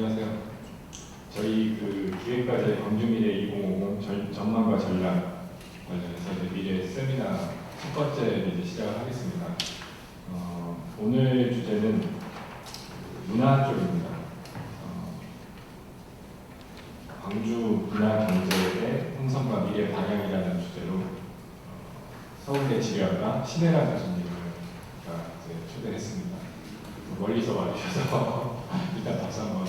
안녕하세요. 저희 기획과제 광주미래 2050 전망과 전략 관련해서 이제 미래 세미나 첫 번째 이제 시작을 하겠습니다. 오늘 주제는 문화 쪽입니다. 광주 문화 경제의 형성과 미래 방향이라는 주제로 서울대 지리학과 신혜란 교수님을 이제 초대했습니다. 멀리서 와주셔서 일단 박수 한번.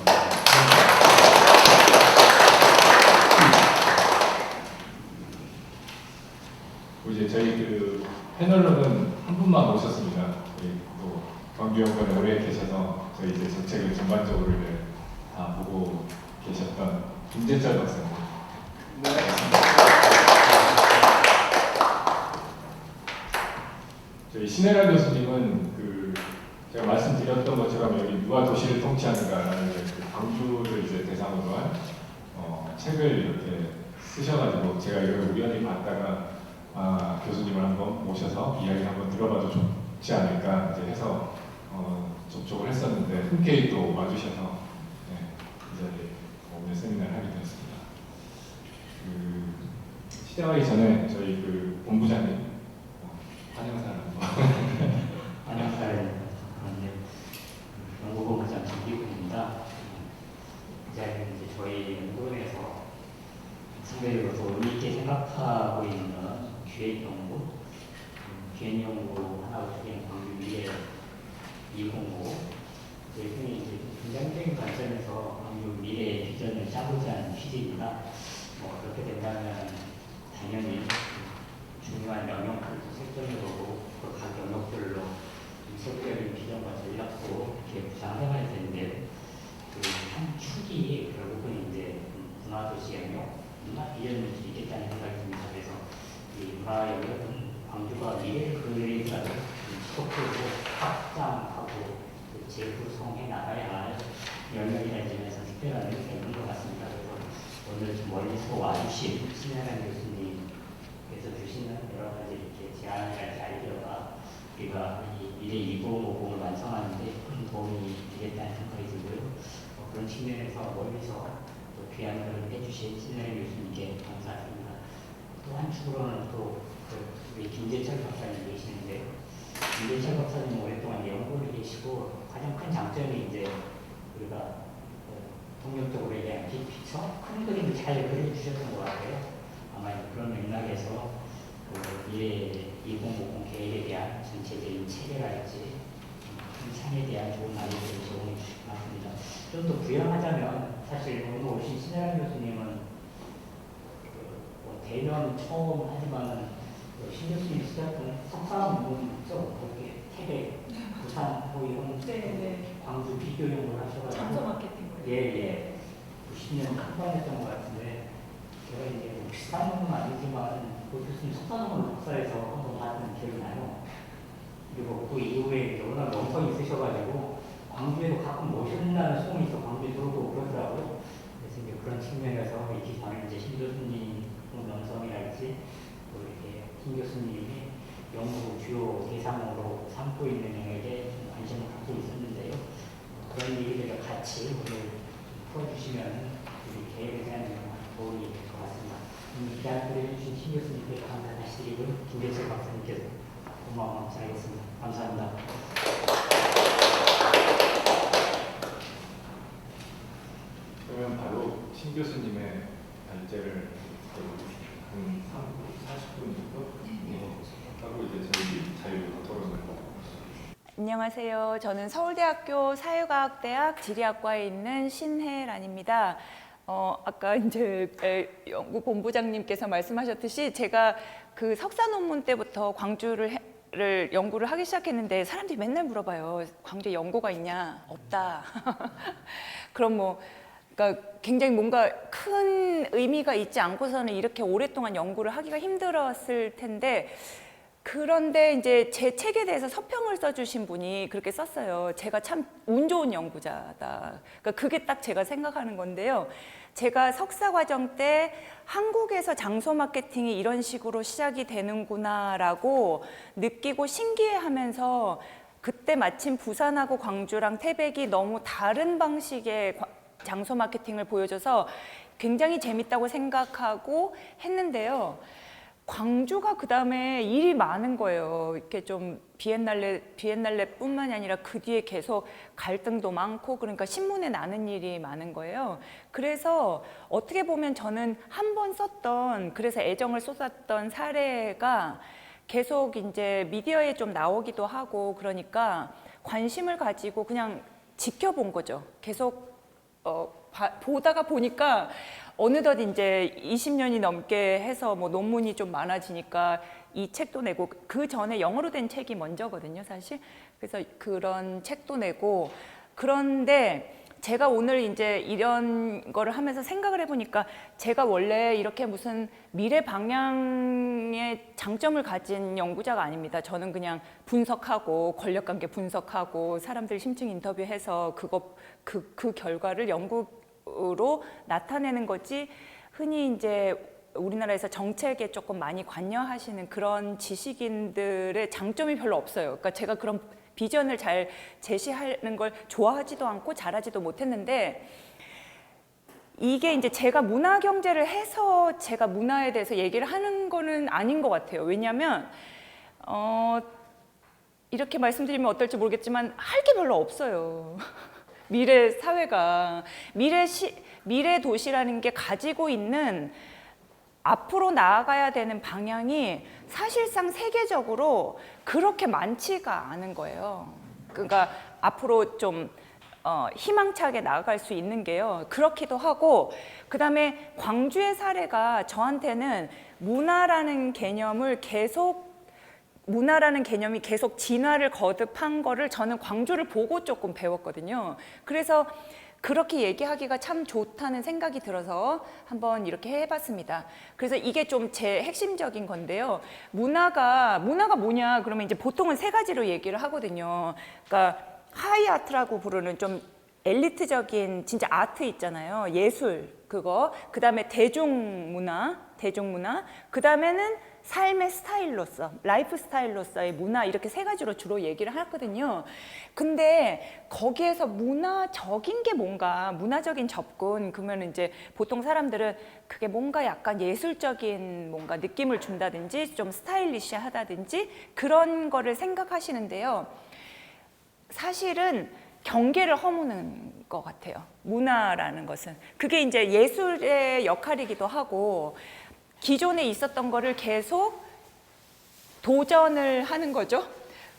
이제 저희 패널로는 한 분만 모셨습니다. 또 광주연구원에 오래 계셔서 저희 이제 정책을 전반적으로 이제 다 보고 계셨던 김재철 박사님. 네. 저희 신혜란 교수님은 제가 말씀드렸던 것처럼 여기 누가 도시를 통치하는가라는 광주를 이제 대상으로 한 책을 이렇게 쓰셔가지고 제가 이걸 우연히 봤다가 교수님을 한번 모셔서 이야기 한번 들어봐도 좋지 않을까 이제 해서 접촉을 했었는데 흔쾌히 또 와주셔서 이 자리에 오늘 세미나를 하게 되었습니다. 시작하기 전에 저희 본부장님 환영사를 한번. 안녕하세요. 연구본부장 김기훈입니다. 이 자리는 이제 저희 연구원에서 상대적으로 의미 있게 생각하고 있는 기획연구, 기획연구 하나로 추진 광주 미래 2050, 흔히 이제 긍정적인 관점에서 광주 미래의 비전을 짜고자 하는 취지입니다. 그렇게 된다면 당연히 중요한 영역들도 색전으로 각 영역별로 세부적인 비전과 전략도 이렇게 구상해가야 되는데 한 축이 결국은 이제 문화도시 영역, 문화 비전을 있겠다는 생각이 듭니다. 그래서 이 문화 영역은 광주가 미래를 그리는 속도로 확장하고 재구성해 나가야 할 영역이라는 점에서 특별한 의미가 있는 것 같습니다. 그래서 오늘 좀 멀리서 와주신 신혜란 교수님께서 주시는 여러 가지 이렇게 제안이랄지 아이디어가 우리가 이 미래 2050을 완성하는 데 큰 도움이 되겠다는 생각이 들고요. 그런 측면에서 멀리서 또 귀한 글을 해주신 신혜란 교수님께 감사드립니다. 또 한 축으로는 또 우리 김재철 박사님 계시는데, 김재철 박사님 오랫동안 연구를 계시고 가장 큰 장점이 이제 우리가 통념적으로 얘기하는 빅피처, 큰 그림을 잘 그려주셨던 것 같아요. 아마 그런 맥락에서 미래 2050 계획에 대한 전체적인 체계랄지 큰 창에 대한 좋은 아이디어를 제공해 주실 것 같습니다. 좀 더 부연하자면 사실 오늘 오신 신혜란 교수님은 대면 처음 하지만은 신 교수님 시작은 석사 논문죠. 거기에 태백, 부산, 이런 광주 비교 연구를 하셔가지고 장소 마케팅으로. 예. 90년 한번했던 것 같은데 제가 이제 비슷한 건 아니지만 그 교수님 석사 논문 박사에서 한번 봤던 기억이 나요. 그리고 그 이후에 워낙 명성이 있으셔가지고 광주에도 가끔 모신다는 소문이 있어 광주에 들어오고 그러더라고요. 그래서 이제 그런 측면에서 이렇게 저는 이제 신 교수님 명성이랄지 또 이렇게 신 교수님이 연구 주요 대상으로 삼고 있는 영역에 관심을 갖고 있었는데요. 그런 얘기들을 같이 오늘 풀어주시면 우리 계획에 대한 도움이 될 것 같습니다. 기대를 해주신 신 교수님께 감사 다시 드리고 김재철 박사님께서 고마워 감사하겠습니다. 감사합니다. 그러면 바로 신 교수님의 발제를 한 40분 정도 하고 이제 저희 자유 토론을 안녕하세요. 저는 서울대학교 사회과학대학 지리학과에 있는 신혜란입니다. 아까 이제 연구본부장님께서 말씀하셨듯이 제가 그 석사 논문 때부터 광주를 연구를 하기 시작했는데 사람들이 맨날 물어봐요. 광주에 연고가 있냐? 없다. 그럼 그러니까 굉장히 뭔가 큰 의미가 있지 않고서는 이렇게 오랫동안 연구를 하기가 힘들었을 텐데, 그런데 이제 제 책에 대해서 서평을 써주신 분이 그렇게 썼어요. 제가 참 운 좋은 연구자다. 그러니까 그게 딱 제가 생각하는 건데요. 제가 석사 과정 때 한국에서 장소 마케팅이 이런 식으로 시작이 되는구나라고 느끼고 신기해하면서, 그때 마침 부산하고 광주랑 태백이 너무 다른 방식의 장소 마케팅을 보여줘서 굉장히 재밌다고 생각하고 했는데요. 광주가 그 다음에 일이 많은 거예요. 이렇게 좀 비엔날레뿐만이 아니라 그 뒤에 계속 갈등도 많고 그러니까 신문에 나는 일이 많은 거예요. 그래서 어떻게 보면 저는 한 번 썼던 그래서 애정을 쏟았던 사례가 계속 이제 미디어에 좀 나오기도 하고 그러니까 관심을 가지고 그냥 지켜본 거죠. 계속 보다가 보니까 어느덧 이제 20년이 넘게 해서 뭐 논문이 좀 많아지니까 이 책도 내고 그 전에 영어로 된 책이 먼저거든요, 사실. 그래서 그런 책도 내고 그런데 제가 오늘 이제 이런 거를 하면서 생각을 해보니까 제가 원래 이렇게 무슨 미래 방향의 장점을 가진 연구자가 아닙니다. 저는 그냥 분석하고 권력관계 분석하고 사람들 심층 인터뷰해서 그 결과를 연구로 나타내는 거지 흔히 이제 우리나라에서 정책에 조금 많이 관여하시는 그런 지식인들의 장점이 별로 없어요. 그러니까 제가 그런 비전을 잘 제시하는 걸 좋아하지도 않고 잘하지도 못했는데 이게 이제 제가 문화 경제를 해서 제가 문화에 대해서 얘기를 하는 거는 아닌 것 같아요. 왜냐하면 이렇게 말씀드리면 어떨지 모르겠지만 할 게 별로 없어요. 미래 사회가 미래 도시라는 게 가지고 있는 앞으로 나아가야 되는 방향이 사실상 세계적으로 그렇게 많지가 않은 거예요. 그러니까 앞으로 좀 희망차게 나아갈 수 있는 게요. 그렇기도 하고 그다음에 광주의 사례가 저한테는 문화라는 개념이 계속 진화를 거듭한 거를 저는 광주를 보고 조금 배웠거든요. 그래서 그렇게 얘기하기가 참 좋다는 생각이 들어서 한번 이렇게 해봤습니다. 그래서 이게 좀 제 핵심적인 건데요. 문화가 뭐냐 그러면 이제 보통은 세 가지로 얘기를 하거든요. 그러니까 하이 아트라고 부르는 좀 엘리트적인 진짜 아트 있잖아요. 예술 그거. 그다음에 대중문화. 그다음에는 삶의 스타일로서, 라이프 스타일로서의 문화 이렇게 세 가지로 주로 얘기를 하거든요. 근데 거기에서 문화적인 게 뭔가, 문화적인 접근 그러면 이제 보통 사람들은 그게 뭔가 약간 예술적인 뭔가 느낌을 준다든지 좀 스타일리시하다든지 그런 거를 생각하시는데요. 사실은 경계를 허무는 것 같아요. 문화라는 것은. 그게 이제 예술의 역할이기도 하고 기존에 있었던 거를 계속 도전을 하는 거죠.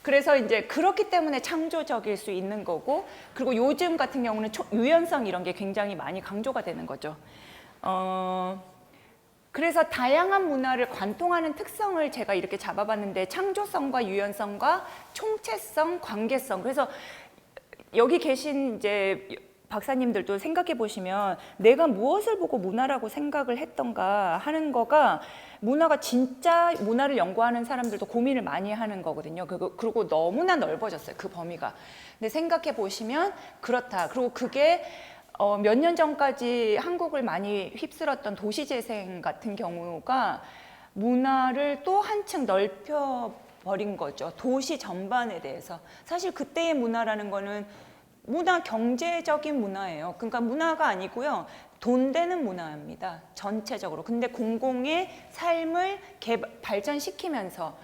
그래서 이제 그렇기 때문에 창조적일 수 있는 거고 그리고 요즘 같은 경우는 유연성 이런 게 굉장히 많이 강조가 되는 거죠. 그래서 다양한 문화를 관통하는 특성을 제가 이렇게 잡아봤는데 창조성과 유연성과 총체성, 관계성. 그래서 여기 계신 이제 박사님들도 생각해 보시면 내가 무엇을 보고 문화라고 생각을 했던가 하는 거가 문화가 진짜 문화를 연구하는 사람들도 고민을 많이 하는 거거든요. 그리고 너무나 넓어졌어요. 그 범위가. 근데 생각해 보시면 그렇다. 그리고 그게 몇 년 전까지 한국을 많이 휩쓸었던 도시재생 같은 경우가 문화를 또 한층 넓혀버린 거죠. 도시 전반에 대해서. 사실 그때의 문화라는 거는 문화 경제적인 문화예요. 그러니까 문화가 아니고요. 돈 되는 문화입니다. 전체적으로. 근데 공공의 삶을 발전시키면서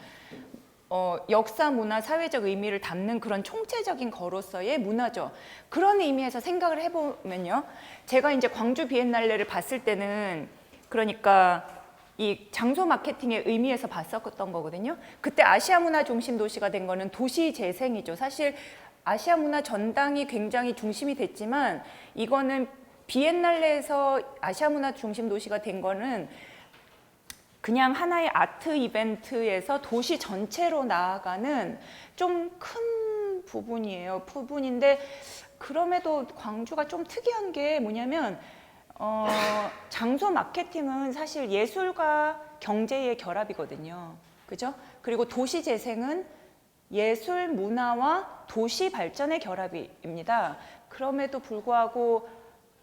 역사, 문화, 사회적 의미를 담는 그런 총체적인 거로서의 문화죠. 그런 의미에서 생각을 해보면요. 제가 이제 광주 비엔날레를 봤을 때는 그러니까 이 장소 마케팅의 의미에서 봤었던 거거든요. 그때 아시아 문화 중심 도시가 된 거는 도시 재생이죠. 사실 아시아 문화 전당이 굉장히 중심이 됐지만 이거는 비엔날레에서 아시아 문화 중심 도시가 된 거는 그냥 하나의 아트 이벤트에서 도시 전체로 나아가는 좀 큰 부분인데 그럼에도 광주가 좀 특이한 게 뭐냐면 장소 마케팅은 사실 예술과 경제의 결합이거든요. 그죠? 그리고 도시 재생은 예술, 문화와 도시 발전의 결합입니다. 그럼에도 불구하고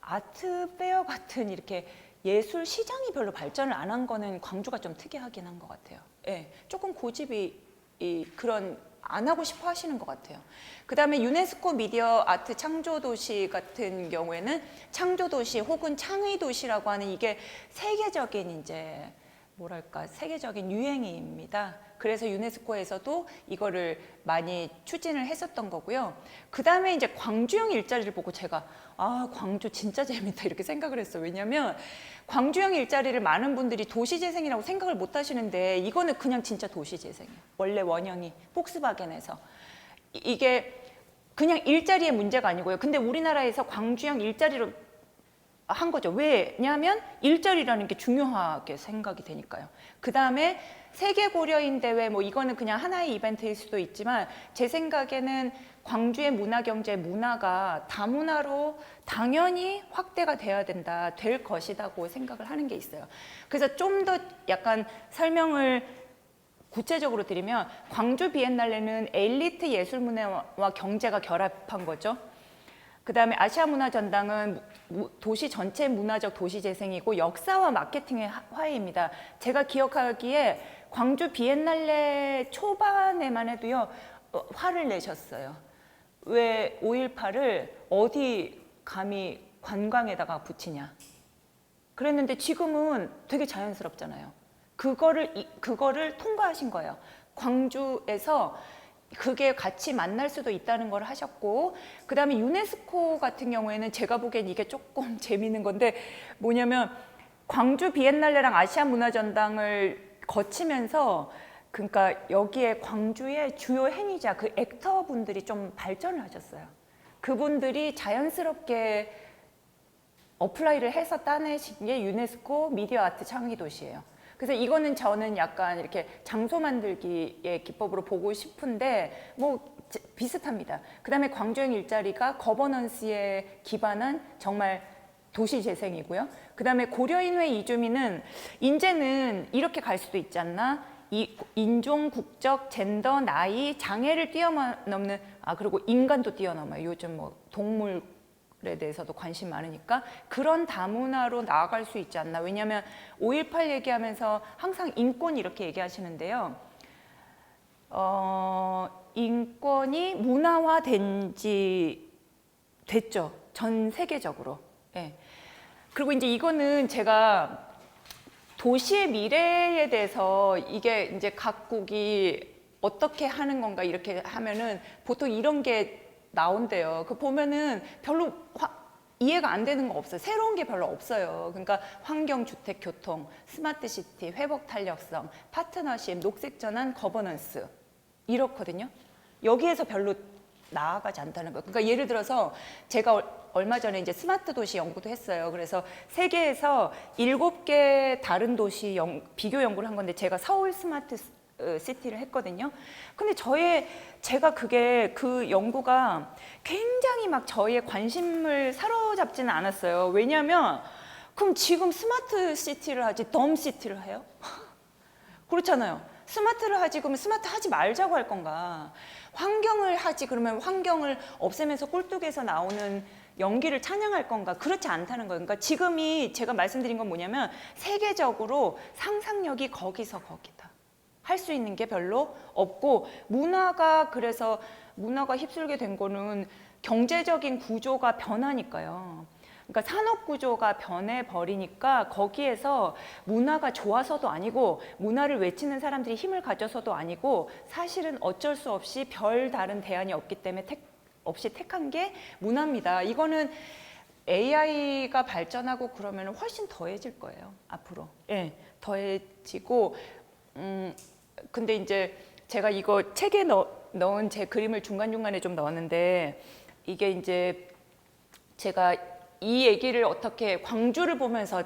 아트 페어 같은 이렇게 예술 시장이 별로 발전을 안 한 거는 광주가 좀 특이하긴 한 것 같아요. 예, 조금 고집이 그런 안 하고 싶어 하시는 것 같아요. 그 다음에 유네스코 미디어 아트 창조도시 같은 경우에는 창조도시 혹은 창의도시라고 하는 이게 세계적인 이제 뭐랄까 세계적인 유행입니다. 그래서 유네스코에서도 이거를 많이 추진을 했었던 거고요. 그 다음에 이제 광주형 일자리를 보고 제가 아 광주 진짜 재밌다 이렇게 생각을 했어요. 왜냐하면 광주형 일자리를 많은 분들이 도시재생이라고 생각을 못 하시는데 이거는 그냥 진짜 도시재생이에요. 원래 원형이 폭스바겐에서 이게 그냥 일자리의 문제가 아니고요. 근데 우리나라에서 광주형 일자리로 한 거죠. 왜냐하면 일자리라는 게 중요하게 생각이 되니까요. 그 다음에 세계 고려인 대회 뭐 이거는 그냥 하나의 이벤트일 수도 있지만 제 생각에는 광주의 문화 경제 문화가 다문화로 당연히 확대가 돼야 된다, 될 것이다고 생각을 하는 게 있어요. 그래서 좀 더 약간 설명을 구체적으로 드리면 광주 비엔날레는 엘리트 예술 문화와 경제가 결합한 거죠. 그 다음에 아시아 문화 전당은 도시 전체 문화적 도시 재생이고 역사와 마케팅의 화해입니다. 제가 기억하기에 광주 비엔날레 초반에만 해도요 화를 내셨어요. 왜 5.18을 어디 감히 관광에다가 붙이냐. 그랬는데 지금은 되게 자연스럽잖아요. 그거를 통과하신 거예요. 광주에서 그게 같이 만날 수도 있다는 걸 하셨고, 그 다음에 유네스코 같은 경우에는 제가 보기엔 이게 조금 재미있는 건데 뭐냐면 광주 비엔날레랑 아시아 문화전당을 거치면서 그러니까 여기에 광주의 주요 행위자 그 액터 분들이 좀 발전을 하셨어요. 그분들이 자연스럽게 어플라이를 해서 따내신 게 유네스코 미디어 아트 창의 도시예요. 그래서 이거는 저는 약간 이렇게 장소 만들기의 기법으로 보고 싶은데 뭐 비슷합니다. 그 다음에 광주형 일자리가 거버넌스에 기반한 정말 도시 재생이고요. 그 다음에 고려인회 이주민은 이제는 이렇게 갈 수도 있지 않나? 인종, 국적, 젠더, 나이, 장애를 뛰어넘는 그리고 인간도 뛰어넘어요. 요즘 뭐 동물에 대해서도 관심 많으니까 그런 다문화로 나아갈 수 있지 않나. 왜냐하면 5.18 얘기하면서 항상 인권 이렇게 얘기하시는데요. 인권이 문화화된 지 됐죠. 전 세계적으로. 예. 그리고 이제 이거는 제가 도시의 미래에 대해서 이게 이제 각국이 어떻게 하는 건가 이렇게 하면은 보통 이런 게 나온대요. 그 보면은 별로 이해가 안 되는 거 없어요. 새로운 게 별로 없어요. 그러니까 환경, 주택, 교통, 스마트 시티, 회복 탄력성, 파트너십, 녹색 전환, 거버넌스 이렇거든요. 여기에서 별로 나아가지 않다는 거예요. 그러니까 예를 들어서 제가 얼마 전에 이제 스마트 도시 연구도 했어요. 그래서 세계에서 7개 다른 도시 비교 연구를 한 건데 제가 서울 스마트 시티를 했거든요. 근데 제가 그 연구가 굉장히 막 저의 관심을 사로잡지는 않았어요. 왜냐하면 그럼 지금 스마트 시티를 하지 덤 시티를 해요? 그렇잖아요. 스마트를 하지 그러면 스마트 하지 말자고 할 건가? 환경을 하지 그러면 환경을 없애면서 꼴뚜기에서 나오는 연기를 찬양할 건가? 그렇지 않다는 거예요. 그러니까 지금이 제가 말씀드린 건 뭐냐면 세계적으로 상상력이 거기서 거기다. 할 수 있는 게 별로 없고 그래서 문화가 휩쓸게 된 거는 경제적인 구조가 변하니까요. 그러니까 산업 구조가 변해버리니까 거기에서 문화가 좋아서도 아니고 문화를 외치는 사람들이 힘을 가져서도 아니고 사실은 어쩔 수 없이 별다른 대안이 없기 때문에 없이 택한 게 문화입니다. 이거는 AI가 발전하고 그러면 훨씬 더해질 거예요. 앞으로. 예, 더해지고 근데 이제 제가 이거 책에 넣은 제 그림을 중간중간에 좀 넣었는데 이게 이제 제가 이 얘기를 어떻게 광주를 보면서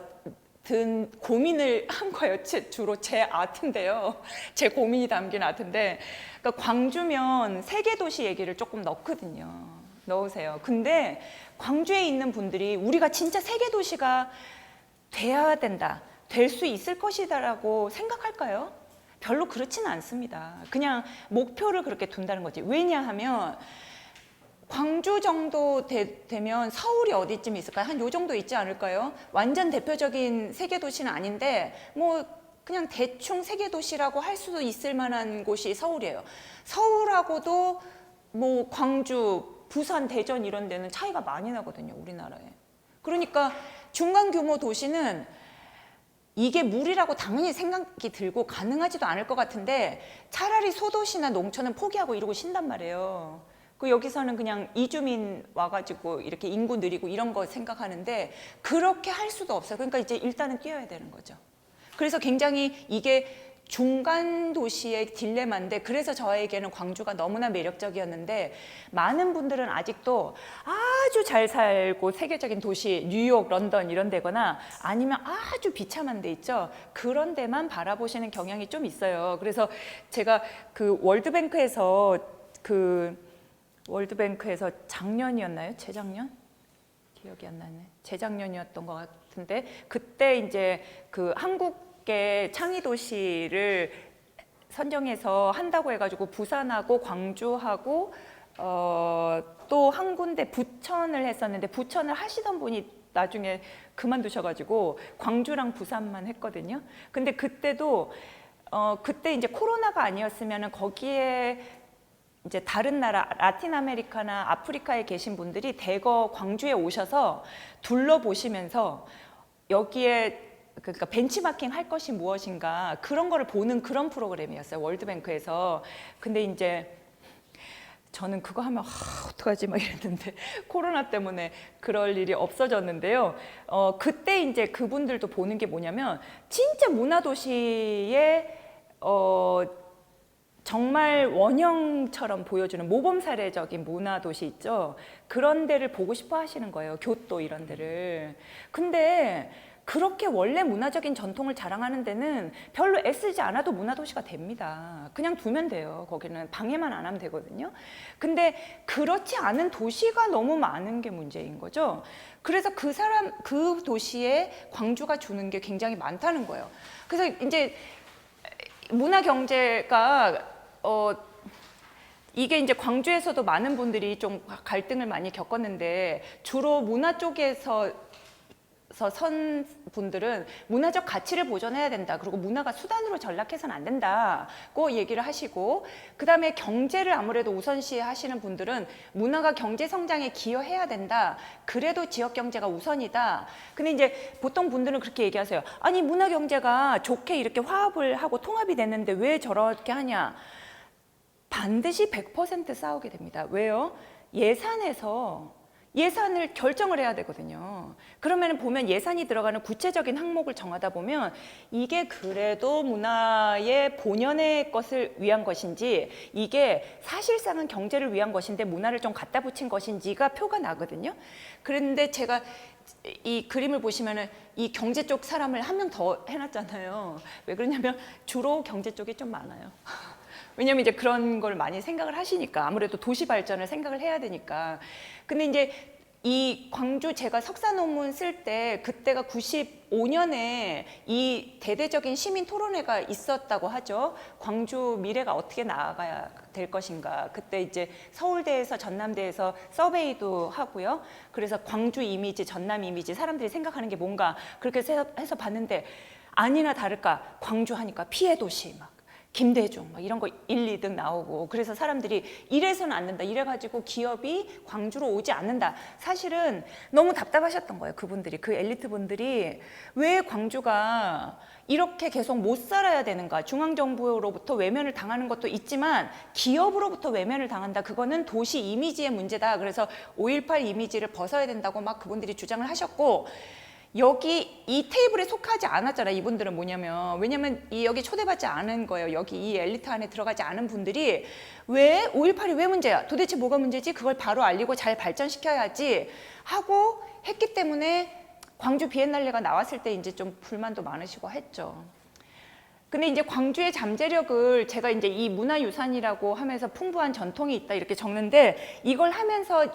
든 고민을 한 거예요. 주로 제 아트인데요. 제 고민이 담긴 아트인데 그러니까 광주면 세계도시 얘기를 조금 넣으세요. 근데 광주에 있는 분들이 우리가 진짜 세계도시가 돼야 된다, 될 수 있을 것이다라고 생각할까요? 별로 그렇지는 않습니다. 그냥 목표를 그렇게 둔다는 거지. 왜냐하면 광주 정도 되면 서울이 어디쯤 있을까요? 한 요 정도 있지 않을까요? 완전 대표적인 세계 도시는 아닌데 뭐 그냥 대충 세계 도시라고 할 수도 있을 만한 곳이 서울이에요. 서울하고도 뭐 광주, 부산, 대전 이런 데는 차이가 많이 나거든요, 우리나라에. 그러니까 중간 규모 도시는 이게 무리라고 당연히 생각이 들고 가능하지도 않을 것 같은데 차라리 소도시나 농촌은 포기하고 이러고 신단 말이에요. 그 여기서는 그냥 이주민 와가지고 이렇게 인구 늘리고 이런 거 생각하는데 그렇게 할 수도 없어요. 그러니까 이제 일단은 뛰어야 되는 거죠. 그래서 굉장히 이게 중간 도시의 딜레마인데 그래서 저에게는 광주가 너무나 매력적이었는데 많은 분들은 아직도 아주 잘 살고 세계적인 도시 뉴욕, 런던 이런 데거나 아니면 아주 비참한 데 있죠. 그런 데만 바라보시는 경향이 좀 있어요. 그래서 제가 그 월드뱅크에서 작년이었나요? 재작년? 기억이 안 나네. 재작년이었던 것 같은데 그때 이제 그 한국의 창의 도시를 선정해서 한다고 해가지고 부산하고 광주하고 또 한 군데 부천을 했었는데 부천을 하시던 분이 나중에 그만두셔가지고 광주랑 부산만 했거든요. 근데 그때도 그때 이제 코로나가 아니었으면은 거기에 이제 다른 나라 라틴 아메리카나 아프리카에 계신 분들이 대거 광주에 오셔서 둘러보시면서 여기에 그러니까 벤치마킹 할 것이 무엇인가 그런 거를 보는 그런 프로그램이었어요. 월드뱅크에서. 근데 이제 저는 그거 하면 어떡하지 막 이랬는데 코로나 때문에 그럴 일이 없어졌는데요. 그때 이제 그분들도 보는 게 뭐냐면 진짜 문화도시의 정말 원형처럼 보여주는 모범 사례적인 문화도시 있죠. 그런 데를 보고 싶어 하시는 거예요. 교토 이런 데를. 근데 그렇게 원래 문화적인 전통을 자랑하는 데는 별로 애쓰지 않아도 문화도시가 됩니다. 그냥 두면 돼요. 거기는 방해만 안 하면 되거든요. 근데 그렇지 않은 도시가 너무 많은 게 문제인 거죠. 그래서 그 도시에 광주가 주는 게 굉장히 많다는 거예요. 그래서 이제 문화 경제가 이게 이제 광주에서도 많은 분들이 좀 갈등을 많이 겪었는데 주로 문화 쪽에서 선 분들은 문화적 가치를 보존해야 된다. 그리고 문화가 수단으로 전락해서는 안 된다고 얘기를 하시고 그 다음에 경제를 아무래도 우선시 하시는 분들은 문화가 경제 성장에 기여해야 된다. 그래도 지역 경제가 우선이다. 근데 이제 보통 분들은 그렇게 얘기하세요. 아니 문화 경제가 좋게 이렇게 화합을 하고 통합이 됐는데 왜 저렇게 하냐. 반드시 100% 싸우게 됩니다. 왜요? 예산을 결정을 해야 되거든요. 그러면 보면 예산이 들어가는 구체적인 항목을 정하다 보면 이게 그래도 문화의 본연의 것을 위한 것인지 이게 사실상은 경제를 위한 것인데 문화를 좀 갖다 붙인 것인지가 표가 나거든요. 그런데 제가 이 그림을 보시면은 이 경제 쪽 사람을 한 명 더 해놨잖아요. 왜 그러냐면 주로 경제 쪽이 좀 많아요. 왜냐면 이제 그런 걸 많이 생각을 하시니까 아무래도 도시 발전을 생각을 해야 되니까. 근데 이제 이 광주 제가 석사 논문 쓸 때 그때가 95년에 이 대대적인 시민 토론회가 있었다고 하죠. 광주 미래가 어떻게 나아가야 될 것인가. 그때 이제 서울대에서 전남대에서 서베이도 하고요. 그래서 광주 이미지, 전남 이미지 사람들이 생각하는 게 뭔가 그렇게 해서 봤는데 아니나 다를까 광주 하니까 피해 도시 막. 김대중 막 이런 거 1, 2등 나오고 그래서 사람들이 이래서는 안 된다 이래가지고 기업이 광주로 오지 않는다. 사실은 너무 답답하셨던 거예요. 그분들이 그 엘리트 분들이 왜 광주가 이렇게 계속 못 살아야 되는가. 중앙정부로부터 외면을 당하는 것도 있지만 기업으로부터 외면을 당한다. 그거는 도시 이미지의 문제다. 그래서 5.18 이미지를 벗어야 된다고 막 그분들이 주장을 하셨고 여기 이 테이블에 속하지 않았잖아요. 이분들은 뭐냐면 왜냐면 여기 초대받지 않은 거예요. 여기 이 엘리트 안에 들어가지 않은 분들이 왜 5.18이 왜 문제야? 도대체 뭐가 문제지? 그걸 바로 알리고 잘 발전시켜야지 하고 했기 때문에 광주 비엔날레가 나왔을 때 이제 좀 불만도 많으시고 했죠. 근데 이제 광주의 잠재력을 제가 이제 이 문화유산이라고 하면서 풍부한 전통이 있다 이렇게 적는데 이걸 하면서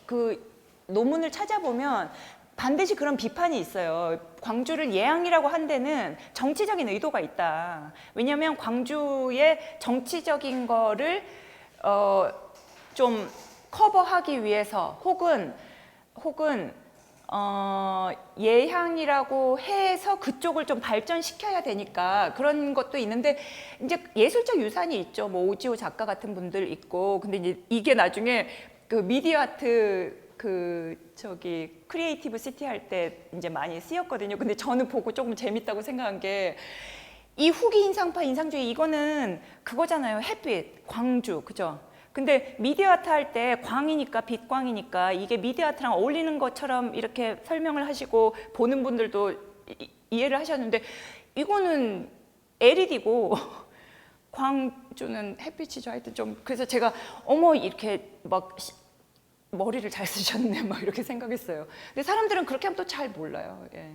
그 논문을 찾아보면 반드시 그런 비판이 있어요. 광주를 예양이라고 한 데는 정치적인 의도가 있다. 왜냐하면 광주의 정치적인 거를 좀 커버하기 위해서 혹은 예향이라고 해서 그쪽을 좀 발전시켜야 되니까 그런 것도 있는데 이제 예술적 유산이 있죠. 뭐 오지호 작가 같은 분들 있고 근데 이제 이게 나중에 그 미디어 아트 크리에이티브 시티 할 때 이제 많이 쓰였거든요. 근데 저는 보고 조금 재밌다고 생각한 게 이 후기 인상파 인상주의 이거는 그거잖아요. 햇빛, 광주, 그죠? 근데 미디어 아트 할 때 광이니까 빛광이니까 이게 미디어 아트랑 어울리는 것처럼 이렇게 설명을 하시고 보는 분들도 이해를 하셨는데 이거는 LED고 광주는 햇빛이죠. 하여튼 좀 그래서 제가 어머 이렇게 막 머리를 잘 쓰셨네 막 이렇게 생각했어요. 근데 사람들은 그렇게 하면 또 잘 몰라요. 예.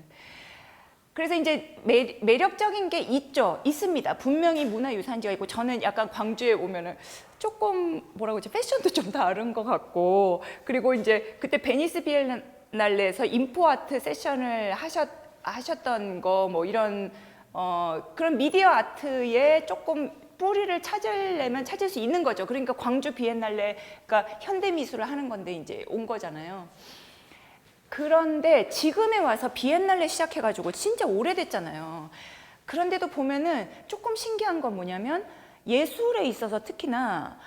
그래서 이제 매력적인 게 있습니다. 분명히 문화유산지가 있고 저는 약간 광주에 오면은 조금 뭐라고 하지 패션도 좀 다른 것 같고 그리고 이제 그때 베니스 비엔날레에서 인포아트 세션을 하셨던 거 뭐 이런 그런 미디어 아트에 조금 뿌리를 찾으려면 찾을 수 있는 거죠. 그러니까 광주 비엔날레가 현대 미술을 하는 건데 이제 온 거잖아요. 그런데 지금에 와서 비엔날레 시작해가지고 진짜 오래됐잖아요. 그런데도 보면은 조금 신기한 건 뭐냐면 예술에 있어서 특히나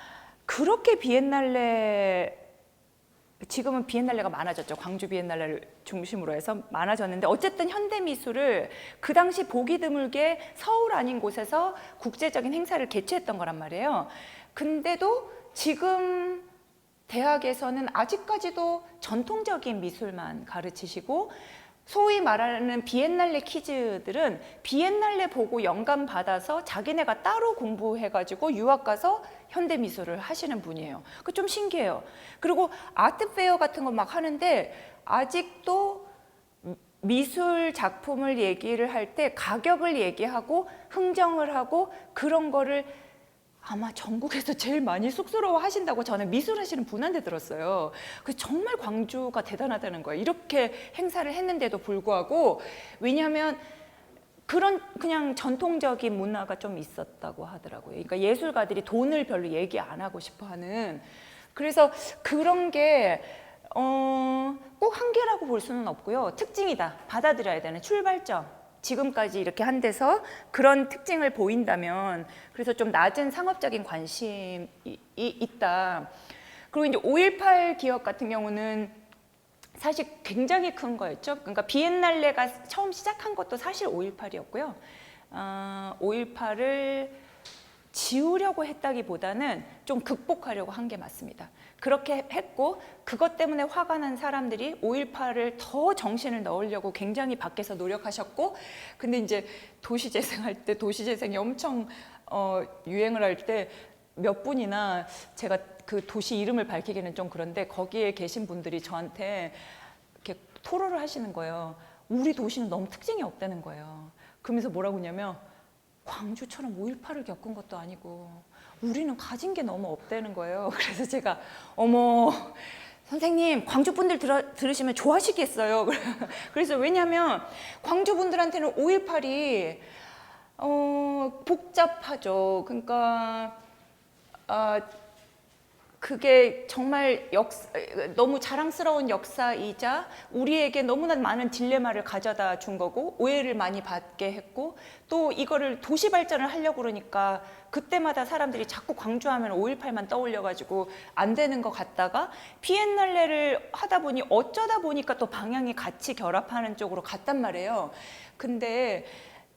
그렇게 지금은 비엔날레가 많아졌죠. 광주 비엔날레를 중심으로 해서 많아졌는데 어쨌든 현대미술을 그 당시 보기 드물게 서울 아닌 곳에서 국제적인 행사를 개최했던 거란 말이에요. 근데도 지금 대학에서는 아직까지도 전통적인 미술만 가르치시고 소위 말하는 비엔날레 키즈들은 비엔날레 보고 영감 받아서 자기네가 따로 공부해가지고 유학 가서 현대미술을 하시는 분이에요. 그 좀 신기해요. 그리고 아트페어 같은 거 막 하는데 아직도 미술 작품을 얘기를 할 때 가격을 얘기하고 흥정을 하고 그런 거를 아마 전국에서 제일 많이 쑥스러워 하신다고 저는 미술 하시는 분한테 들었어요. 그 정말 광주가 대단하다는 거예요. 이렇게 행사를 했는데도 불구하고 왜냐하면 그냥 전통적인 문화가 좀 있었다고 하더라고요. 그러니까 예술가들이 돈을 별로 얘기 안 하고 싶어하는 그래서 그런 게 꼭 한계라고 볼 수는 없고요. 특징이다. 받아들여야 되는 출발점. 지금까지 이렇게 한 데서 그런 특징을 보인다면 그래서 좀 낮은 상업적인 관심이 있다. 그리고 이제 5.18 기업 같은 경우는 사실 굉장히 큰 거였죠. 그러니까 비엔날레가 처음 시작한 것도 사실 5.18이었고요. 5.18을 지우려고 했다기보다는 좀 극복하려고 한 게 맞습니다. 그렇게 했고 그것 때문에 화가 난 사람들이 5.18을 더 정신을 넣으려고 굉장히 밖에서 노력하셨고 근데 이제 도시재생할 때 도시재생이 엄청 유행을 할 때 몇 분이나 제가 그 도시 이름을 밝히기는 좀 그런데 거기에 계신 분들이 저한테 이렇게 토로를 하시는 거예요. 우리 도시는 너무 특징이 없다는 거예요. 그러면서 뭐라고 하냐면 광주처럼 5.18을 겪은 것도 아니고 우리는 가진 게 너무 없다는 거예요. 그래서 제가 어머 선생님 광주 분들 들으시면 좋아하시겠어요. 그래서 왜냐하면 광주 분들한테는 5.18이 복잡하죠. 그러니까 그게 정말 너무 자랑스러운 역사이자 우리에게 너무나 많은 딜레마를 가져다 준 거고 오해를 많이 받게 했고 또 이거를 도시 발전을 하려고 그러니까 그때마다 사람들이 자꾸 광주하면 5.18만 떠올려가지고 안 되는 것 같다가 비엔날레를 하다 보니 어쩌다 보니까 또 방향이 같이 결합하는 쪽으로 갔단 말이에요. 근데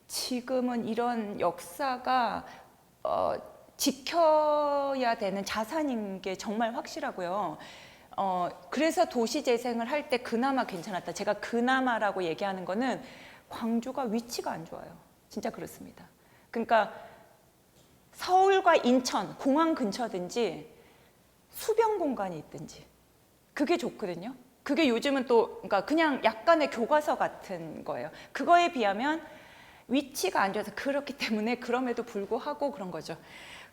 지금은 이런 역사가 지켜야 되는 자산인 게 정말 확실하고요. 그래서 도시재생을 할 때 그나마 괜찮았다. 제가 그나마라고 얘기하는 거는 광주가 위치가 안 좋아요. 진짜 그렇습니다. 그러니까 서울과 인천, 공항 근처든지 수변 공간이 있든지 그게 좋거든요. 그게 요즘은 또 그러니까 그냥 약간의 교과서 같은 거예요. 그거에 비하면 위치가 안 좋아서 그렇기 때문에 그럼에도 불구하고 그런 거죠.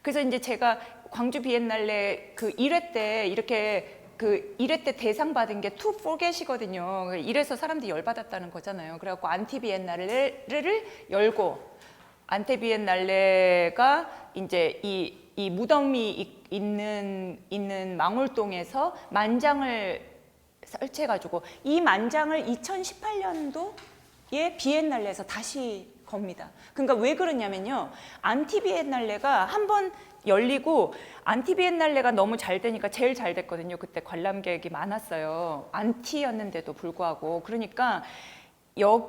그래서 이제 제가 광주 비엔날레 그 1회 때 이렇게 그 1회 때 대상 받은 게 To Forget이거든요. 이래서 사람들이 열받았다는 거잖아요. 그래갖고 안티 비엔날레를 열고 안티 비엔날레가 이제 이 무덤이 있는 망월동에서 만장을 설치해가지고 이 만장을 2018년도에 비엔날레에서 다시 겁니다. 그러니까 왜 그러냐면요. 안티 비엔날레가 한번 열리고 안티 비엔날레가 너무 잘 되니까 제일 잘 됐거든요. 그때 관람객이 많았어요. 안티였는데도 불구하고. 그러니까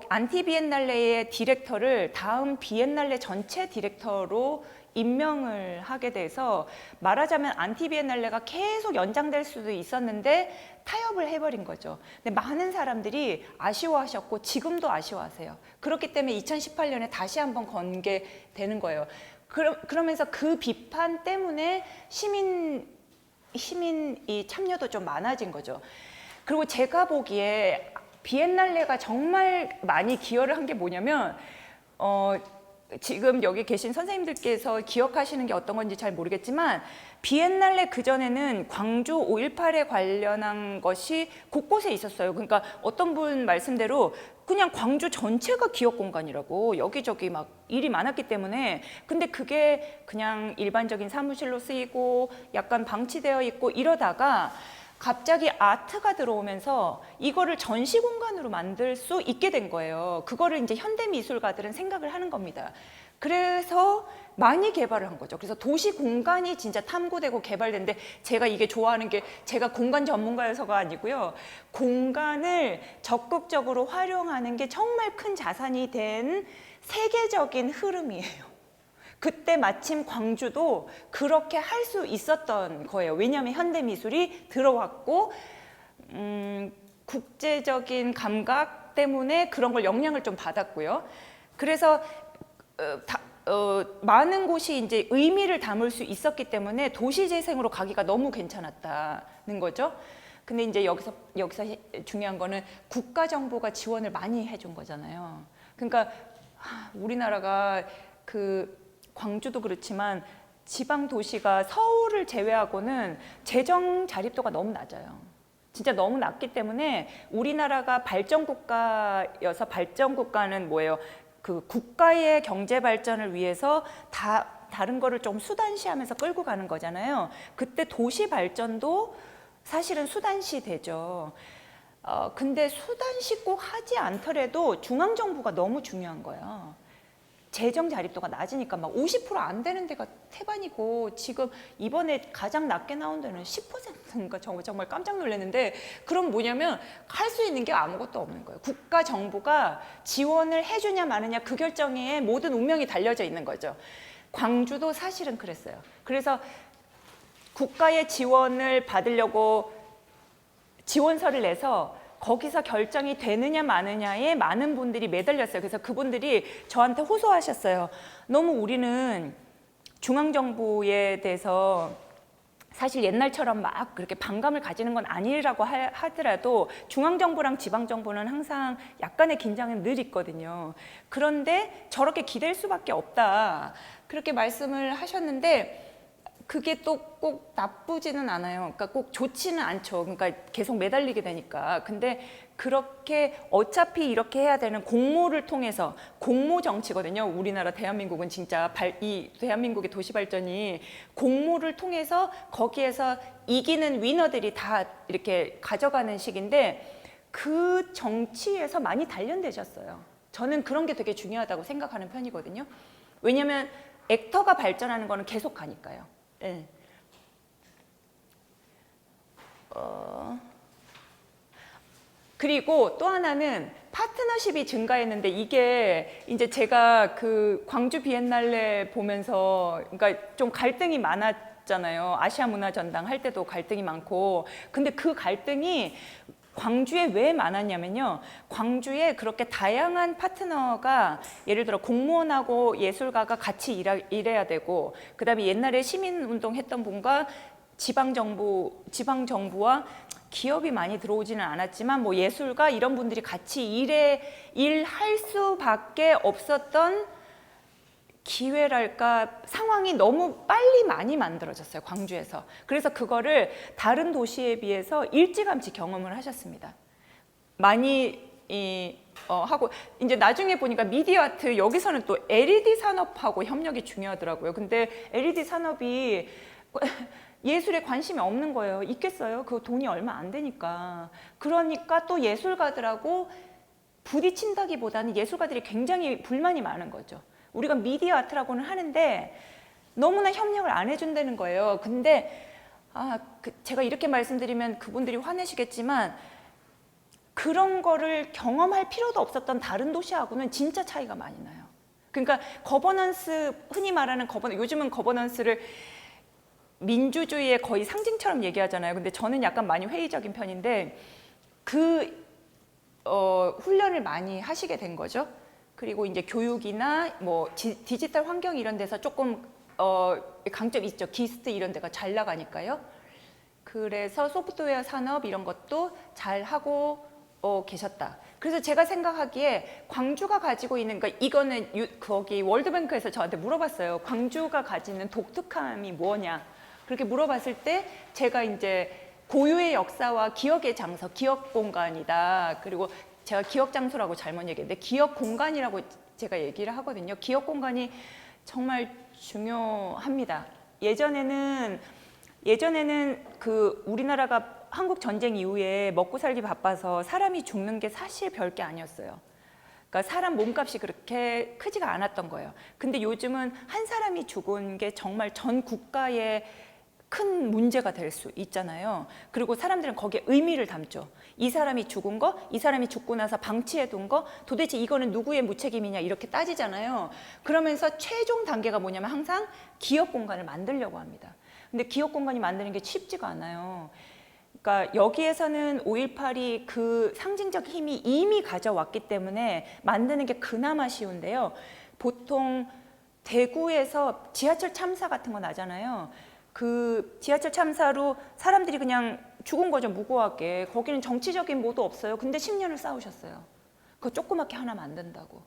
안티 비엔날레의 디렉터를 다음 비엔날레 전체 디렉터로 임명을 하게 돼서 말하자면 안티 비엔날레가 계속 연장될 수도 있었는데 타협을 해버린 거죠. 근데 많은 사람들이 아쉬워하셨고 지금도 아쉬워하세요. 그렇기 때문에 2018년에 다시 한번 건개되는 거예요. 그러면서 그 비판 때문에 시민이 참여도 좀 많아진 거죠. 그리고 제가 보기에 비엔날레가 정말 많이 기여를 한 게 뭐냐면 지금 여기 계신 선생님들께서 기억하시는 게 어떤 건지 잘 모르겠지만 비엔날레 그전에는 광주 5.18에 관련한 것이 곳곳에 있었어요. 그러니까 어떤 분 말씀대로 그냥 광주 전체가 기업 공간이라고 여기저기 막 일이 많았기 때문에 근데 그게 그냥 일반적인 사무실로 쓰이고 약간 방치되어 있고 이러다가 갑자기 아트가 들어오면서 이거를 전시 공간으로 만들 수 있게 된 거예요. 그거를 이제 현대 미술가들은 생각을 하는 겁니다. 그래서 많이 개발을 한 거죠. 그래서 도시 공간이 진짜 탐구되고 개발된데 제가 이게 좋아하는 게 제가 공간 전문가여서가 아니고요. 공간을 적극적으로 활용하는 게 정말 큰 자산이 된 세계적인 흐름이에요. 그때 마침 광주도 그렇게 할 수 있었던 거예요. 왜냐하면 현대미술이 들어왔고 국제적인 감각 때문에 그런 걸 영향을 좀 받았고요. 그래서 많은 곳이 이제 의미를 담을 수 있었기 때문에 도시재생으로 가기가 너무 괜찮았다는 거죠. 근데 이제 여기서 중요한 거는 국가 정부가 지원을 많이 해준 거잖아요. 그러니까 우리나라가 광주도 그렇지만 지방 도시가 서울을 제외하고는 재정 자립도가 너무 낮아요. 진짜 너무 낮기 때문에 우리나라가 발전 국가여서 발전 국가는 뭐예요? 그 국가의 경제 발전을 위해서 다른 거를 좀 수단시하면서 끌고 가는 거잖아요. 그때 도시 발전도 사실은 수단시 되죠. 근데 수단시 꼭 하지 않더라도 중앙 정부가 너무 중요한 거예요. 재정 자립도가 낮으니까 막 50% 안 되는 데가 태반이고 지금 이번에 가장 낮게 나온 데는 10%인가 정말 깜짝 놀랐는데 그럼 뭐냐면 할 수 있는 게 아무것도 없는 거예요. 국가 정부가 지원을 해주냐 마느냐 그 결정에 모든 운명이 달려져 있는 거죠. 광주도 사실은 그랬어요. 그래서 국가의 지원을 받으려고 지원서를 내서 거기서 결정이 되느냐 마느냐에 많은 분들이 매달렸어요. 그래서 그분들이 저한테 호소하셨어요. 너무 우리는 중앙정부에 대해서 사실 옛날처럼 막 그렇게 반감을 가지는 건 아니라고 하더라도 중앙정부랑 지방정부는 항상 약간의 긴장은 늘 있거든요. 그런데 저렇게 기댈 수밖에 없다. 그렇게 말씀을 하셨는데 그게 또 꼭 나쁘지는 않아요. 그러니까 꼭 좋지는 않죠. 그러니까 계속 매달리게 되니까. 근데 그렇게 어차피 이렇게 해야 되는 공모를 통해서 공모 정치거든요. 우리나라 대한민국은 진짜 이 대한민국의 도시 발전이 공모를 통해서 거기에서 이기는 위너들이 다 이렇게 가져가는 식인데 그 정치에서 많이 단련되셨어요. 저는 그런 게 되게 중요하다고 생각하는 편이거든요. 왜냐하면 액터가 발전하는 거는 계속 가니까요. 네. 그리고 또 하나는 파트너십이 증가했는데 이게 이제 제가 그 광주 비엔날레 보면서 그러니까 좀 갈등이 많았잖아요. 아시아 문화 전당 할 때도 갈등이 많고 근데 그 갈등이 광주에 왜 많았냐면요. 광주에 그렇게 다양한 파트너가 예를 들어 공무원하고 예술가가 같이 일해야 되고 그다음에 옛날에 시민운동 했던 분과 지방정부와 기업이 많이 들어오지는 않았지만 뭐 예술가 이런 분들이 같이 일할 수밖에 없었던 기회랄까 상황이 너무 빨리 많이 만들어졌어요. 광주에서. 그래서 그거를 다른 도시에 비해서 일찌감치 경험을 하셨습니다. 많이 하고 이제 나중에 보니까 미디어 아트 여기서는 또 LED 산업하고 협력이 중요하더라고요. 근데 LED 산업이 예술에 관심이 없는 거예요. 있겠어요? 그 돈이 얼마 안 되니까. 그러니까 또 예술가들하고 부딪힌다기보다는 예술가들이 굉장히 불만이 많은 거죠. 우리가 미디어 아트라고는 하는데 너무나 협력을 안 해준다는 거예요. 근데 제가 이렇게 말씀드리면 그분들이 화내시겠지만 그런 거를 경험할 필요도 없었던 다른 도시하고는 진짜 차이가 많이 나요. 그러니까 거버넌스, 흔히 말하는 요즘은 거버넌스를 민주주의의 거의 상징처럼 얘기하잖아요. 근데 저는 약간 많이 회의적인 편인데 훈련을 많이 하시게 된 거죠. 그리고 이제 교육이나 뭐 디지털 환경 이런 데서 조금 강점이 있죠. 기스트 이런 데가 잘 나가니까요. 그래서 소프트웨어 산업 이런 것도 잘 하고 계셨다. 그래서 제가 생각하기에 광주가 가지고 있는, 그러니까 이거는 거기 월드뱅크에서 저한테 물어봤어요. 광주가 가지는 독특함이 뭐냐. 그렇게 물어봤을 때 제가 이제 고유의 역사와 기억의 장소, 기억 공간이다. 그리고 제가 기억 장소라고 잘못 얘기했는데 기억 공간이라고 제가 얘기를 하거든요. 기억 공간이 정말 중요합니다. 예전에는 그 우리나라가 한국 전쟁 이후에 먹고 살기 바빠서 사람이 죽는 게 사실 별게 아니었어요. 그러니까 사람 몸값이 그렇게 크지가 않았던 거예요. 근데 요즘은 한 사람이 죽은 게 정말 전 국가의 큰 문제가 될 수 있잖아요. 그리고 사람들은 거기에 의미를 담죠. 이 사람이 죽은 거, 이 사람이 죽고 나서 방치해둔 거, 도대체 이거는 누구의 무책임이냐 이렇게 따지잖아요. 그러면서 최종 단계가 뭐냐면 항상 기억 공간을 만들려고 합니다. 근데 기억 공간이 만드는 게 쉽지가 않아요. 그러니까 여기에서는 5.18이 그 상징적 힘이 이미 가져왔기 때문에 만드는 게 그나마 쉬운데요. 보통 대구에서 지하철 참사 같은 거 나잖아요. 그 지하철 참사로 사람들이 그냥 죽은 거죠, 무고하게. 거기는 정치적인 뭐도 없어요. 근데 10년을 싸우셨어요. 그거 조그맣게 하나 만든다고.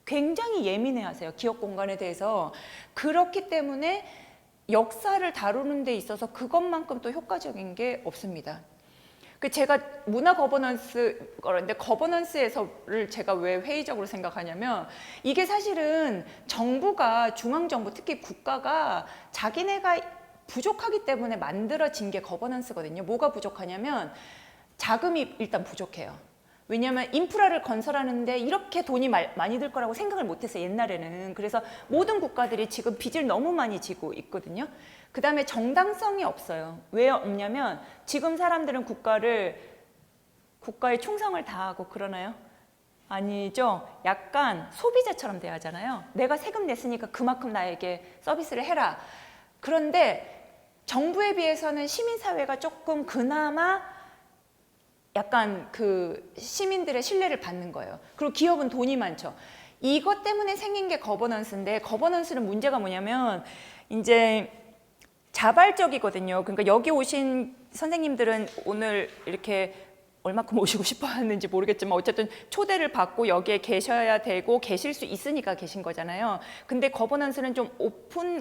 굉장히 예민해 하세요, 기억 공간에 대해서. 그렇기 때문에 역사를 다루는 데 있어서 그것만큼 또 효과적인 게 없습니다. 제가 문화 거버넌스, 그런데 거버넌스에서를 제가 왜 회의적으로 생각하냐면 이게 사실은 정부가, 중앙정부, 특히 국가가 자기네가 부족하기 때문에 만들어진 게 거버넌스거든요. 뭐가 부족하냐면 자금이 일단 부족해요. 왜냐하면 인프라를 건설하는데 이렇게 돈이 많이 들 거라고 생각을 못했어요, 옛날에는. 그래서 모든 국가들이 지금 빚을 너무 많이 지고 있거든요. 그 다음에 정당성이 없어요. 왜 없냐면 지금 사람들은 국가에 충성을 다하고 그러나요? 아니죠. 약간 소비자처럼 대하잖아요. 내가 세금 냈으니까 그만큼 나에게 서비스를 해라. 그런데 정부에 비해서는 시민사회가 조금 그나마 약간 그 시민들의 신뢰를 받는 거예요. 그리고 기업은 돈이 많죠. 이것 때문에 생긴 게 거버넌스인데, 거버넌스는 문제가 뭐냐면 이제 자발적이거든요. 그러니까 여기 오신 선생님들은 오늘 이렇게 얼마큼 오시고 싶어 하는지 모르겠지만 어쨌든 초대를 받고 여기에 계셔야 되고 계실 수 있으니까 계신 거잖아요. 근데 거버넌스는 좀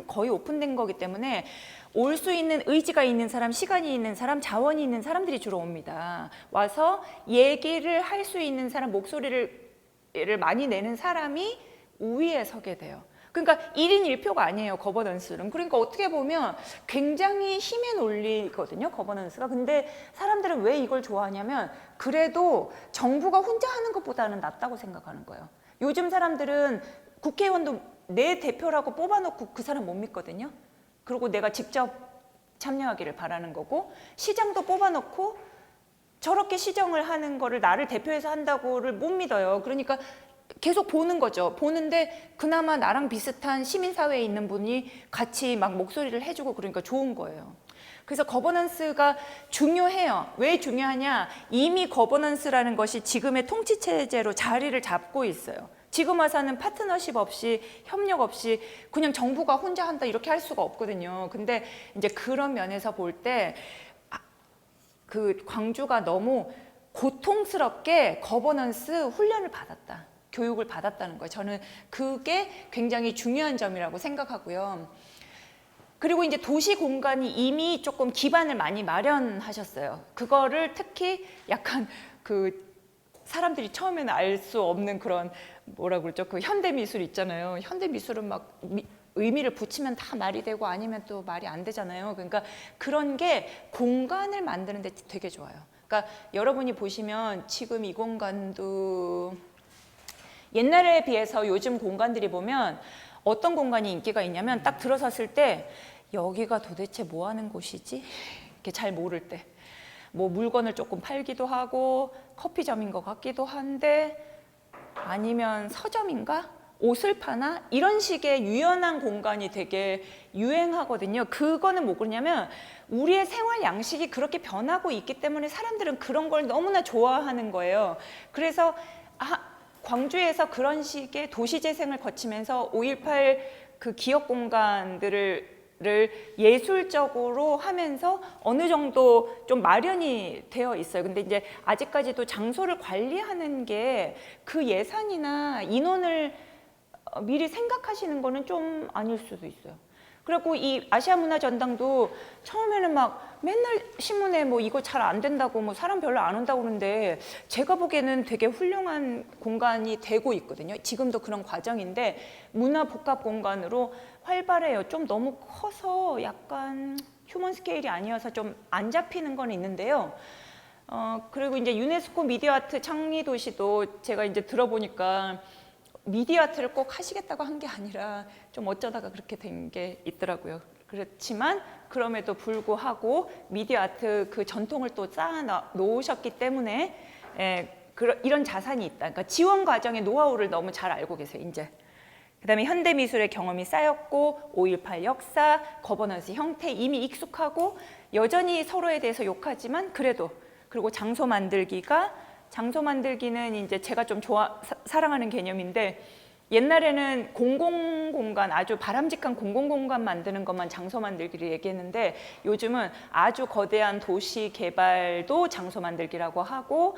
거의 오픈된 거기 때문에 올 수 있는 의지가 있는 사람, 시간이 있는 사람, 자원이 있는 사람들이 주로 옵니다. 와서 얘기를 할 수 있는 사람, 목소리를 많이 내는 사람이 우위에 서게 돼요. 그러니까 1인 1표가 아니에요, 거버넌스는. 그러니까 어떻게 보면 굉장히 힘의 논리거든요, 거버넌스가. 근데 사람들은 왜 이걸 좋아하냐면 그래도 정부가 혼자 하는 것보다는 낫다고 생각하는 거예요. 요즘 사람들은 국회의원도 내 대표라고 뽑아놓고 그 사람 못 믿거든요. 그리고 내가 직접 참여하기를 바라는 거고, 시장도 뽑아놓고 저렇게 시정을 하는 거를 나를 대표해서 한다고를 못 믿어요. 그러니까 계속 보는 거죠. 보는데 그나마 나랑 비슷한 시민사회에 있는 분이 같이 막 목소리를 해주고 그러니까 좋은 거예요. 그래서 거버넌스가 중요해요. 왜 중요하냐? 이미 거버넌스라는 것이 지금의 통치체제로 자리를 잡고 있어요. 지금 와서는 파트너십 없이, 협력 없이 그냥 정부가 혼자 한다 이렇게 할 수가 없거든요. 근데 이제 그런 면에서 볼 때 그 광주가 너무 고통스럽게 거버넌스 훈련을 받았다. 교육을 받았다는 거예요. 저는 그게 굉장히 중요한 점이라고 생각하고요. 그리고 이제 도시 공간이 이미 조금 기반을 많이 마련하셨어요. 그거를 특히 약간 그 사람들이 처음에는 알 수 없는 그런 뭐라 그러죠? 그 현대 미술 있잖아요. 현대 미술은 막 의미를 붙이면 다 말이 되고 아니면 또 말이 안 되잖아요. 그러니까 그런 게 공간을 만드는 데 되게 좋아요. 그러니까 여러분이 보시면 지금 이 공간도 옛날에 비해서 요즘 공간들이 보면 어떤 공간이 인기가 있냐면 딱 들어섰을 때 여기가 도대체 뭐 하는 곳이지? 이렇게 잘 모를 때. 뭐 물건을 조금 팔기도 하고 커피점인 것 같기도 한데 아니면 서점인가? 옷을 파나? 이런 식의 유연한 공간이 되게 유행하거든요. 그거는 뭐 그러냐면 우리의 생활 양식이 그렇게 변하고 있기 때문에 사람들은 그런 걸 너무나 좋아하는 거예요. 그래서 광주에서 그런 식의 도시 재생을 거치면서 5.18 그 기업 공간들을 예술적으로 하면서 어느 정도 좀 마련이 되어 있어요. 근데 이제 아직까지도 장소를 관리하는 게 그 예산이나 인원을 미리 생각하시는 거는 좀 아닐 수도 있어요. 그리고 이 아시아 문화 전당도 처음에는 막 맨날 신문에 뭐 이거 잘 안 된다고 뭐 사람 별로 안 온다고 그러는데 제가 보기에는 되게 훌륭한 공간이 되고 있거든요. 지금도 그런 과정인데 문화 복합 공간으로 활발해요. 좀 너무 커서 약간 휴먼 스케일이 아니어서 좀 안 잡히는 건 있는데요. 그리고 이제 유네스코 미디어 아트 창리 도시도 제가 이제 들어보니까 미디어 아트를 꼭 하시겠다고 한 게 아니라 좀 어쩌다가 그렇게 된 게 있더라고요. 그렇지만 그럼에도 불구하고 미디어 아트 그 전통을 또 쌓아 놓으셨기 때문에 이런 자산이 있다. 그러니까 지원 과정의 노하우를 너무 잘 알고 계세요. 이제 그다음에 현대미술의 경험이 쌓였고 5.18 역사, 거버넌스 형태 이미 익숙하고 여전히 서로에 대해서 욕하지만 그래도 그리고 장소 만들기는 이제 제가 좀 사랑하는 개념인데 옛날에는 공공공간 아주 바람직한 공공공간 만드는 것만 장소 만들기를 얘기했는데 요즘은 아주 거대한 도시 개발도 장소 만들기라고 하고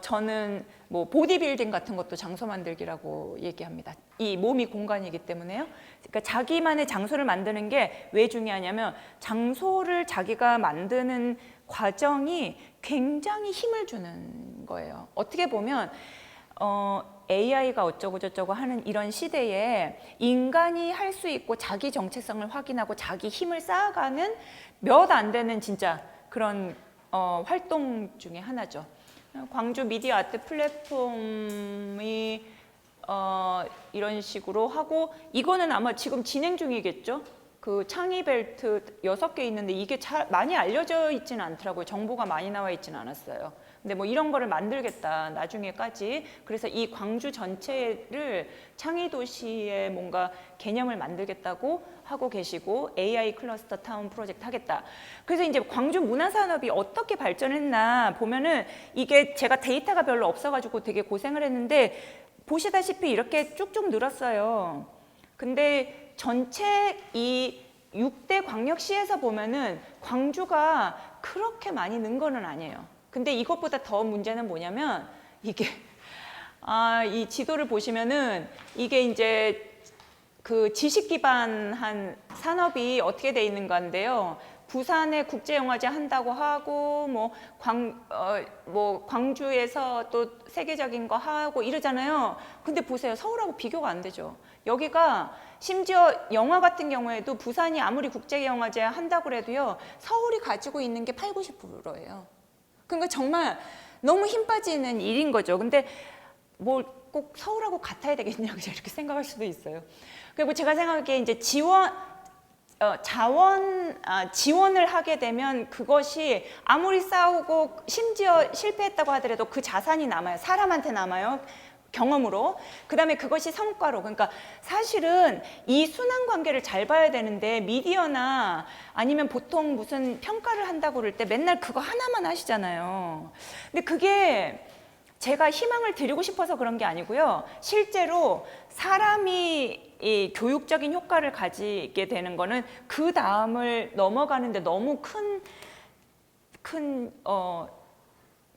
저는 뭐 보디빌딩 같은 것도 장소 만들기라고 얘기합니다. 이 몸이 공간이기 때문에요. 그러니까 자기만의 장소를 만드는 게 왜 중요하냐면 장소를 자기가 만드는 과정이 굉장히 힘을 주는 거예요. 어떻게 보면 AI가 어쩌고 저쩌고 하는 이런 시대에 인간이 할 수 있고 자기 정체성을 확인하고 자기 힘을 쌓아가는 몇 안 되는 진짜 그런 활동 중에 하나죠. 광주 미디어 아트 플랫폼이 이런 식으로 하고 이거는 아마 지금 진행 중이겠죠. 그 창의 벨트 6개 있는데 이게 많이 알려져 있지는 않더라고요. 정보가 많이 나와 있지는 않았어요. 근데 뭐 이런 거를 만들겠다 나중에까지. 그래서 이 광주 전체를 창의 도시의 뭔가 개념을 만들겠다고 하고 계시고 AI 클러스터 타운 프로젝트 하겠다. 그래서 이제 광주 문화산업이 어떻게 발전했나 보면은 이게 제가 데이터가 별로 없어가지고 되게 고생을 했는데 보시다시피 이렇게 쭉쭉 늘었어요. 근데 전체 이 6대 광역시에서 보면은 광주가 그렇게 많이 는 거는 아니에요. 근데 이것보다 더 문제는 뭐냐면 이게 이 지도를 보시면은 이게 이제 그 지식 기반한 산업이 어떻게 돼 있는 건데요. 부산에 국제영화제 한다고 하고 뭐 광주에서 또 세계적인 거 하고 이러잖아요. 근데 보세요. 서울하고 비교가 안 되죠. 여기가 심지어 영화 같은 경우에도 부산이 아무리 국제영화제 한다고 해도요. 서울이 가지고 있는 게 80~90%예요. 그러니까 정말 너무 힘 빠지는 일인 거죠. 근데 뭘 꼭 서울하고 같아야 되겠냐고 이렇게 생각할 수도 있어요. 그리고 제가 생각하기에 이제 지원을 하게 되면 그것이 아무리 싸우고 심지어 실패했다고 하더라도 그 자산이 남아요. 사람한테 남아요. 경험으로. 그 다음에 그것이 성과로. 그러니까 사실은 이 순환 관계를 잘 봐야 되는데 미디어나 아니면 보통 무슨 평가를 한다고 그럴 때 맨날 그거 하나만 하시잖아요. 근데 그게 제가 희망을 드리고 싶어서 그런 게 아니고요. 실제로 사람이 이 교육적인 효과를 가지게 되는 거는 그 다음을 넘어가는데 너무 큰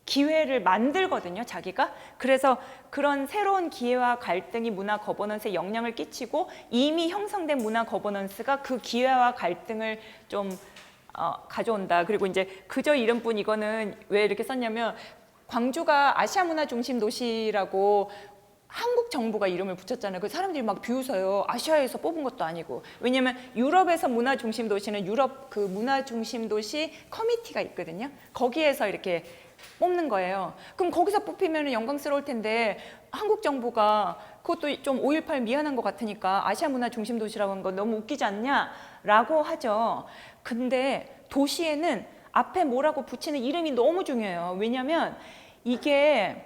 기회를 만들거든요, 자기가. 그래서 그런 새로운 기회와 갈등이 문화 거버넌스에 영향을 끼치고 이미 형성된 문화 거버넌스가 그 기회와 갈등을 좀 가져온다. 그리고 이제 그저 이름뿐 이거는 왜 이렇게 썼냐면 광주가 아시아 문화 중심 도시라고 한국 정부가 이름을 붙였잖아요. 그 사람들이 막 비웃어요. 아시아에서 뽑은 것도 아니고. 왜냐면 유럽에서 문화 중심 도시는 유럽 그 문화 중심 도시 커미티가 있거든요. 거기에서 이렇게 뽑는 거예요. 그럼 거기서 뽑히면 영광스러울 텐데 한국 정부가 그것도 좀 5.18 미안한 것 같으니까 아시아 문화 중심 도시라고 하는 거 너무 웃기지 않냐라고 하죠. 근데 도시에는 앞에 뭐라고 붙이는 이름이 너무 중요해요. 왜냐면 이게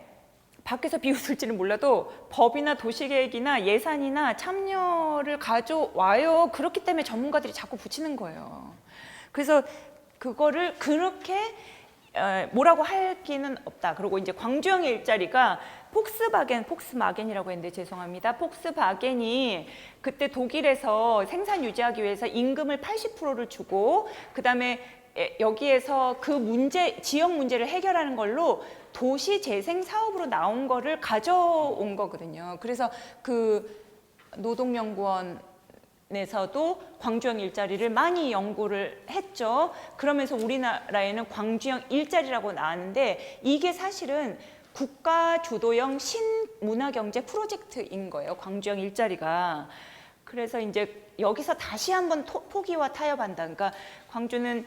밖에서 비웃을지는 몰라도 법이나 도시계획이나 예산이나 참여를 가져와요. 그렇기 때문에 전문가들이 자꾸 붙이는 거예요. 그래서 그거를 그렇게 뭐라고 할기는 없다. 그리고 이제 광주형 일자리가 폭스바겐이라고 했는데 죄송합니다. 폭스바겐이 그때 독일에서 생산 유지하기 위해서 임금을 80%를 주고 그다음에 여기에서 그 문제, 지역 문제를 해결하는 걸로 도시 재생 사업으로 나온 거를 가져온 거거든요. 그래서 그 노동연구원에서도 광주형 일자리를 많이 연구를 했죠. 그러면서 우리나라에는 광주형 일자리라고 나왔는데 이게 사실은 국가 주도형 신문화경제 프로젝트인 거예요. 광주형 일자리가. 그래서 이제 여기서 다시 한번 포기와 타협한다. 그러니까 광주는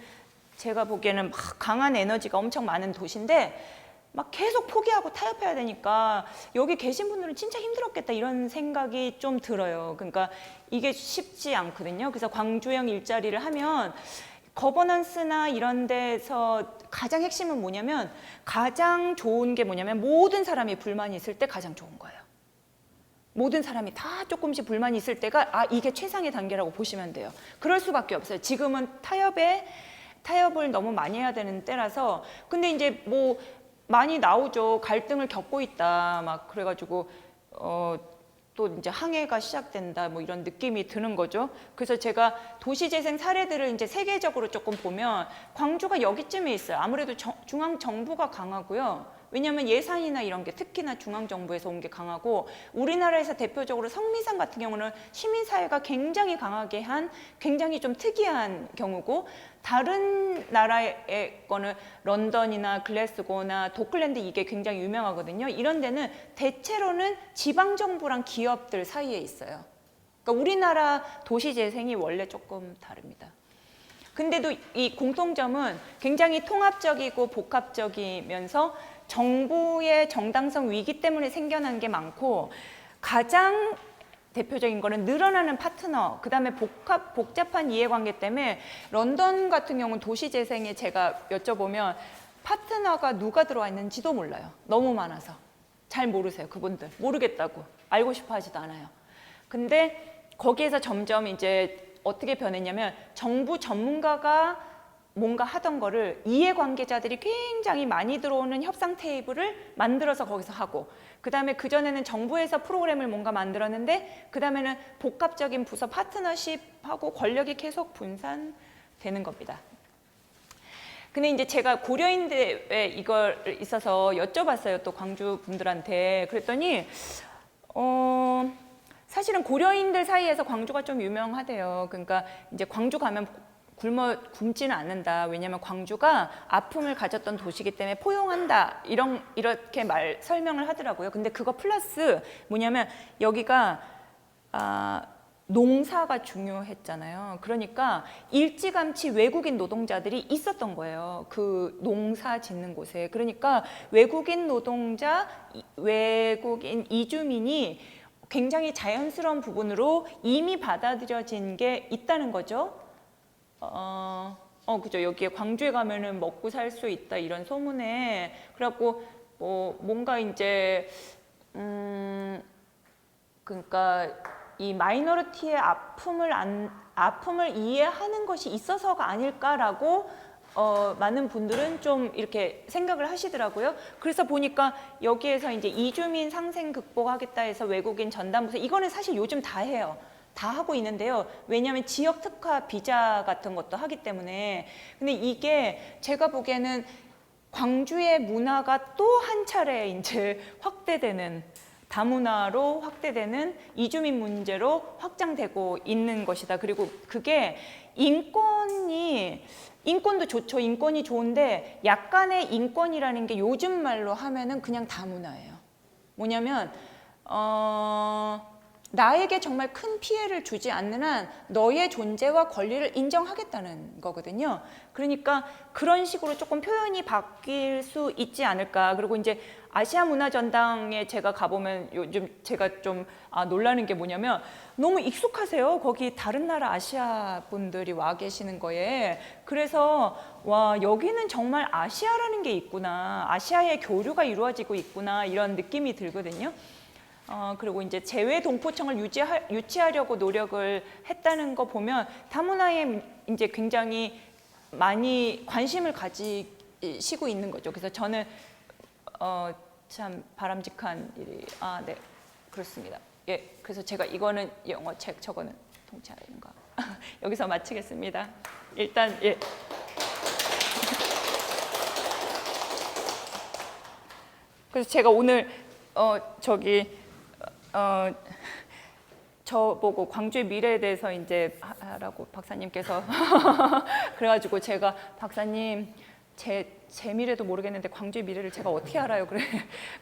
제가 보기에는 막 강한 에너지가 엄청 많은 도시인데 막 계속 포기하고 타협해야 되니까 여기 계신 분들은 진짜 힘들었겠다 이런 생각이 좀 들어요. 그러니까 이게 쉽지 않거든요. 그래서 광주형 일자리를 하면 거버넌스나 이런 데서 가장 핵심은 뭐냐면 가장 좋은 게 뭐냐면 모든 사람이 불만이 있을 때 가장 좋은 거예요. 모든 사람이 다 조금씩 불만이 있을 때가 이게 최상의 단계라고 보시면 돼요. 그럴 수밖에 없어요. 지금은 타협을 너무 많이 해야 되는 때라서 근데 이제 뭐 많이 나오죠. 갈등을 겪고 있다. 막 그래가지고 또 이제 항해가 시작된다. 뭐 이런 느낌이 드는 거죠. 그래서 제가 도시재생 사례들을 이제 세계적으로 조금 보면 광주가 여기쯤에 있어요. 아무래도 중앙 정부가 강하고요. 왜냐하면 예산이나 이런 게 특히나 중앙정부에서 온 게 강하고 우리나라에서 대표적으로 성미산 같은 경우는 시민사회가 굉장히 강하게 한 굉장히 좀 특이한 경우고 다른 나라의 거는 런던이나 글래스고나 도클랜드 이게 굉장히 유명하거든요. 이런 데는 대체로는 지방정부랑 기업들 사이에 있어요. 그러니까 우리나라 도시재생이 원래 조금 다릅니다. 근데도 이 공통점은 굉장히 통합적이고 복합적이면서 정부의 정당성 위기 때문에 생겨난 게 많고 가장 대표적인 거는 늘어나는 파트너, 그 다음에 복잡한 이해관계 때문에 런던 같은 경우는 도시재생에 제가 여쭤보면 파트너가 누가 들어와 있는지도 몰라요. 너무 많아서. 잘 모르세요. 그분들. 모르겠다고. 알고 싶어 하지도 않아요. 근데 거기에서 점점 이제 어떻게 변했냐면 정부 전문가가 뭔가 하던 거를 이해관계자들이 굉장히 많이 들어오는 협상 테이블을 만들어서 거기서 하고 그 다음에 그전에는 정부에서 프로그램을 뭔가 만들었는데 그 다음에는 복합적인 부서 파트너십하고 권력이 계속 분산되는 겁니다. 근데 이제 제가 고려인대에 이걸 있어서 여쭤봤어요. 또 광주 분들한테. 그랬더니 사실은 고려인들 사이에서 광주가 좀 유명하대요. 그러니까 이제 광주 가면 굶지는 않는다. 왜냐하면 광주가 아픔을 가졌던 도시이기 때문에 포용한다. 이렇게 설명을 하더라고요. 근데 그거 플러스 뭐냐면 여기가 농사가 중요했잖아요. 그러니까 일찌감치 외국인 노동자들이 있었던 거예요. 그 농사 짓는 곳에. 그러니까 외국인 노동자, 외국인 이주민이 굉장히 자연스러운 부분으로 이미 받아들여진 게 있다는 거죠. 그죠. 여기에 광주에 가면은 먹고 살 수 있다 이런 소문에 그래갖고 뭔가 이제 그러니까 이 마이너리티의 아픔을 이해하는 것이 있어서가 아닐까라고 많은 분들은 좀 이렇게 생각을 하시더라고요. 그래서 보니까 여기에서 이제 이주민 상생 극복하겠다 해서 외국인 전담부서 이거는 사실 요즘 다 해요. 다 하고 있는데요. 왜냐하면 지역 특화 비자 같은 것도 하기 때문에. 근데 이게 제가 보기에는 광주의 문화가 또 한 차례 이제 확대되는 다문화로 확대되는 이주민 문제로 확장되고 있는 것이다. 그리고 그게 인권도 좋죠. 인권이 좋은데 약간의 인권이라는 게 요즘 말로 하면은 그냥 다문화예요. 뭐냐면 나에게 정말 큰 피해를 주지 않는 한 너의 존재와 권리를 인정하겠다는 거거든요. 그러니까 그런 식으로 조금 표현이 바뀔 수 있지 않을까. 그리고 이제 아시아 문화전당에 제가 가보면 요즘 제가 좀 놀라는 게 뭐냐면 너무 익숙하세요. 거기 다른 나라 아시아 분들이 와 계시는 거에. 그래서 와, 여기는 정말 아시아라는 게 있구나. 아시아의 교류가 이루어지고 있구나. 이런 느낌이 들거든요. 그리고 이제 재외 동포청을 유치하려고 노력을 했다는 거 보면 다문화에 이제 굉장히 많이 관심을 가지시고 있는 거죠. 그래서 저는 참 바람직한 일이 네, 그렇습니다. 예, 그래서 제가 이거는 영어 책, 저거는 통찰인 거 여기서 마치겠습니다. 일단 예. 그래서 제가 오늘 저보고 광주의 미래에 대해서 이제 하라고 박사님께서 그래가지고 제가 박사님 제 미래도 모르겠는데 광주의 미래를 제가 어떻게 알아요?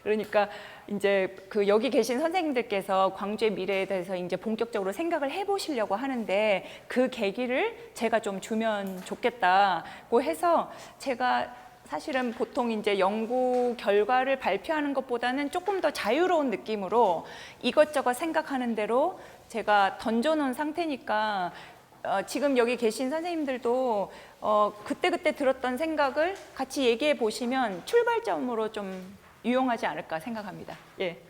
그러니까 이제 그 여기 계신 선생님들께서 광주의 미래에 대해서 이제 본격적으로 생각을 해보시려고 하는데 그 계기를 제가 좀 주면 좋겠다고 해서 제가 사실은 보통 이제 연구 결과를 발표하는 것보다는 조금 더 자유로운 느낌으로 이것저것 생각하는 대로 제가 던져놓은 상태니까 지금 여기 계신 선생님들도 그때그때 들었던 생각을 같이 얘기해 보시면 출발점으로 좀 유용하지 않을까 생각합니다. 예.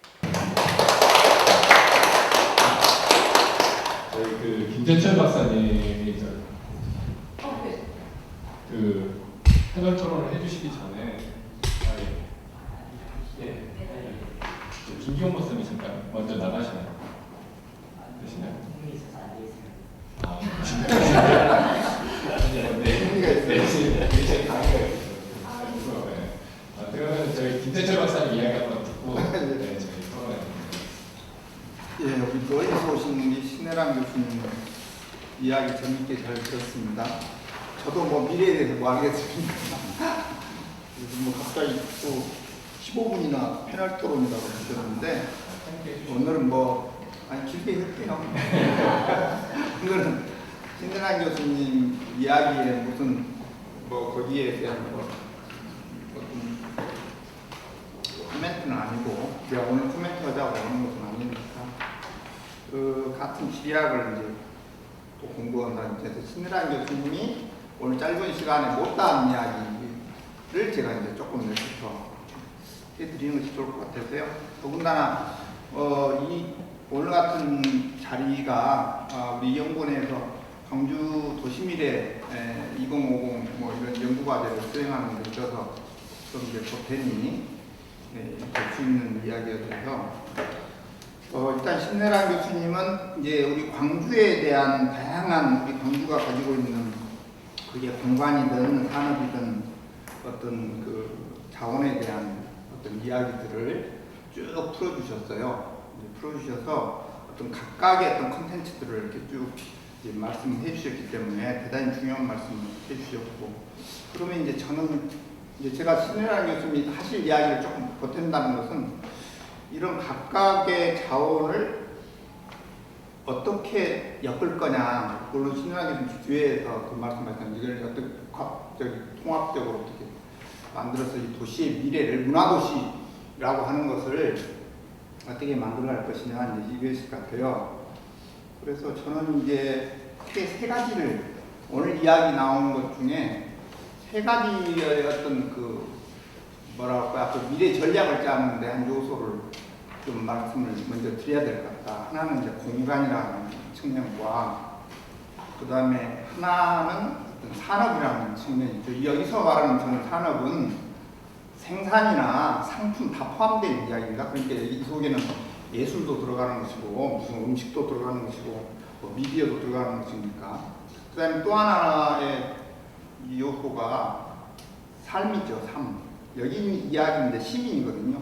저희 그 김재철 박사님이 그 패널 토론을 해주시기 전에 김기용 박사님이실까요? 먼저 나가시나요? 되시나요? 그러면 저희 김재철 박사님 이야기 한번 듣고 저희 토론해. 예, 우리 거기서 오신 우리 신혜람 교수님 이야기 재밌게 잘 들었습니다. 저도 뭐 미래에 대해서 뭐 하겠습니까? 그래서 뭐 갑자기 또 15분이나 패널 토론이라고 하셨는데 오늘은 뭐 아니 길게 할게요. 오늘은 신혜람 교수님 이야기에 무슨 뭐 거기에 대한 뭐 어떤 코멘트는 아니고 제가 오늘 코멘트 하자고 하는 것은 아니니까 그 같은 지리학을 이제 또 공부한다는 데서 신혜람 교수님이 오늘 짧은 시간에 못다한 이야기를 제가 이제 조금 내부터 해드리는 것이 좋을 것 같아서요. 더군다나 이 오늘 같은 자리가 우리 연구원에서 광주 도시미래 2050 뭐 이런 연구과제를 수행하는 데 있어서 좀 이제 보탬이 될 수 있는 이야기여서 일단 신혜람 교수님은 이제 우리 광주에 대한 다양한 우리 광주가 가지고 있는 그게 공간이든 산업이든 어떤 그 자원에 대한 어떤 이야기들을 쭉 풀어주셨어요. 풀어주셔서 어떤 각각의 어떤 컨텐츠들을 이렇게 쭉 이제 말씀해 주셨기 때문에 대단히 중요한 말씀을 해 주셨고, 그러면 이제 저는 이제 제가 신혜람 교수님이 하실 이야기를 조금 보탠다는 것은 이런 각각의 자원을 어떻게 엮을 거냐, 물론 신혜람 교수님 뒤에서 그 말씀하셨던 이걸 어떻게 통합적으로 어떻게 만들어서 이 도시의 미래를 문화도시라고 하는 것을 어떻게 만들어갈 것이냐 이제 이것일 것 같아요. 그래서 저는 이제 크게 세 가지를 오늘 이야기 나오는 것 중에 세 가지의 어떤 그 뭐랄까 그 미래 전략을 짜는 데 한 요소를 좀 말씀을 먼저 드려야 될 것 같다. 하나는 이제 공간이라는 측면과 그 다음에 하나는 어떤 산업이라는 측면이죠. 여기서 말하는 저는 산업은 생산이나 상품 다 포함된 이야기입니다. 그러니까 이 속에는 예술도 들어가는 것이고 무슨 음식도 들어가는 것이고 뭐 미디어도 들어가는 것이니까. 그 다음에 또 하나의 요소가 삶이죠. 삶. 여기 이야기인데 시민이거든요.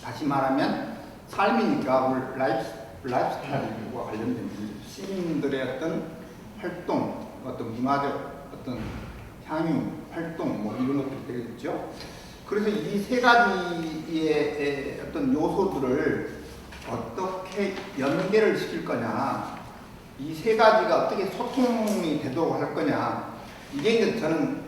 다시 말하면 삶이니까 우리 라이프스타일과 관련된 시민들의 어떤 활동, 어떤 문화적 어떤 향유, 활동 뭐 이런 것들이 되겠죠. 그래서 이 세 가지의 어떤 요소들을 어떻게 연계를 시킬 거냐, 이 세 가지가 어떻게 소통이 되도록 할 거냐, 이게 이제 저는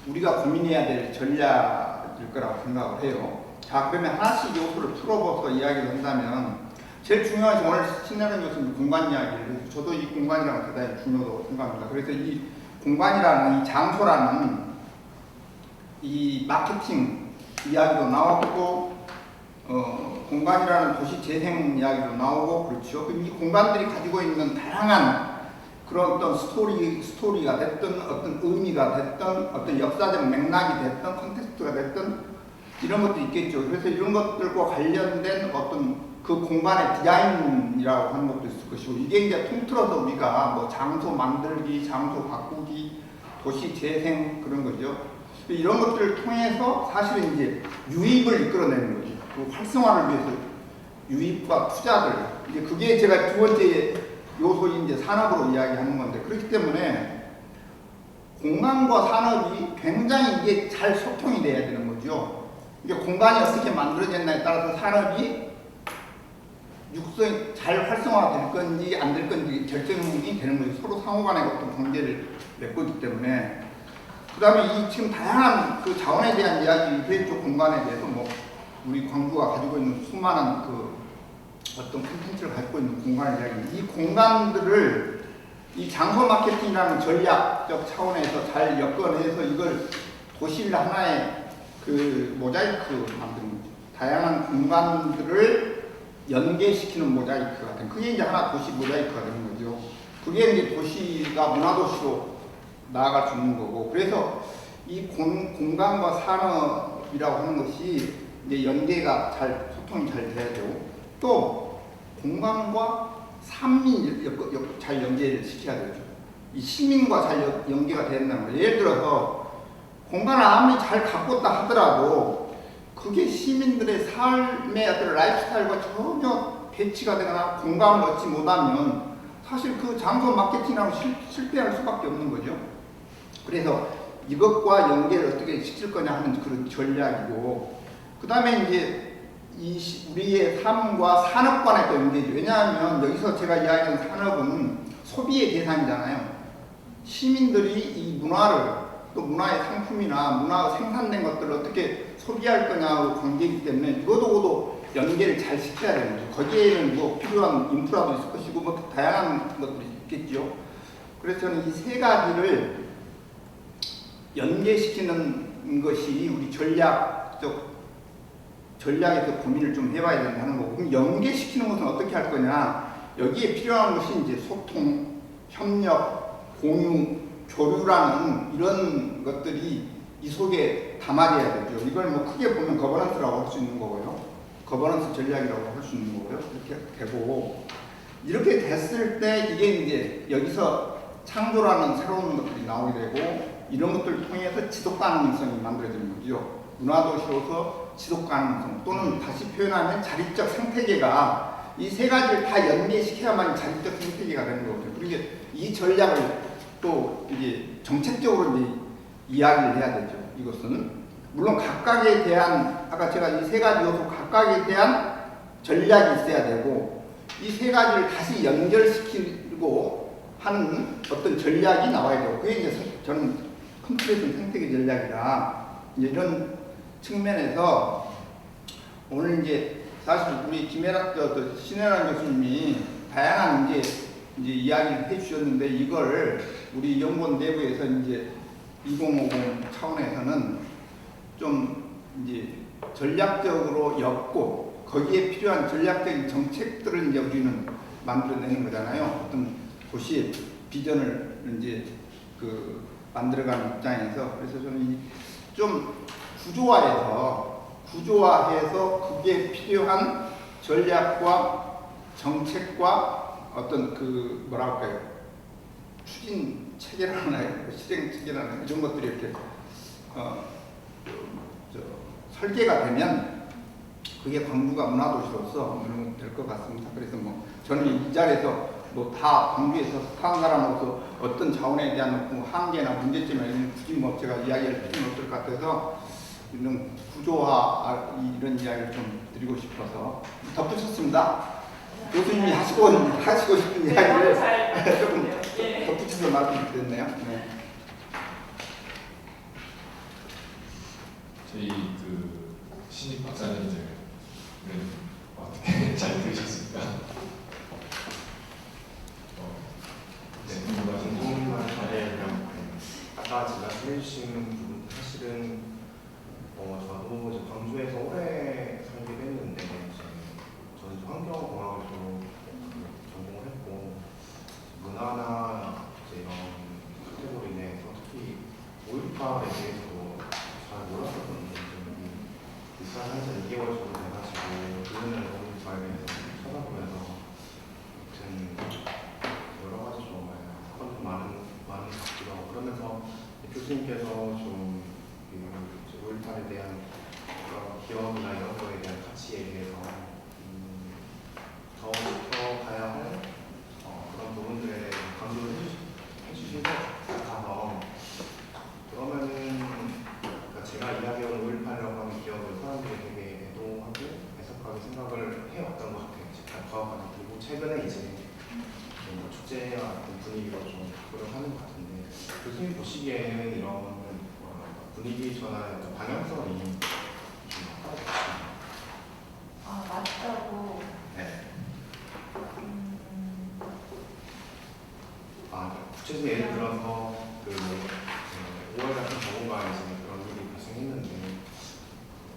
우리가 고민해야 될 전략일 거라고 생각을 해요. 자, 그러면 하나씩 요소를 풀어봐서 이야기를 한다면 제일 중요한 것이 오늘 신나는 것은 공간 이야기를, 저도 이 공간이라는 게 대단히 중요하다고 생각합니다. 그래서 이 공간이라는 이 장소라는 이 마케팅 이야기도 나왔고, 공간이라는 도시 재생 이야기도 나오고, 그렇죠. 그럼 이 공간들이 가지고 있는 다양한 그런 어떤 스토리가 됐든, 어떤 의미가 됐든, 어떤 역사적 맥락이 됐든, 컨텍스트가 됐든, 이런 것도 있겠죠. 그래서 이런 것들과 관련된 어떤 그 공간의 디자인이라고 하는 것도 있을 것이고, 이게 이제 통틀어서 우리가 뭐 장소 만들기, 장소 바꾸기, 도시 재생 그런 거죠. 이런 것들을 통해서 사실은 이제 유입을 이끌어내는 거죠. 그 활성화를 위해서 유입과 투자들, 이제 그게 제가 두 번째 요소인 이제 산업으로 이야기하는 건데, 그렇기 때문에 공간과 산업이 굉장히 이게 잘 소통이 돼야 되는 거죠. 이게 공간이 어떻게 만들어졌나에 따라서 산업이 육성이 잘 활성화될 건지 안 될 건지 결정이 되는 거죠. 서로 상호간의 어떤 관계를 맺고 있기 때문에. 그 다음에 이 지금 다양한 그 자원에 대한 이야기, 왼쪽 공간에 대해서 뭐 우리 광주가 가지고 있는 수많은 그 어떤 콘텐츠를 가지고 있는 공간을 이야기, 이 공간들을 이 장소 마케팅이라는 전략적 차원에서 잘 엮어내서 이걸 도시를 하나의 그 모자이크 만드는 거죠. 다양한 공간들을 연계시키는 모자이크 같은, 그게 이제 하나 도시 모자이크가 되는 거죠. 그게 이제 도시가 문화도시로 나아갈 수 있는 거고, 그래서 이 공간과 산업이라고 하는 것이 이제 연계가 잘, 소통이 잘 돼야 되고, 또 공간과 산민 잘 연계를 시켜야 되죠. 이 시민과 잘 연계가 된다는 거예요. 예를 들어서 공간을 아무리 잘 가꿨다 하더라도 그게 시민들의 삶의 어떤 라이프스타일과 전혀 배치가 되거나 공감을 얻지 못하면 사실 그 장소 마케팅하고 실패할 수밖에 없는 거죠. 그래서 이것과 연계를 어떻게 시킬 거냐 하는 그런 전략이고, 그 다음에 이제 우리의 삶과 산업 간의 또 연계죠. 왜냐하면 여기서 제가 이야기하는 산업은 소비의 대상이잖아요. 시민들이 이 문화를, 또 문화의 상품이나 문화가 생산된 것들을 어떻게 소비할 거냐하고 관계이기 때문에 이것도 연계를 잘 시켜야 되는 거죠. 거기에는 뭐 필요한 인프라도 있을 것이고 뭐 다양한 것들이 있겠죠. 그래서 저는 이 세 가지를 연계시키는 것이 우리 전략에서 고민을 좀 해봐야 된다는 거고, 그럼 연계시키는 것은 어떻게 할 거냐? 여기에 필요한 것이 이제 소통, 협력, 공유, 교류라는 이런 것들이 이 속에 담아져야 되죠. 이걸 뭐 크게 보면 거버넌스라고 할 수 있는 거고요. 거버넌스 전략이라고 할 수 있는 거고요. 이렇게 되고, 이렇게 됐을 때 이게 이제 여기서 창조라는 새로운 것들이 나오게 되고, 이런 것들을 통해서 지속 가능성이 만들어지는 거죠. 문화도시로서 지속 가능성, 또는 다시 표현하면 자립적 생태계가 이 세 가지를 다 연계시켜야만 자립적 생태계가 되는 거거든요. 그러니까 이 전략을 또 이제 정책적으로 이제 이야기를 해야 되죠. 이것은 물론 각각에 대한, 아까 제가 이 세 가지 요소 각각에 대한 전략이 있어야 되고, 이 세 가지를 다시 연결시키고 하는 어떤 전략이 나와야 되고, 그게 이제 저는 컴플레이션 생태계 전략이다. 이런 측면에서 오늘 이제 사실 우리 김혜락 신혜란 교수님이 다양한 이제 이야기를 해주셨는데, 이걸 우리 연구원 내부에서 이제 2050 차원에서는 좀 이제 전략적으로 엮고 거기에 필요한 전략적인 정책들을 이제 우리는 만들어내는 거잖아요. 어떤 도시의 비전을 이제 만들어가는 입장에서. 그래서 저는 좀 구조화해서 그게 필요한 전략과 정책과 어떤 뭐라 할까요? 추진 체계라나요? 실행 체계라나요? 이런 것들이 이렇게 설계가 되면 그게 광주가 문화도시로서 될 것 같습니다. 그래서 뭐 저는 이 자리에서 뭐 다 광주에서 사는 사람으로서 어떤 자원에 대한 한계나 문제점을 굳이 뭐 제가 이야기할 필요는 없을 것 같아서 이런 구조화 이런 이야기를 좀 드리고 싶어서 덧붙였습니다. 교수님이 하시고 싶은 네, 이야기를 잘 조금 예. 덧붙여서 말씀드렸네요. 네. 저희 그 신입 박사님들은 어떻게 잘 들으셨습니까? 네, 궁금한 사례는 아까 말씀해 주신 부분 사실은 저도 이제 광주에서 오래 살기도 했는데 저는 환경공학을 좀 전공을 했고 문화나 이제 이런 카테고리 내에서 특히 5.18에 대해서 잘 몰랐었거든요. 입사한 지 2개월 정도 돼가지고 그분을 너무 잘 찾아보면서 아무튼 여러 가지 좀 사건도 많은 것 같기도 하고 그러면서 교수님께서 좀 5.18에 대한 기억이나 이런 거에 대한 가치에 대해서 더부터 가야 할 그런 부분들에 강조를 해주신 것 같아서 그러면은 그러니까 제가 이야기한 5.18이라고 하는 기억을 사람들이 되게 애도하고 애석하게 생각을 해왔던 것 같아요. 직접 과학관이 그리고 최근에 이제 축제와 같은 분위기로 좀 바꾸려 하는 것 같은데 교수님 보시기에는 이런 분위기 전환의 어떤 방향성이 좀 어떨까요? 아, 맞다고. 네. 구체적인 예를 들어서 그 5월 같은 경우가 이제 그런 일이 발생했는데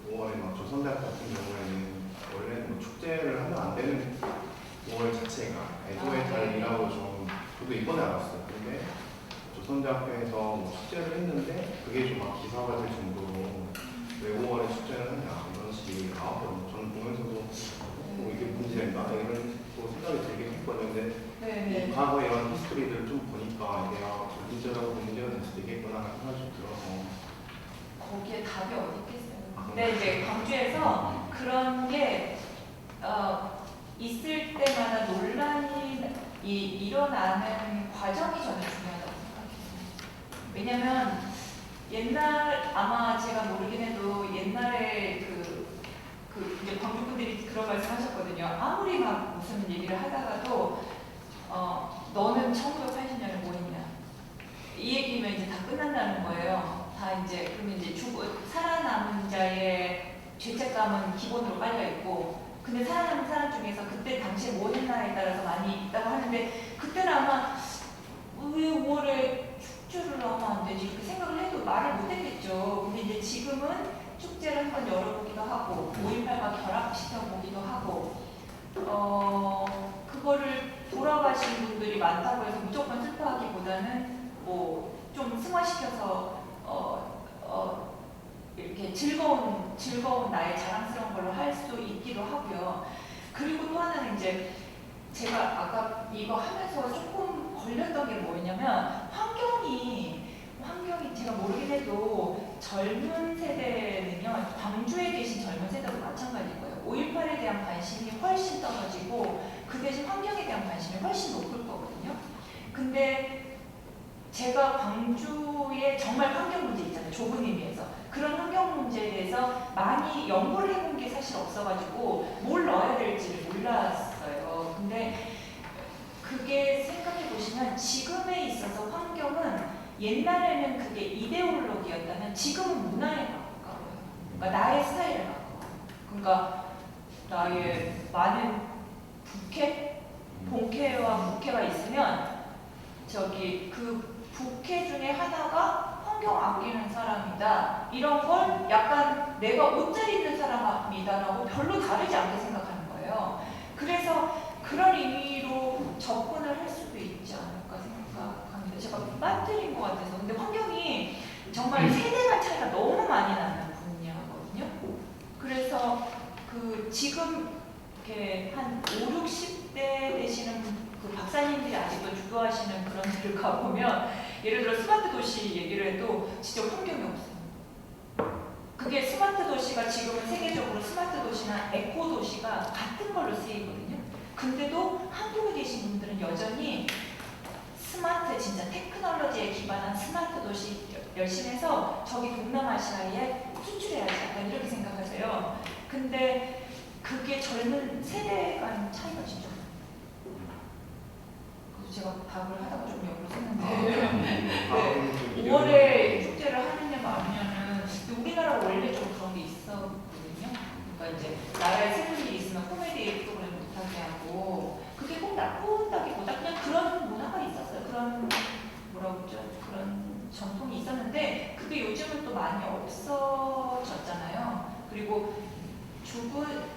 5월에 막 조선대학 같은 경우에는 원래는 뭐 축제를 하면 안 되는 5월 자체가 애도의 달이라고 좀 저도 이번에 알았어요. 근데 조선대학교에서 뭐 축제를 했는데 그게 좀 막 기사가 될 정도로 왜 5월에 축제를 하냐 이런 식이 나왔거든요. 저는 보면서도 이게 문제인가 이런 또 생각이 들긴 했거든요. 근데 네. 이 과거 이런 히스토리들을 좀 보니까 이게 문제라고 문제가 될 수도 있겠구나 하는 생각이 좀 들어서 거기에 답이 어디 있겠어요. 아, 근데 이제 광주에서 그런 게 있을 때마다 논란이 일어나는 과정이 저는 중요하다고 생각해요. 왜냐면 아마 제가 모르긴 해도 옛날에 이제 광주 분들이 그런 말씀하셨거든요. 아무리 막 무슨 얘기를 하다가도 너는 1980년에 뭐 했냐 이 얘기면 이제 다 끝난다는 거예요. 다 이제 그러면 이제 살아남은 자의 죄책감은 기본으로 깔려 있고, 근데 살아남은 사람 중에서 그때 당시에 뭐 했나에 따라서 많이 있다고 하는데 그때는 아마 왜 5월에 축제를 하면 안 되지 이렇게 생각을 해도 말을 못 했겠죠. 근데 이제 지금은 축제를 한번 열어보기도 하고 5.18과 결합시켜보기도 하고 그거를 돌아가신 분들이 많다고 해서 무조건 슬퍼하기보다는 뭐 좀 승화시켜서 이렇게 즐거운 나의 자랑스러운 걸로 할 수 있기도 하고요. 그리고 또 하나는 이제 제가 아까 이거 하면서 조금 걸렸던 게 뭐였냐면 환경이 제가 모르긴 해도 젊은 세대는요, 광주에 계신 젊은 세대도 마찬가지일 거예요. 5.18에 대한 관심이 훨씬 떨어지고 그 대신 환경에 대한 관심이 훨씬 높을 거거든요. 근데 제가 광주에 정말 환경 문제 있잖아요. 좁은 의미에서. 그런 환경 문제에 대해서 많이 연구를 해본 게 사실 없어가지고 뭘 넣어야 될지를 몰랐어요. 근데 그게 생각해 보시면 지금에 있어서 환경은 옛날에는 그게 이데올로기였다면 지금은 문화에 가까워요. 그러니까 나의 스타일에 가까워요. 그러니까 나의 많은 본캐와 부캐가 있으면 그 부캐 중에 하나가 환경 아끼는 사람이다. 이런 걸 약간 내가 옷 잘 입는 사람이다라고 별로 다르지 않게 생각하는 거예요. 그래서 그런 의미로 접근을 할 수도 있지 않을까 생각합니다. 제가 빠뜨린 것 같아서. 근데 환경이 정말 세대간 차이가 너무 많이 나는 분야거든요. 그래서 지금 이렇게 한 5, 60대 되시는 그 박사님들이 아직도 주도하시는 그런 데를 가보면 예를 들어 스마트 도시 얘기를 해도 진짜 환경이 없어요. 그게 스마트 도시가 지금은 세계적으로 스마트 도시나 에코 도시가 같은 걸로 쓰이거든요. 근데도 한국에 계신 분들은 여전히 스마트, 진짜 테크놀로지에 기반한 스마트 도시 열심히 해서 저기 동남아시아에 수출해야지 약간 이렇게 생각하세요. 근데 그게 젊은 세대 간 차이가 진짜 제가 답을 하다가 좀 역으로 썼는데 다음 좀 5월에 축제를 하느냐 마느냐는 우리나라 원래 좀 그런 게 있었거든요. 그러니까 이제 나라에 슬픈 일이 있으면 코미디 프로그램 못하게 하고 그게 꼭 나쁘다기보다 그냥 그런 문화가 있었어요. 그런 뭐라고 그러죠? 그런 전통이 있었는데 그게 요즘은 또 많이 없어졌잖아요. 그리고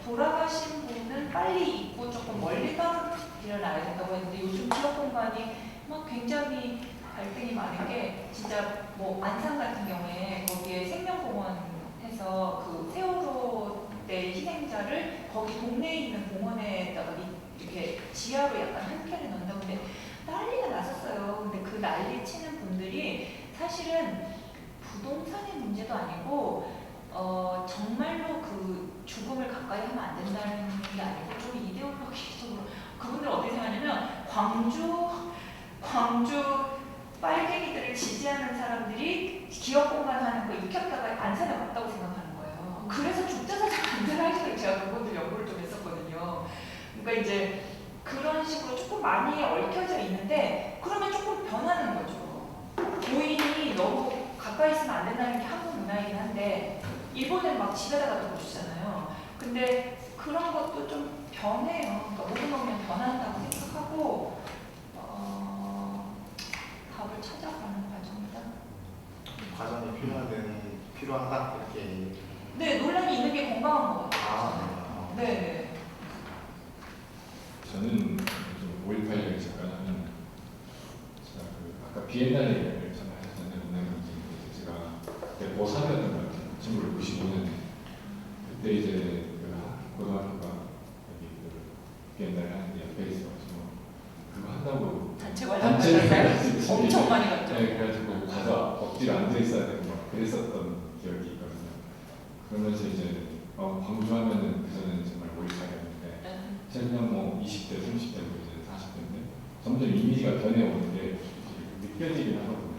돌아가신 분은 빨리 잊고 조금 멀리 떨어뜨려놔야 된다고 했는데 요즘 지역 공간이 막 굉장히 갈등이 많은 게 진짜 뭐 안산 같은 경우에 거기에 생명공원 해서 그 세월호 때 희생자를 거기 동네에 있는 공원에다가 이렇게 지하로 약간 한 켠에 넣는다고 근데 난리가 났었어요. 근데 그 난리 치는 분들이 사실은 부동산의 문제도 아니고 정말로 그 죽음을 가까이 하면 안 된다는 게 아니고 좀 이데올로기적으로 그분들 어떻게 생각하냐면 광주 빨갱이들을 지지하는 사람들이 기업 공간 하는 거 익혔다가 안산에 왔다고 생각하는 거예요. 그래서 죽자사자 만들어야겠다고 제가 그분들 연구를 좀 했었거든요. 그러니까 이제 그런 식으로 조금 많이 얽혀져 있는데 그러면 조금 변하는 거죠. 고인이 너무 가까이 있으면 안 된다는 게 한국 문화이긴 한데 일본은 막 집에다가 넣어주잖아요. 근데 그런 것도 좀 변해요. 그러니까 모든 건 그냥 변한다고 생각하고 답을 찾아가는 과정이다. 과정이 필요하다 이렇게. 네, 논란이 있는 게 건강한 것 같아요. 네. 저는 좀 5.18 잠깐 하면 제가 아까 비엔날레 이야기를 잠깐 하셨는데 제가 그때 고3이었던 것 같아요. 1995년에 그때 이제 고등학교가 여기 비엔날레 하는 데 옆에 있어가지고 그거 한다고 단체 관람 엄청 많이 갔죠. 네, 그래가지고 가서 억지로 앉아 있어야 되고 막 그랬었던 기억이 있거든요. 그러면서 이제 광주하면은 그전에는 정말 5.18이었는데 지금 뭐 20대, 30대고 이제 40대인데 점점 이미지가 변해오는 게 느껴지긴 하거든요.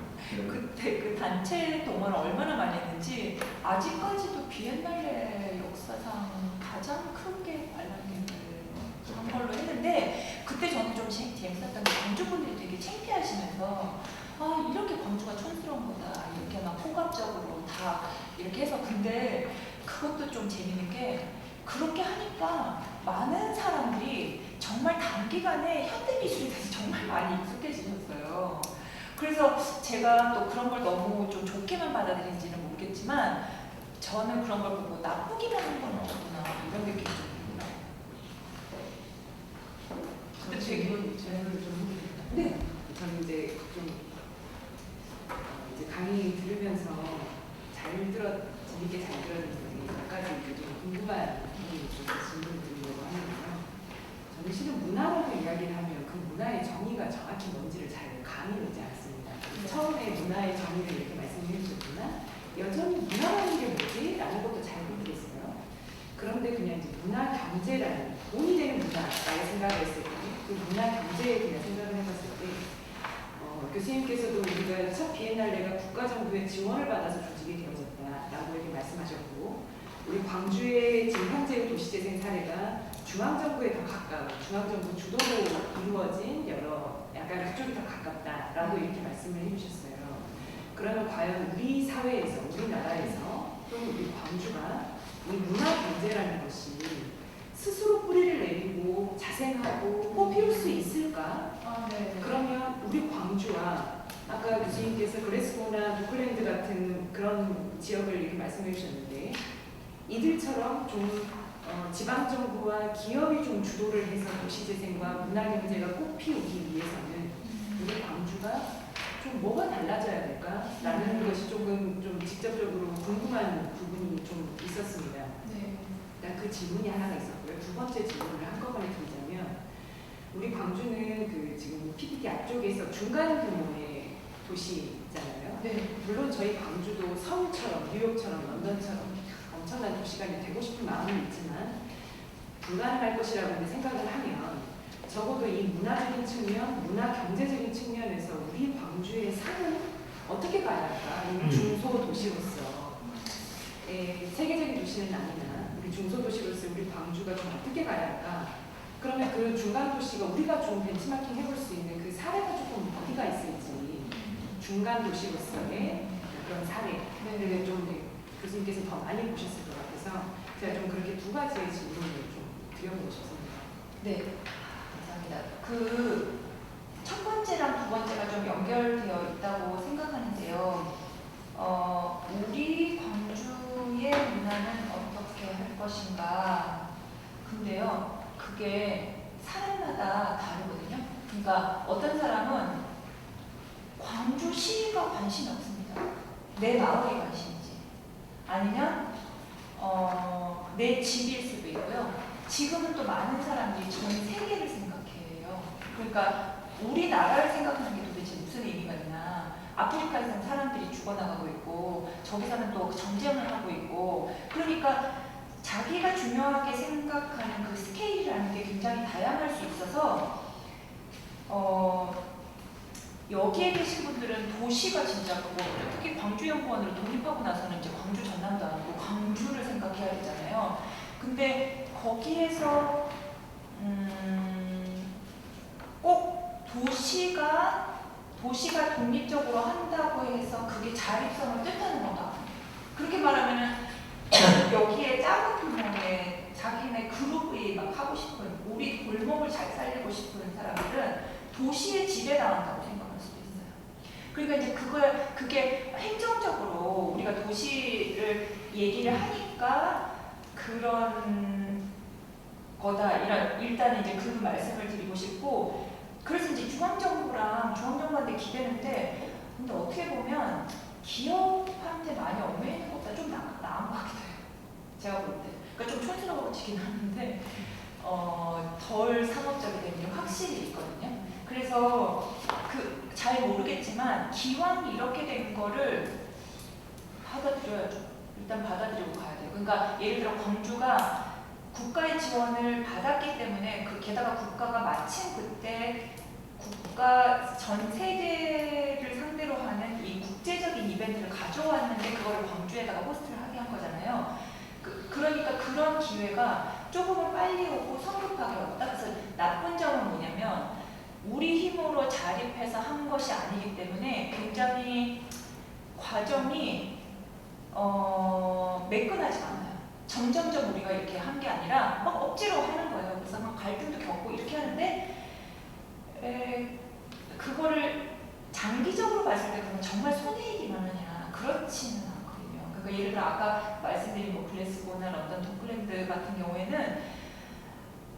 그때 그 단체 동원을 얼마나 많이 했는지 아직까지도 비엔날레 역사상 가장 크게 관람객을 한 걸로 했는데 그때 저는 좀 재밌었던 게 광주분들이 되게 창피하시면서 아 이렇게 광주가 촌스러운 거다 이렇게 막 폭압적으로 다 이렇게 해서 근데 그것도 좀 재밌는 게 그렇게 하니까 많은 사람들이 정말 단기간에 현대미술에 대해서 정말 많이 익숙해지셨어요. 그래서 제가 또 그런 걸 너무 좀 좋게만 받아들인지는 모르겠지만 저는 그런 걸 보고 나쁘기만 한 건 없구나 이런 느낌이 좀 들어요. 근데 되게 질문을 좀 해드릴까요? 네. 저는 이제 이제 강의 들으면서 재밌게 잘 들었는데 몇 가지 이제 좀 궁금한 부분이 있어서 질문 드리려고 하는데요. 저는 실은 문화라고 이야기를 하면 그 문화의 정의가 정확히 뭔지를 잘 감이 오지 않습니다. 처음에 문화의 정의를 이렇게 말씀해 주셨지만 여전히 문화라는 게 뭐지? 라는 것도 잘 모르겠어요. 그런데 그냥 이제 문화 경제라는 돈이 되는 문화라고 생각을 했을 때 그 문화 경제에 대한 생각을 해봤을 때 교수님께서도 우리가 첫 비엔날레가 국가정부의 지원을 받아서 조직이 되어졌다라고 이렇게 말씀하셨고 우리 광주의 지금 현재 도시재생 사례가 중앙정부에 더 가까운 중앙정부 주도로 이루어진 여러 약간 그쪽이 더 가깝다라고 이렇게 말씀을 해주셨어요. 그러면 과연 우리 사회에서 우리나라에서 또는 우리 광주가 이 문화 경제라는 것이 스스로 뿌리를 내리고 자생하고 뽑힐 수 있을까? 네. 그러면 우리 광주와 아까 교수님께서 그레스고나 노클랜드 같은 그런 지역을 이렇게 말씀해 주셨는데 이들처럼 좀 지방정부와 기업이 좀 주도를 해서 도시재생과 문화경제가 꽃피우기 위해서는 우리 광주가 좀 뭐가 달라져야 될까라는 것이 조금 좀 직접적으로 궁금한 부분이 좀 있었습니다. 네. 일단 그 질문이 하나가 있었고요. 두 번째 질문을 한꺼번에 드리자면 우리 광주는 그 지금 PPT 앞쪽에서 중간 규모의 도시잖아요. 네. 물론 저희 광주도 서울처럼 뉴욕처럼 런던처럼 엄청난 도시가 되고 싶은 마음은 있지만 불가능할 것이라고 생각을 하면 적어도 이 문화적인 측면, 문화 경제적인 측면에서 우리 광주의 산은 어떻게 가야 할까? 중소도시로서 세계적인 도시는 아니나 우리 중소도시로서 우리 광주가 좀 어떻게 가야 할까? 그러면 그 중간 도시가 우리가 좀 벤치마킹 해볼 수 있는 그 사례가 조금 어디가 있을지 중간 도시로서의 그런 사례를 좀 이제 교수님께서 더 많이 보셨을 것 같아서 제가 좀 그렇게 두 가지의 질문을 좀 드려보고 싶습니다. 네, 감사합니다. 그 첫 번째랑 두 번째가 좀 연결되어 있다고 생각하는데요. 우리 광주의 문화는 어떻게 할 것인가. 근데요, 그게 사람마다 다르거든요. 그러니까 어떤 사람은 광주시가 관심이 없습니다. 내 마을이 관심이지. 아니면 내 집일 수도 있고요. 지금은 또 많은 사람들이 전 세계를 생각해요. 그러니까 우리나라를 생각하는 게 도대체 무슨 의미가 있나. 아프리카에서는 사람들이 죽어나가고 있고 저기서는 또 전쟁을 하고 있고 그러니까 자기가 중요하게 생각하는 그 스케일이라는 게 굉장히 다양할 수 있어서 여기에 계신 분들은 도시가 진짜 그거 특히 광주연구원으로 독립하고 나서는 이제 광주 전남도 아니고 광주를 생각해야 되잖아요. 근데 거기에서 꼭 도시가 독립적으로 한다고 해서 그게 자립성을 뜻하는 건가? 그렇게 말하면은 여기에 작은 규모의 자기네 그룹이 막 하고 싶은 우리 골목을 잘 살리고 싶은 사람들은 도시의 지배당한다고 생각할 수도 있어요. 그러니까 이제 그게 행정적으로 우리가 도시를 얘기를 하니까 그런 거다. 일단 이제 그 말씀을 드리고 싶고 그래서 이제 중앙정부한테 기대는데 근데 어떻게 보면 기업한테 많이 얽매이는 것보다 좀 나은 것 같기도 해요. 제가 볼 때. 그러니까 좀 촌스러워지긴 하는데 덜 상업적이 되는 게 확실히 있거든요. 그래서 잘 모르겠지만 기왕 이렇게 된 거를 받아들여야죠. 일단 받아들이고 가야 돼요. 그러니까 예를 들어 광주가 국가의 지원을 받았기 때문에 게다가 국가가 마침 그때 국가 전 세계를 상대로 하는 이 국제적인 이벤트를 가져왔는데 그거를 광주에다가 호스트를 하게 한 거잖아요. 그러니까 그런 기회가 조금은 빨리 오고 성급하게 왔다. 그래서 나쁜 점은 뭐냐면 우리 힘으로 자립해서 한 것이 아니기 때문에 굉장히 과정이 매끈하지 않아요. 점점점 우리가 이렇게 한 게 아니라 막 억지로 하는 거예요. 그래서 막 갈등도 겪고 이렇게 하는데 그거를 장기적으로 봤을 때 그러면 정말 손해이기만 하냐 그렇지는 않거든요. 그러니까 예를 들어 아까 말씀드린 뭐 글래스고나 런던 도클랜드 같은 경우에는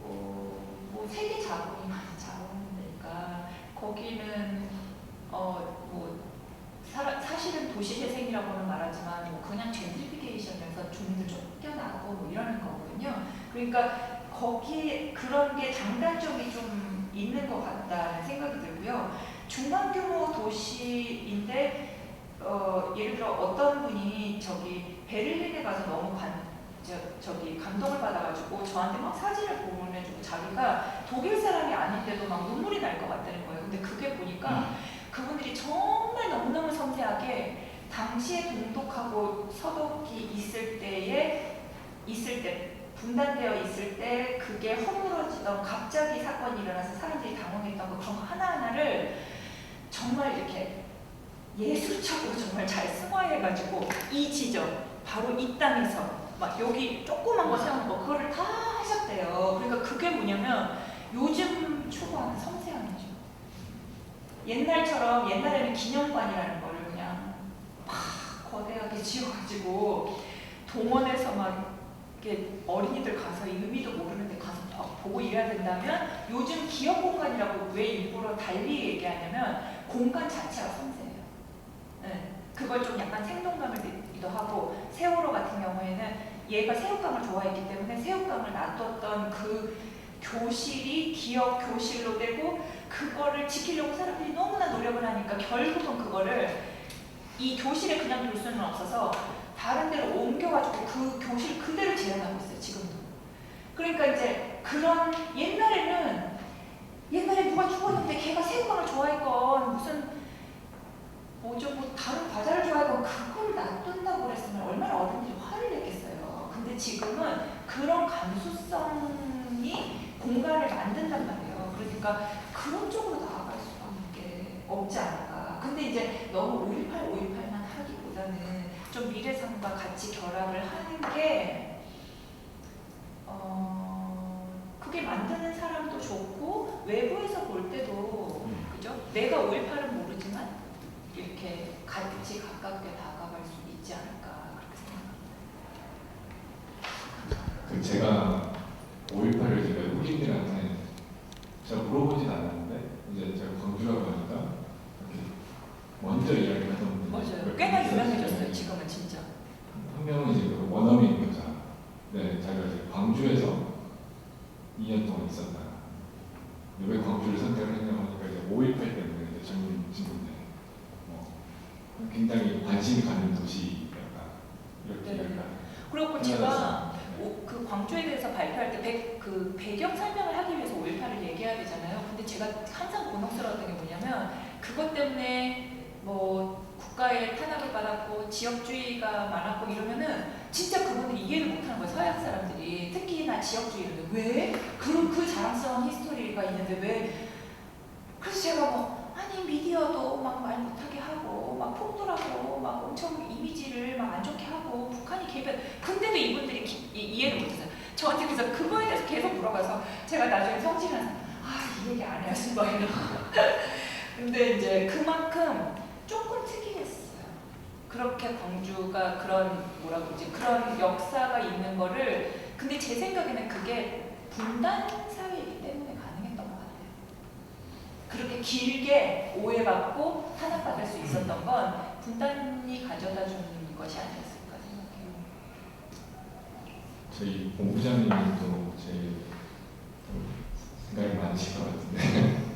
뭐 세계 자본이 많은 자본이니까 거기는 사실은 도시 재생이라고는 말하지만 뭐 그냥 젠트리피케이션에서 주민들 쫓겨나고 뭐 이러는 거거든요. 그러니까 거기에 그런 게 장단점이 좀 있는 것 같다는 생각이 들고요. 중간규모 도시인데 예를 들어 어떤 분이 저기 베를린에 가서 너무 감동을 받아가지고 저한테 막 사진을 보내주고 자기가 독일 사람이 아닌데도 막 눈물이 날 것 같다는 거예요. 근데 그게 보니까 그분들이 정말 너무너무 섬세하게 당시에 동독하고 서독이 있을 때 분단되어 있을 때 그게 허물어지던 갑자기 사건이 일어나서 사람들이 당황했던 거 그런 거 하나하나를 정말 이렇게 예술적으로 정말 잘 승화해가지고 이 지점 바로 이 땅에서 막 여기 조그만 거 세우는 거 그거를 다 하셨대요. 그러니까 그게 뭐냐면 요즘 추구하는 섬세한 거죠. 옛날에는 기념관이라는 거를 그냥 막 거대하게 지어가지고 동원해서 막 이렇게 어린이들 가서 의미도 모르는데 가서 보고 이래야 된다면 요즘 기업 공간이라고 왜 일부러 달리 얘기하냐면 공간 자체가 섬세해요. 네. 그걸 좀 약간 생동감을 내기도 하고 세월호 같은 경우에는 얘가 새우깡을 좋아했기 때문에 새우깡을 놔뒀던 그 교실이 기업 교실로 되고 그거를 지키려고 사람들이 너무나 노력을 하니까 결국은 그거를 이 교실에 그냥 둘 수는 없어서 다른 데로 옮겨가지고 그 교실 그대로 재현하고 있어요. 지금도. 그러니까 이제 그런 옛날에 누가 죽었는데 걔가 새우깡을 좋아했건 무슨 뭐 다른 과자를 좋아하건 그걸 놔둔다고 그랬으면 얼마나 어른들이 화를 냈겠어요. 근데 지금은 그런 감수성이 공간을 그러니까 그런 쪽으로 나아갈 수밖에 없지 않을까. 근데 이제 너무 5.18만 하기보다는 좀 미래상과 같이 결합을 하는 게 그게 만드는 사람도 좋고 외부에서 볼 때도 그죠? 내가 5.18은 모르지만 이렇게 같이 가깝게 다가갈 수 있지 않을까 그렇게 생각합니다. 그 제가 5.18을 제가 후임들한테 제가 물어보진 않았는데 이제 제가 광주라고 하니까 이렇게 먼저 이야기를 하던 분이 맞아요. 꽤나 유명해졌어요. 지금은 진짜. 한 명은 이제 그 원어민 여자. 네, 자기가 이제 광주에서 2년 동안 있었다. 왜 광주를 선택을 했냐고 하니까 이제 5.18 때문에 이제 젊은 친구인데 굉장히 관심이 가는 도시였다. 이렇게 네. 약간 그리고 제가 그 광주에 대해서 발표할 때 그 배경 설명을 하기 위해서 5.18을 얘기해야 되잖아요. 근데 제가 항상 곤혹스러웠던 게 뭐냐면 그것 때문에 뭐 국가의 탄압을 받았고 지역주의가 많았고 이러면은 진짜 그분들이 이해를 못하는 거예요. 서양 사람들이 특히나 지역주의를 왜 그런 그 자랑스러운 히스토리가 있는데 왜 그래서 제가 뭐 아니 미디어도 막 말 못하게 하고 막 폭도라고 막 엄청 이미지를 막 안 좋게 하고 북한이 개입 근데도 이분들이 이해를 못했어요. 저한테 그래서 그거에 대해서 계속 물어봐서 제가 나중에 성질나서 이 얘기 안 해야지 막 이러고 근데 이제 그만큼 조금 특이했어요. 그렇게 광주가 그런 뭐라고 그러지 그런 역사가 있는 거를 근데 제 생각에는 그게 분단 사회이기 때문에 가능했던 것 같아요. 그렇게 길게 오해받고 탄압받을 수 있었던 건 분단이 가져다 주는 것이 아니었을까 생각해요. 저희 본부장님도 제일 생각이 많으실 것 같은데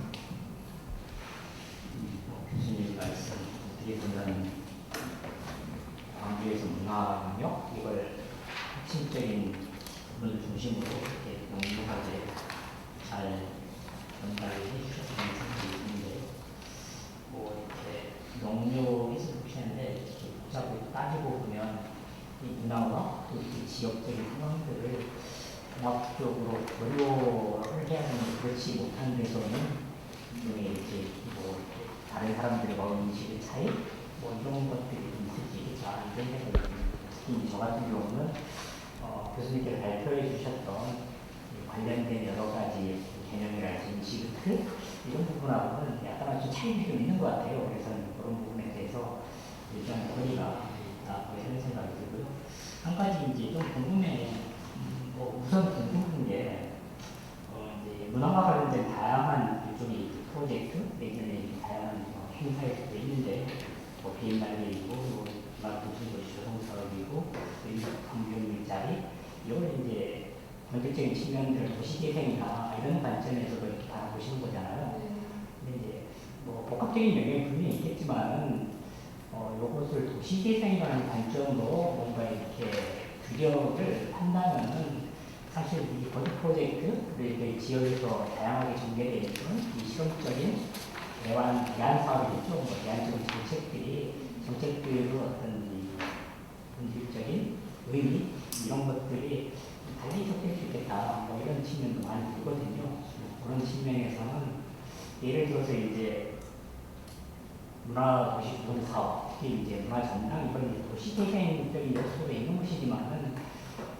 교수님 말씀 어떻게 보면 광주에서 문화력 이걸 핵심적인 부분을 중심으로 이렇게 명료하게 잘 전달해 주셨다는 생각이 있는데 뭐 이렇게 명료해서 보시는데 이렇게 복잡하게 따지고 보면 이 문화와 또 이렇게 지역적인 상황들을 종합적으로 고려를 해야 하는 그렇지 못한 데서는 일종의 이렇게 뭐 이렇게 다른 사람들의 인식의 차이 뭐 이런 것들이 있을 수 있겠죠. 이런 생각이 특히 저 같은 경우는 교수님께서 발표해 주셨던 관련된 여러 가지 개념이랄지 인식의 틀 이런 부분하고는 약간 좀 차이가 좀 있는 것 같아요. 그래서 그런 부분에 대해서 일단 거리가 있다 이런 생각이 들고요. 한 가지 이제 좀 궁금해. 우선 궁금한 게 이제 문화와 관련된 다양한 일종의 프로젝트 내지는 다양한 행사에 수도 있는데 뭐 비엔날레 있고 뭐 문화중심도시 조성 사업이고 환경 일자리 이걸 이제 본격적인 측면들을 도시재생이나 이런 관점에서도 이렇게 바라보시는 거잖아요. 근데 이제 뭐 복합적인 영역이 분명히 있겠지만 이것을 도시재생이라는 관점으로 뭔가 이렇게 규격을 한다면은 사실 이 버드 프로젝트 그리고 지역에서 다양하게 전개되어 있는 이 실험적인 대안 사업이겠죠. 뭐 대안적인 정책들의 어떤 이 본질적인 의미 이런 것들이 달리 섞일 수 있겠다. 뭐 이런 측면도 많이 들거든요. 그런 측면에서는 예를 들어서 이제 문화도시 구성 사업, 특히 이제 문화 전당 이건 도시재생적인 요소도 있는 것이지만은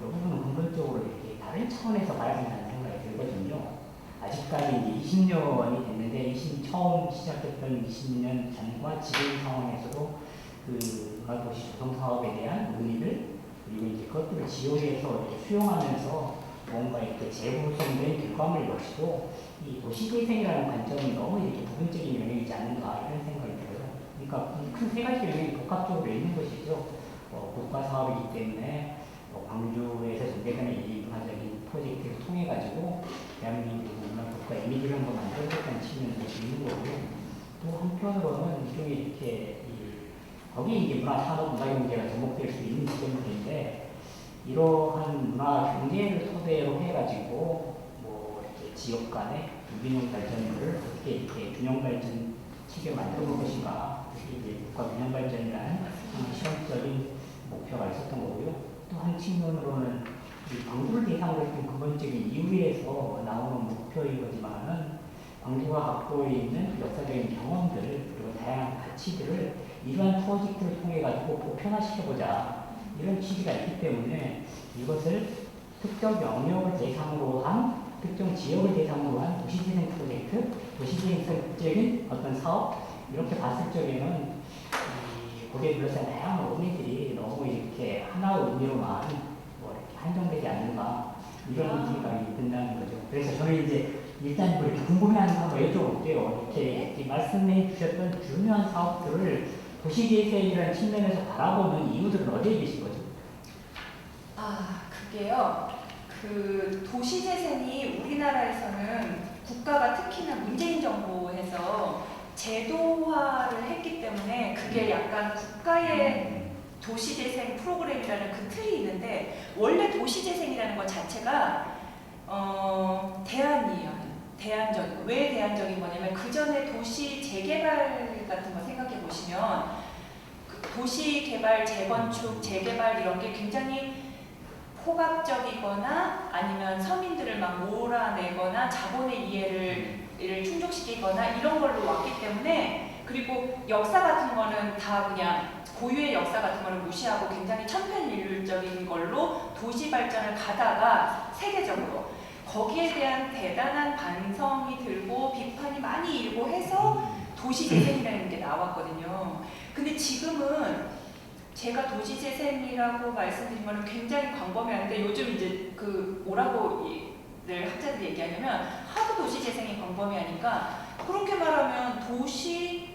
이 부분은 근본적으로 이렇게 다른 차원에서 봐야 된다는 생각이 들거든요. 아직까지 이제 20년이 됐는데 처음 시작했던 20년 전과 지금 상황에서도 그 문화도시 조성 사업에 대한 의미를 그리고 이제 그것들을 지역에서 이렇게 수용하면서 뭔가 이렇게 재구성된 결과물을 것이고 이 도시재생이라는 관점이 너무 이렇게 부분적인 영역이지 않는가 이런 생각이 들어요. 그러니까 큰 세 가지 영역이 복합적으로 있는 것이죠. 국가 사업이기 때문에 광주에서 전개되는 이 문화적인 프로젝트를 통해 가지고 대한민국 문화 국가 이미지를 한번 만들겠다는 측면도 있는 거고요. 또 한편으로는 일종의 이렇게 거기 이제 문화 산업 문화 경제가 접목될 수 있는 지점들인데 이러한 문화 경제를 토대로 해가지고 뭐 이렇게 지역 간의 유기농 발전을 어떻게 이렇게 균형 발전 체계 만들어 볼 것인가 특히 이제 국가 균형 발전이라는 실험적인 목표가 있었던 거고요. 또 한 측면으로는 이 광주를 대상으로 했던 근본적인 이유에서 나오는 목표인 거지만은 광주가 갖고 있는 역사적인 경험들 그리고 다양한 가치들을 이러한 프로젝트를 통해 가지고 보편화시켜보자 이런 취지가 있기 때문에 이것을 특정 영역을 대상으로 한 특정 지역을 대상으로 한 도시재생 프로젝트, 도시재생적인 어떤 사업 이렇게 봤을 적에는 거기에 둘러싼 다양한 의미들이 너무 이렇게 하나의 의미로만 뭐 이렇게 한정되지 않는가 이런 생각이 든다는 거죠. 그래서 저는 이제 일단 뭐 이렇게 궁금해하는 거 한번 여쭤볼게요. 이렇게 말씀해 주셨던 중요한 사업들을 도시재생이라는 측면에서 바라보는 이유들은 어디에 계신 거죠? 그게요. 그 도시재생이 우리나라에서는 국가가 특히나 문재인 정부에서 제도화를 했기 때문에 그게 약간 국가의 도시재생 프로그램이라는 그 틀이 있는데 원래 도시재생이라는 것 자체가 대안이에요. 대안적이고 왜 대안적인 거냐면 그 전에 도시 재개발 같은 거 생각해 보시면 도시 개발, 재건축, 재개발 이런 게 굉장히 포괄적이거나 아니면 서민들을 막 몰아내거나 자본의 이해를 충족시키거나 이런 걸로 왔기 때문에 그리고 역사 같은 거는 다 그냥 고유의 역사 같은 거를 무시하고 굉장히 천편일률적인 걸로 도시 발전을 가다가 세계적으로 거기에 대한 대단한 반성이 들고 비판이 많이 일고 해서 도시재생이라는 게 나왔거든요. 근데 지금은 제가 도시재생이라고 말씀드린 거는 굉장히 광범위한데 요즘 이제 그 뭐라고를 학자들이 얘기하냐면 하도 도시재생이 광범위하니까 그렇게 말하면 도시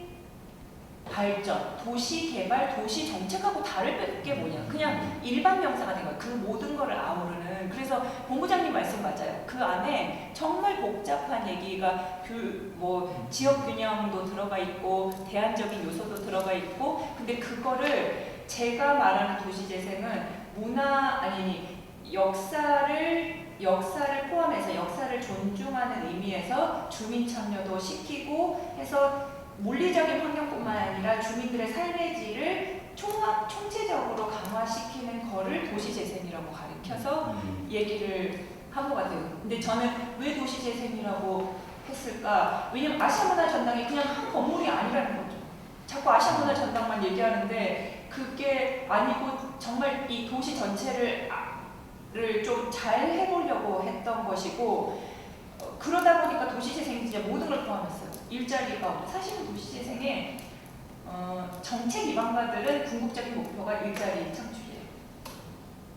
발전, 도시 개발, 도시 정책하고 다를 게 뭐냐. 그냥 일반 명사가 된 거예요. 그 모든 거를 아우르는. 그래서 본부장님 말씀 맞아요. 그 안에 정말 복잡한 얘기가 뭐 지역 균형도 들어가 있고 대안적인 요소도 들어가 있고 근데 그거를 제가 말하는 도시재생은 역사를 포함해서 역사를 존중하는 의미에서 주민 참여도 시키고 해서 물리적인 환경뿐만 아니라 주민들의 삶의 질을 총체적으로 강화시키는 거를 도시재생이라고 가리켜서 얘기를 한 것 같아요. 근데 저는 왜 도시재생이라고 했을까? 왜냐면 아시아문화전당이 그냥 한 건물이 아니라는 거죠. 자꾸 아시아문화전당만 얘기하는데 그게 아니고 정말 이 도시 전체를 좀 잘 해보려고 했던 것이고 그러다 보니까 도시재생이 진짜 모든 걸 포함했어요. 일자리가 사실은 도시재생의 정책 기반가들은 궁극적인 목표가 일자리 창출이에요.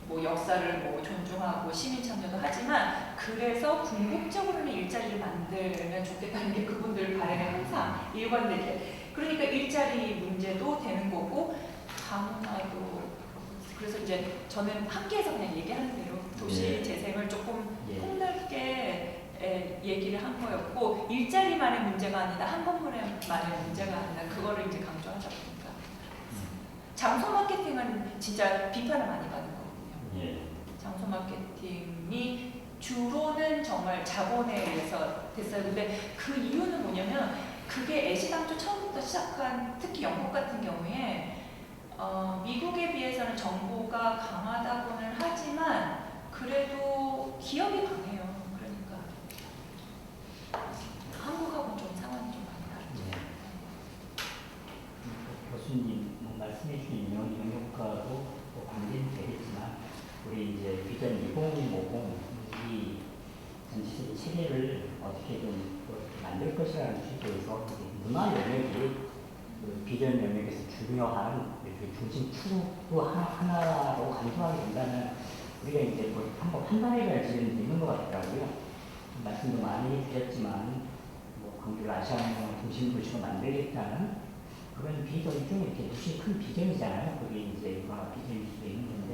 뭐 역사를 뭐 존중하고 시민 참여도 하지만 그래서 궁극적으로는 일자리를 만들면 좋겠다는 게 그분들 바람에 항상 일관되게 그러니까 일자리 문제도 되는 거고 다문화도 그래서 이제 저는 함께해서 그냥 얘기하는 대로 도시 재생을 조금 폭넓게 얘기를 한 거였고 일자리만의 문제가 아니다 한 건물만의 문제가 아니다 그거를 이제 강조하다 보니까 장소 마케팅은 진짜 비판을 많이 받는 거거든요. 장소 마케팅이 주로는 정말 자본에 의해서 됐어요. 근데 그 이유는 뭐냐면 그게 애시당초 처음부터 시작한 특히 영국 같은 경우에 미국에 비해서는 정부가 강하다고는 하지만 그래도 기업이 강해요. 그러니까 한국하고는 좀 상황이 좀 많이 다르죠. 교수님 말씀해 주신 영역과도 관계는 되겠지만 우리 이제 비전 2050이 전체적인 체계를 어떻게 좀 만들 것이라는 취지에서 문화 영역이 그 비전 영역에서 중요한 중심축 하나로 강조하게 된다면 우리가 이제 뭐 한번 판단해봐야 지는 있는 것 같더라고요. 말씀도 많이 드렸지만 뭐 광주를 아시아문화 중심 도시로 만들겠다는 그런 비전이 좀 이렇게 큰 비전이잖아요. 그게 이제 비전일 수도 있는 건데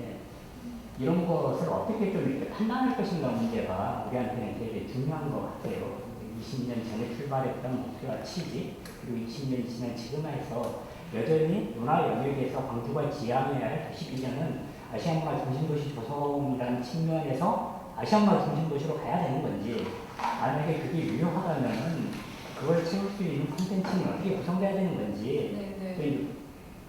이런 것을 어떻게 좀 이렇게 판단할 것인가 문제가 우리한테는 되게 중요한 것 같아요. 20년 전에 출발했던 목표와 취지 그리고 20년 지난 지금에서 여전히 문화 영역에서 광주가 지향해야 할 도시 비전은 아시아문화 중심도시 조성이라는 측면에서 아시아문화 중심도시로 가야 되는 건지 만약에 그게 유효하다면 그걸 채울 수 있는 콘텐츠는 어떻게 구성돼야 되는 건지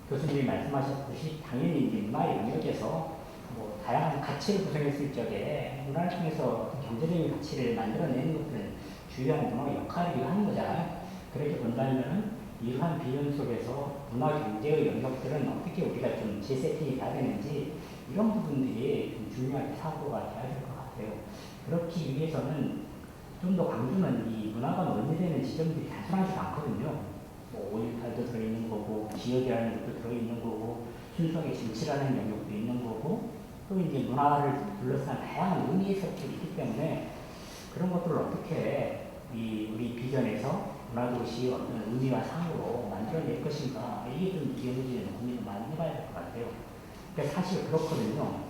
교수님이 말씀하셨듯이 당연히 이제 문화 영역에서 뭐 다양한 가치를 구성했을 적에 문화를 통해서 경제적인 가치를 만들어내는 것들은 주요한 문화 역할이기도 하는 거잖아요. 그렇게 본다면은 이러한 비전 속에서 문화 경제의 영역들은 어떻게 우리가 좀 재세팅이 돼야 되는지 이런 부분들이 좀 중요하게 사고가 돼야 될 것 같아요. 그렇기 위해서는 좀 더 광주는 이 문화가 논의되는 지점들이 단순하지가 않거든요. 뭐 5.18도 들어있는 거고, 지역이라는 것도 들어있는 거고, 순수하게 정치라는 영역도 있는 거고, 또 이제 문화를 둘러싼 다양한 의미 해석들이 있기 때문에 그런 것들을 어떻게 우리 비전에서 문화도시의 어떤 의미와 상으로 만들어낼 것인가, 이게 좀 이어지는 고민을 많이 해봐야 될 것 같아요. 그러니까 사실 그렇거든요.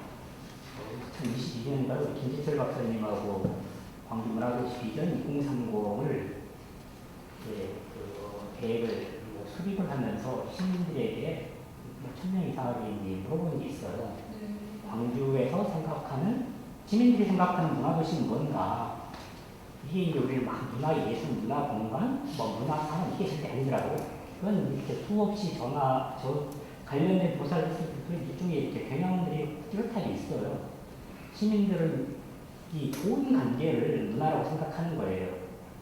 2022년인가 김지철 박사님하고 광주 문화도시 비전 2030을 계획을 수립을 하면서 시민들에게 1000명 이상에게 이제 물어본 게 있어요. 광주에서 생각하는, 시민들이 생각하는 문화도시는 뭔가. 이게 이제 우리 막 문화예술, 문화공간, 뭐 문화산업 이게 절대 아니더라고요. 그건 이렇게 수없이 관련된 조사를 했을 때 이쪽에 이렇게 경향들이 뚜렷하게 있어요. 시민들은 이 좋은 관계를 문화라고 생각하는 거예요.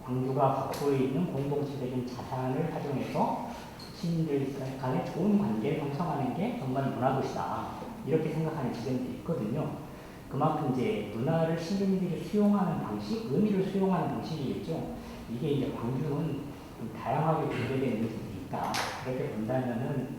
광주가 갖고 있는 공동체적인 자산을 활용해서 시민들 간의 좋은 관계를 형성하는 게 정말 문화도시다. 이렇게 생각하는 지점들이 있거든요. 그만큼 이제 문화를 시민들이 수용하는 방식, 의미를 수용하는 방식이겠죠. 이게 이제 광주는 좀 다양하게 분배되어 있는 부분이 있다. 그렇게 본다면은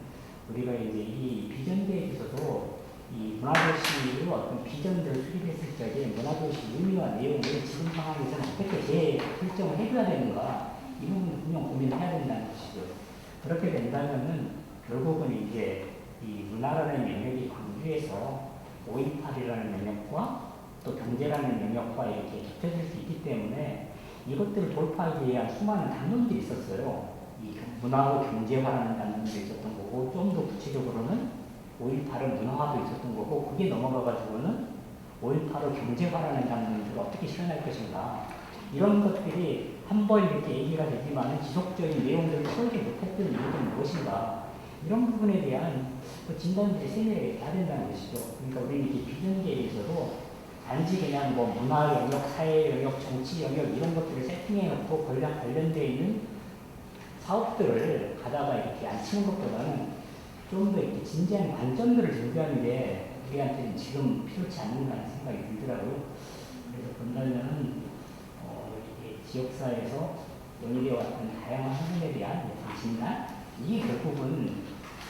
우리가 이제 이 비전 계획에서도 이 문화도시로 어떤 비전들을 수립했을 적에 문화도시 의미와 내용을 지금 상황에서는 어떻게 재설정을 해줘야 되는가, 이 부분을 분명 고민해야 된다는 것이죠. 그렇게 된다면은 결국은 이제 이 문화라는 영역이 광주에서 5.18이라는 영역과 또 경제라는 영역과 이렇게 겹쳐질 수 있기 때문에 이것들을 돌파하기 위한 수많은 담론들이 있었어요. 이 문화고 경제화라는 담론도 있었던 거고, 좀 더 구체적으로는 5.18은 문화화도 있었던 거고, 그게 넘어가가지고는 5.18을 경제화라는 담론들을 어떻게 실현할 것인가, 이런 것들이 한 번 이렇게 얘기가 되지만 지속적인 내용들을 풀지 못했던 이유는 무엇인가, 이런 부분에 대한 진단들이 세밀하게 돼야 된다는 것이죠. 그러니까 우리는 이렇게 비전 계획에서도 단지 그냥 뭐 문화 영역, 사회 영역, 정치 영역 이런 것들을 세팅해놓고 관련되어 있는 사업들을 가다가 이렇게 안 치는 것보다는 좀 더 이렇게 진지한 관점들을 준비하는 게 우리한테는 지금 필요치 않는다는 생각이 들더라고요. 그래서 본다면은 지역사회에서 논의되어 왔던 다양한 부분에 대한 진단, 이게 결국은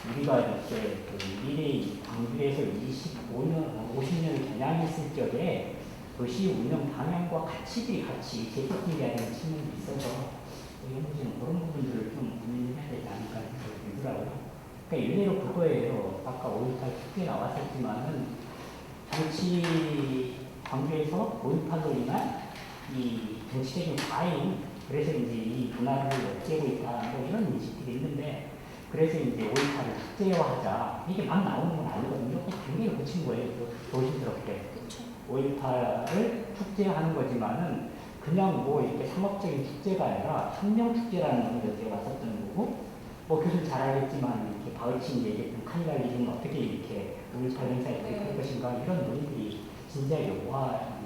우리가 이렇게 미래의 광주에서 25년, 50년을 겨냥했을 적에 도시 운영 방향과 가치들이 같이 재평가해야 되는 측면이 있어서 지금 그런 부분들을 좀 고민해야 되지 않을까 생각이 들더라고요. 그러니까 일례로 그거예요. 아까 5.18 특히 나왔었지만은 정치 광주에서 5.18로 인한 이 정치적인 과잉, 그래서 이제 이 문화를 없애고 있다, 뭐 이런 인식들이 있는데, 그래서 이제 5.18을 국제화하자, 이게 막 나오는 건 아니거든요. 이렇게 단계를 거친 거예요. 도시스럽게 5.18을 축제하는 거지만은 그냥 뭐 이렇게 상업적인 축제가 아니라 혁명 축제라는 것에 왔었던 거고, 뭐 교수는 잘 알겠지만 이렇게 바울치 이제 얘기했던 카니발리즘은 어떻게 이렇게 5.18 행사에 될 것인가, 이런 논의들이 진지하게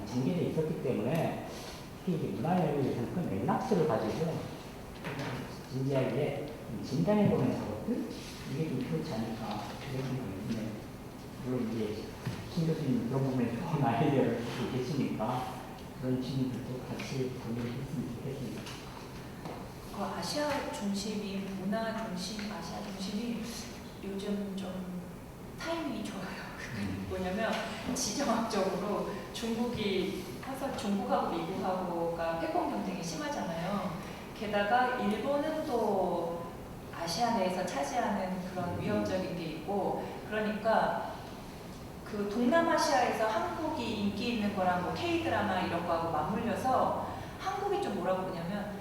전개되어 있었기 때문에 특히 이제 문화예술에서는 그 맥락들을 가지고 진지하게 진단해보는 작업들, 이게 좀 필요치 않을까 그런 생각이 드네요. 물론 이제 신 교수님 그런 부분에 좋은 아이디어를 갖고 계시니까 그런 친구들도 같이 고민했으면 좋겠습니다. 그 아시아 중심이, 문화 중심, 아시아 중심이 요즘 좀 타이밍이 좋아요. 뭐냐면 지정학적으로 중국이 항상 중국하고 미국하고가 패권 경쟁이 심하잖아요. 게다가 일본은 또 아시아 내에서 차지하는 그런 위협적인 게 있고, 그러니까 그 동남아시아에서 한국이 인기 있는 거랑 뭐 K-드라마 이런 거하고 맞물려서 한국이 좀 뭐라고 그러냐면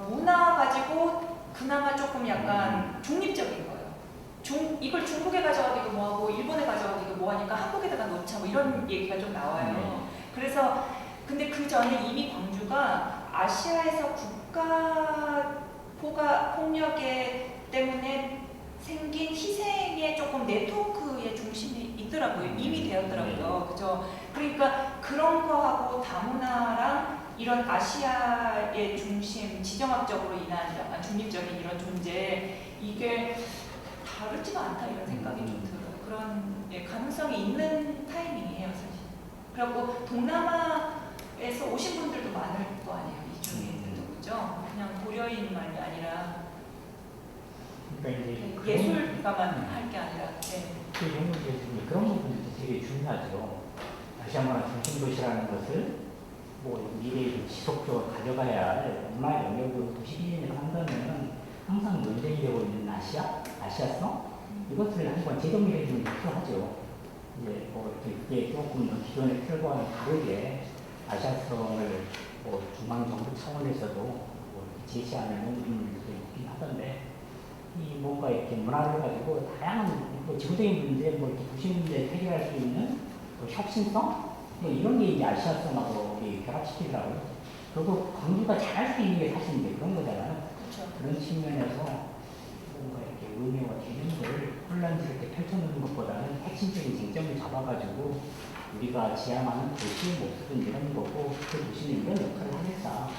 문화 가지고 그나마 조금 약간 중립적인 거예요. 이걸 중국에 가져가도 이거 뭐하고 일본에 가져가도 이거 뭐하니까 한국에다가 넣자, 뭐 이런 얘기가 좀 나와요. 그래서 근데 그 전에 이미 광주가 아시아에서 국가 폭력에 때문에 생긴 희생의 조금 네트워크의 중심이 있더라고요. 이미 되었더라고요. 그죠? 그러니까 그런 거하고 다문화랑 이런 아시아의 중심, 지정학적으로 인한 약간 중립적인 이런 존재, 이게 다르지가 않다 이런 생각이 좀 들어요. 그런 가능성이 있는 타이밍이에요, 사실. 그리고 동남아에서 오신 분들도 많을 거 아니에요, 이 중에서도, 그죠? 그냥 고려인만이 아니라 그러니까 이제 예술가만 할 게 아니라. 네. 그런 부분도 되게 중요하죠. 아시아 문화 중심 도시라는 것을 뭐 미래에 지속적으로 가져가야 할 문화 영역으로 도시 비전을 한다면 항상 논쟁이 되고 있는 아시아성 이것을 한번 재정비해 주는 게 필요하죠. 이제 뭐 이게 조금 더 기존의 틀과는 다르게 아시아성을 뭐 중앙 정부 차원에서도 뭐 제시하는 논의들도 있긴 하던데. 이 뭔가 이렇게 문화를 가지고 다양한 뭐 지구적인 문제, 뭐 이렇게 도시 문제 해결할 수 있는 뭐 혁신성, 뭐 이런 게 이제 아시아성하고 결합시키더라고요. 그리고 광주가 잘할 수 있는 게 사실 이제 그런 거잖아요. 그렇죠. 그런 측면에서 뭔가 이렇게 의미와 개념을 혼란스럽게 펼쳐놓는 것보다는 핵심적인 쟁점을 잡아가지고 우리가 지향하는 도시의 모습은 이런 거고 그 도시는 이런 역할을 하겠다.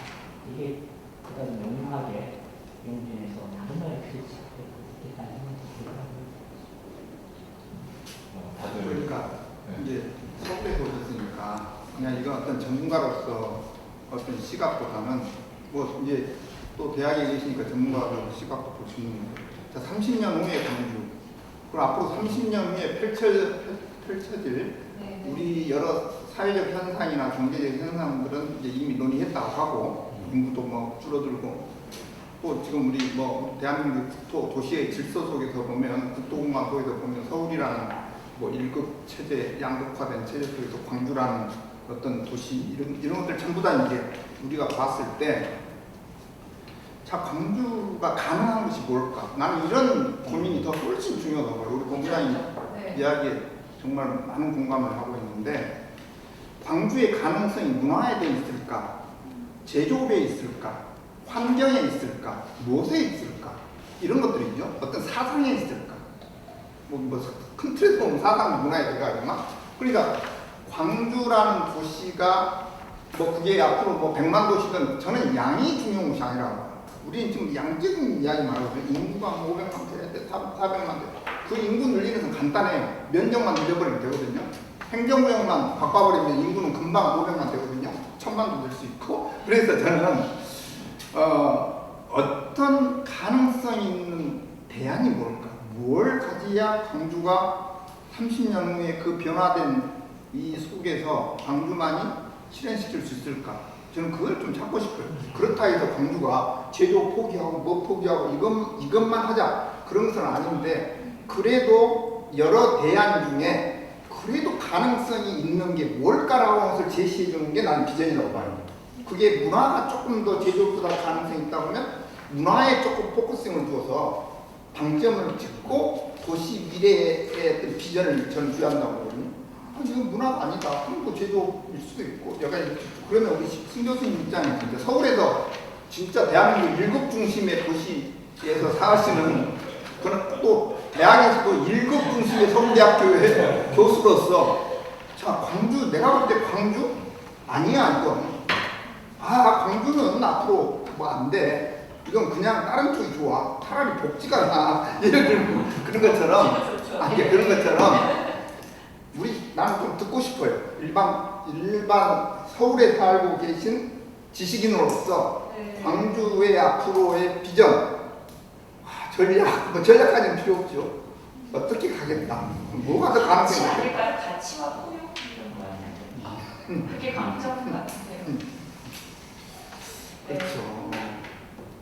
이게 보다 더 명료하게 용진에서 다른 나라에 그렇지 않겠다는 생각이 들더라고요. 다들 그러니까 이제 서울에서 오셨으니까 그냥 이건 어떤 전문가로서 어떤 시각보다는 뭐 이제 또 대학에 계시니까 전문가로 시각도 볼 수 있는 거예요. 자, 30년 후에 광주, 그리고 앞으로 30년 후에 펼쳐질 네. 우리 여러 사회적 현상이나 경제적 현상들은 이제 이미 논의했다고 하고 인구도 뭐 줄어들고 또 지금 우리 뭐 대한민국 국토 도시의 질서 속에서 보면 국토공간도에서 보면 서울이라는 뭐 1급 체제, 양극화된 체제 속에서 광주라는 어떤 도시 이런 것들 전부 다 이제 우리가 봤을 때 자, 광주가 가능한 것이 뭘까? 나는 이런 고민이 더 훨씬 중요하다고 봐요. 우리 본부장님 네. 이야기에 정말 많은 공감을 하고 있는데 광주의 가능성이 문화에 대 있을까? 제조업에 있을까? 환경에 있을까? 무엇에 있을까? 이런 것들이죠. 어떤 사상에 있을까? 큰 틀에서 보면 사상 문화에 들어가지만 그러니까 광주라는 도시가 뭐 그게 앞으로 뭐 100만 도시든 저는 양이 중요한 것이 아니라 우리는 지금 양적인 이야기만 하거든요. 인구가 500만 대, 400만 대. 그 인구 늘리는 건 간단해요. 면적만 늘려버리면 되거든요. 행정구역만 바꿔버리면 인구는 금방 500만 되거든요. 1000만도 늘 수 있고. 그래서 저는 어떤 가능성 있는 대안이 뭘까? 뭘 가져야 광주가 30년 후에 그 변화된 이 속에서 광주만이 실현시킬 수 있을까? 저는 그걸 좀 찾고 싶어요. 그렇다 해서 광주가 제조 포기하고 뭐 포기하고 이것만 하자 그런 것은 아닌데 그래도 여러 대안 중에 그래도 가능성이 있는 게 뭘까라고 하는 것을 제시해 주는 게 나는 비전이라고 봐요. 그게 문화가 조금 더 제조보다 가능성이 있다 보면 문화에 조금 포커싱을 두어서 방점을 찍고 도시 미래의 어떤 비전을 저는 주한다고 보거든요. 이건 문화가 아니다. 그럼 뭐 제조일 수도 있고. 약간 그러면 우리 승 교수님 입장에서 진짜 서울에서 진짜 대한민국 1급 중심의 도시에서 사시는 그런 또 대학에서도 1급 중심의 서울대학교의 교수로서 자 광주 내가 볼 때 광주 아니야 이건. 아 광주는 앞으로 뭐 안 돼. 이건 그냥 다른 쪽이 좋아. 차라리 복지가 나. 그런 것처럼 아니 그런 것처럼. 나는 좀 듣고 싶어요. 일반 서울에 살고 계신 지식인으로서 네. 광주의 앞으로의 비전, 전략까지는 필요 없죠. 어떻게 가겠다. 뭐가 더 같이 가능성이 있을까? 아닐까요? 가치와 포용 이런 거. 그게 강점 같은데요. 네. 그렇죠.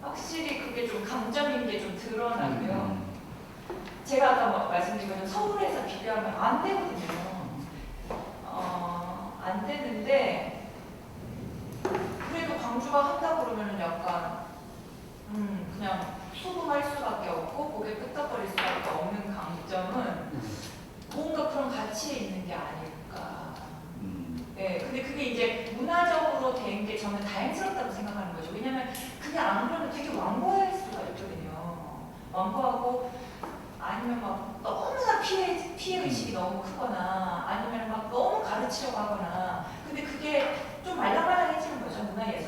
확실히 그게 좀 강점인 게 좀 드러나고요. 제가 아까 말씀드린 것처럼 서울에서 비교하면 안 되거든요. 안 되는데 그래도 광주가 한다 그러면은 약간 그냥 수긍할 수밖에 없고 고개 끄덕거릴 수밖에 없는 강점은 뭔가 그런 가치에 있는 게 아닐까. 네, 근데 그게 이제 문화적으로 된 게 저는 다행스럽다고 생각하는 거죠. 왜냐면 그냥 안 그러면 되게 완고할 수가 있거든요. 완고하고 아니면 막 너무나 피해 의식이 너무 크거나 아니면 막 너무 가르치려고 하거나 근데 그게 좀 말랑말랑해지는 거죠. 문화예술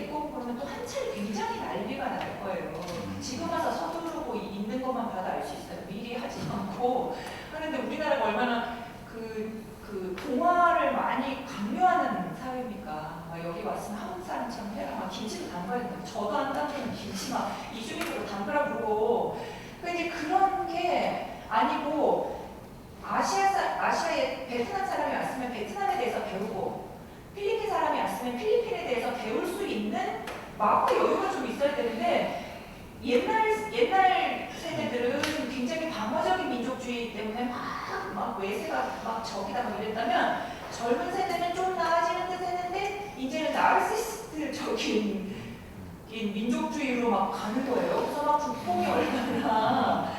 데리고 보면 또 한 차례 굉장히 난리가 날 거예요. 지금 와서 서두르고 있는 것만 봐도 알 수 있어요. 미리 하지 않고 하는데 우리나라가 얼마나 그 동화를 많이 강요하는 사회입니까? 막 여기 왔으면 한국 사람처럼 해라. 막 김치도 담가야 된다. 저도 안 담그면 김치 막 이주민으로 담그라 그러고. 그러니까 이제 그런 게 아니고 아시아에 베트남 사람이 왔으면 베트남에 대해서 배우고 필리핀 사람이 왔으면 필리핀에 대해서 배울 수 있는 마음의 여유가 좀 있어야 되는데 옛날 세대들은 굉장히 방어적인 민족주의 때문에 막 외세가 막 적이다 막 이랬다면 젊은 세대는 좀 나아지는 듯 했는데 이제는 나르시스트적인 민족주의로 막 가는 거예요. 그래서 막 국뽕이 얼마나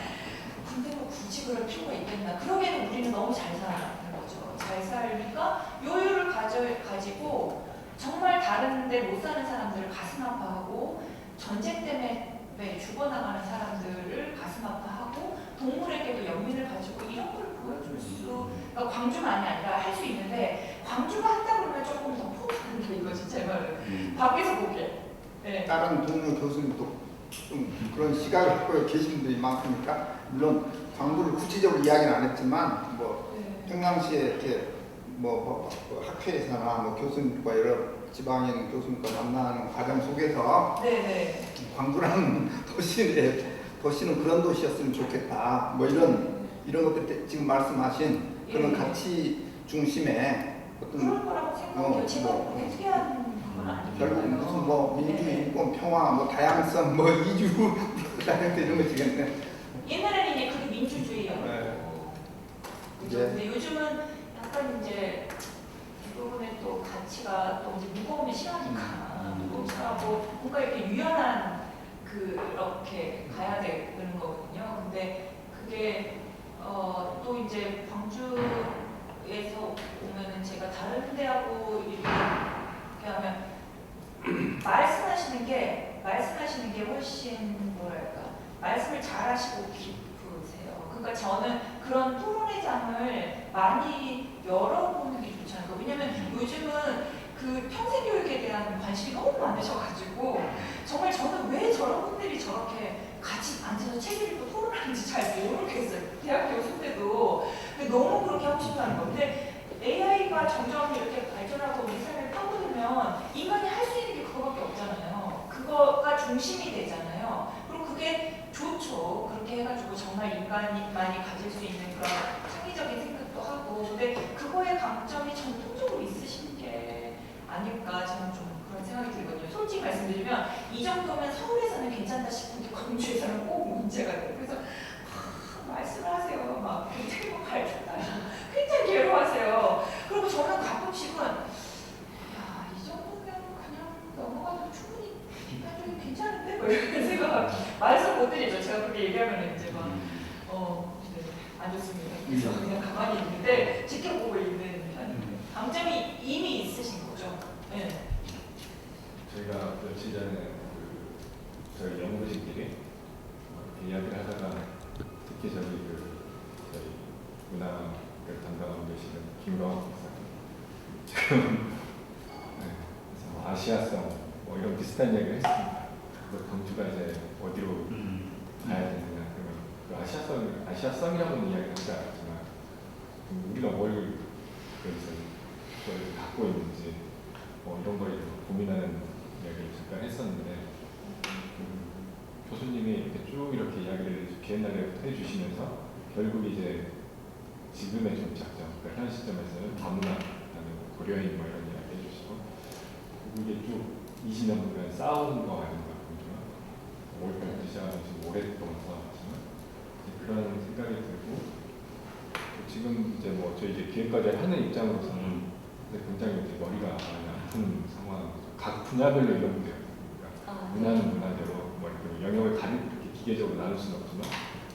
근데 뭐 굳이 그럴 필요가 있겠나. 그러기에는 우리는 너무 잘 살아가는 거죠. 잘 살니까 여유를 가지고 정말 다른데 못 사는 사람들을 가슴 아파하고 전쟁 때문에 죽어나가는 사람들을 가슴 아파하고 동물에게도 연민을 가지고 이런 걸 보여줄 수 그러니까 광주만이 아니라 할 수 있는데 광주가 한다 그러면 조금 더 포기하는데 이거 진짜 말은 밖에서 보게. 네. 다른 동료 교수님도 좀 그런 시각을 갖고 계신 분들이 많으니까 물론 광주를 구체적으로 이야기는 안 했지만 뭐 평상시에 이렇게 뭐 학회에서나 뭐 교수님과 여러 지방에 있는 교수님과 만나는 과정 속에서 광주라는 도시는 그런 도시였으면 좋겠다. 뭐 이런 것들 지금 말씀하신 그런 가치 중심의 어떤 그럴 거라고 생각해요. 제가 그렇게 특이한 건 아니에요. 결국 무슨 뭐 민주주의, 인권, 평화, 뭐 다양성, 뭐 이주 이런 거 지겠네. 옛날에는 이제 그게 민주주의였고, 그죠? 네. 근데 요즘은 약간 이제 이 부분에 또 가치가 또 이제 무거움이 심하니까 무겁고 뭔가 이렇게 유연한 그렇게 가야 되는 거거든요. 근데 그게 또 이제 광주에서 보면은 제가 다른 데하고 이렇게 하면 말씀하시는 게 훨씬 뭐랄까 말씀을 잘하시고 깊으세요. 그러니까 저는 그런 토론회 장을 많이 열어보는 게 좋잖아요. 왜냐면 요즘은 그 평생교육에 대한 관심이 너무 많으셔가지고 정말 저는 왜 저런 분들이 저렇게 같이 앉아서 책 읽고 토론하는지 잘 모르겠어요. 대학 교수 때도 너무 그렇게 하고 싶다는 건데 AI가 점점 이렇게 발전하고 우리 삶을 파고들면 인간이 할 수 있는 게 그거밖에 없잖아요. 그거가 중심이 되잖아요. 그리고 그게 좋죠. 그렇게 해가지고 정말 인간만이 가질 수 있는 그런 창의적인 생각도 하고 근데 그거의 강점이 전통적으로 있으신 게 아닐까 저는 좀 그런 생각이 들거든요. 솔직히 말씀드리면 이 정도면 서울에서는 괜찮다 싶은데 광주에서는 꼭 문제가 돼요. 그래서 말씀을 하세요. 막 굉장히 막 밝혔다. 굉장히 괴로워하세요. 그리고 저는 가끔씩은 야, 이 정도면 그냥 넘어가도 충분히 비판적이 괜찮은데? 뭐 이런 생각 말씀 못 드리죠. 제가 그렇게 얘기하면 이제 막 안 좋습니다. 그래서 그냥 가만히 있는데 지켜보고 있는 편입니다. 강점이 이미 있으신 거죠. 네. 저희가 며칠 전에 저희 연구진끼리 이야기를 하다가 특히 저희 문화를 담당하고 계시는 김광욱 박사님 지금 그래서 아시아성 뭐 이런 비슷한 이야기를 했습니다. 광주가 이제 어디로 가야 되느냐 그러면 그 아시아성이라고는 이야기를 하지 않았지만 우리가 뭘 그래서 그걸 갖고 있는지 뭐 이런 걸 고민하는 이야기를 잠깐 했었는데 교수님이 이렇게 쭉 이렇게 이야기를 비엔날레부터 해주시면서 결국 이제 지금의 종착점, 그러니까 현 시점에서는 다문화, 고려인 뭐 이런 이야기 해주시고 그리고 이게 쭉 20년간 쌓아온 거 아닌가 올해부터 시작하면 지금 오랫동안 쌓아왔지만 그런 생각이 들고 지금 이제 뭐 저희 이제 기획까지 하는 입장으로서는 굉장히 이제 머리가 많이 아픈 상황, 각 분야별로 이런 문제가 있습니다. 문화는 문화대로 뭐 이렇게 영역을 이렇게 기계적으로 나눌 수는 없지만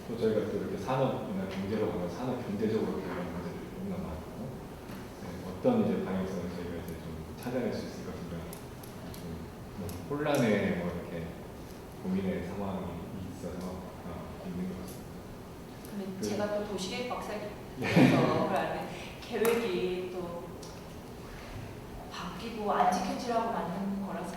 또 저희가 또 이렇게 산업이나 경제로 가면 산업 경제적으로 이런 문제들이 너무나 많고 어떤 이제 방향성을 저희가 이제 좀 찾아낼 수 있을 것인가 좀 혼란의 뭐 이렇게 고민의 상황이 있어서 있는 것 같습니다. 근데 제가 또 도시계획 박사님께서 계획이 또 바뀌고 안 지켜지라고 만든 거라서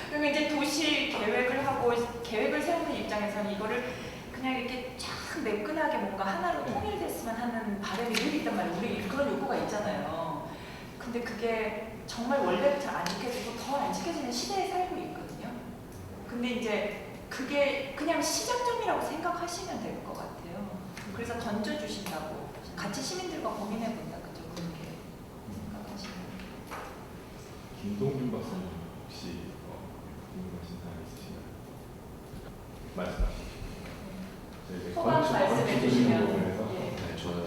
그러면 이제 도시 계획을 하고 계획을 세우는 입장에서는 이거를 그냥 이렇게 쫙 매끈하게 뭔가 하나로 통일됐으면 하는 바람이 늘 있단 말이에요. 우리 그런 욕구가 있잖아요. 근데 그게 정말 원래 잘 안 지켜지고 더 안 지켜지는 시대에 살고 있거든요. 근데 이제 그게 그냥 시작점이라고 생각하시면 될 것 같아요. 그래서 던져주신다고 같이 시민들과 고민해본다. 그죠? 그렇게 생각하시면. 김동준 박사님 혹시 궁금하신 사항 있으신가요? 말씀하십시오. 저희 소감 말씀해 주시면. 부분에서 예. 네, 저는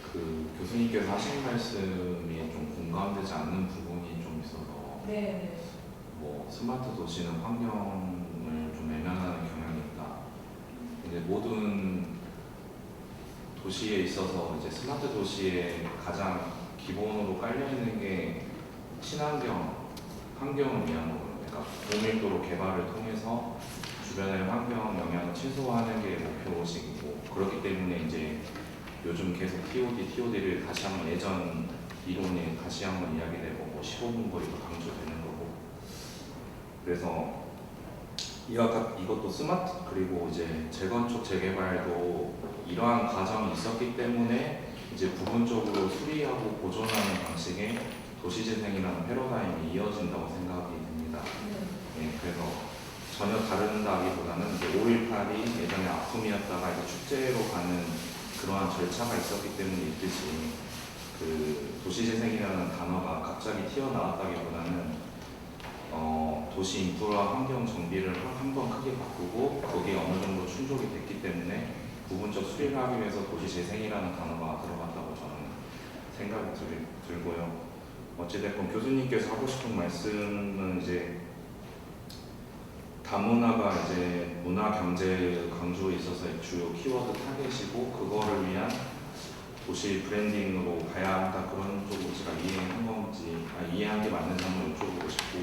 그 교수님께서 하신 말씀이 좀 공감되지 않는 부분이 좀 있어서 네. 뭐 스마트 도시는 환경을 좀 외면하는 경향이 있다. 근데 모든 도시에 있어서 이제 스마트 도시에 가장 기본으로 깔려 있는 게 친환경, 환경을 위한 거거든요. 그러니까 고밀도로 개발을 통해서 주변의 환경 영향을 최소화하는 게 목표식이고, 그렇기 때문에 이제 요즘 계속 TOD를 다시 한번 예전 이론이 다시 한번 이야기되고 뭐 15분 거리도 강조되는 거고, 그래서 이것도 스마트, 그리고 이제 재건축 재개발도 이러한 과정이 있었기 때문에 이제 부분적으로 수리하고 보존하는 방식의 도시재생이라는 패러다임이 이어진다고 생각이 듭니다. 네, 그래서 전혀 다른다기보다는 이제 5.18이 예전에 아픔이었다가 이제 축제로 가는 그러한 절차가 있었기 때문에 있듯이 그 도시재생이라는 단어가 갑자기 튀어나왔다기보다는 도시 인프라 환경 정비를 한번 크게 바꾸고 거기에 어느 정도 충족이 됐기 때문에 부분적 수리를 하기 위해서 도시재생이라는 단어가 들어갔다고 저는 생각이 들고요. 어찌됐건 교수님께서 하고 싶은 말씀은 이제 다문화가 이제 문화 경제 강조에 있어서 주요 키워드 타겟이고, 그거를 위한 도시 브랜딩으로 가야 한다, 그런 쪽으로 제가 이해한 게 맞는지 한번 여쭤보고 싶고,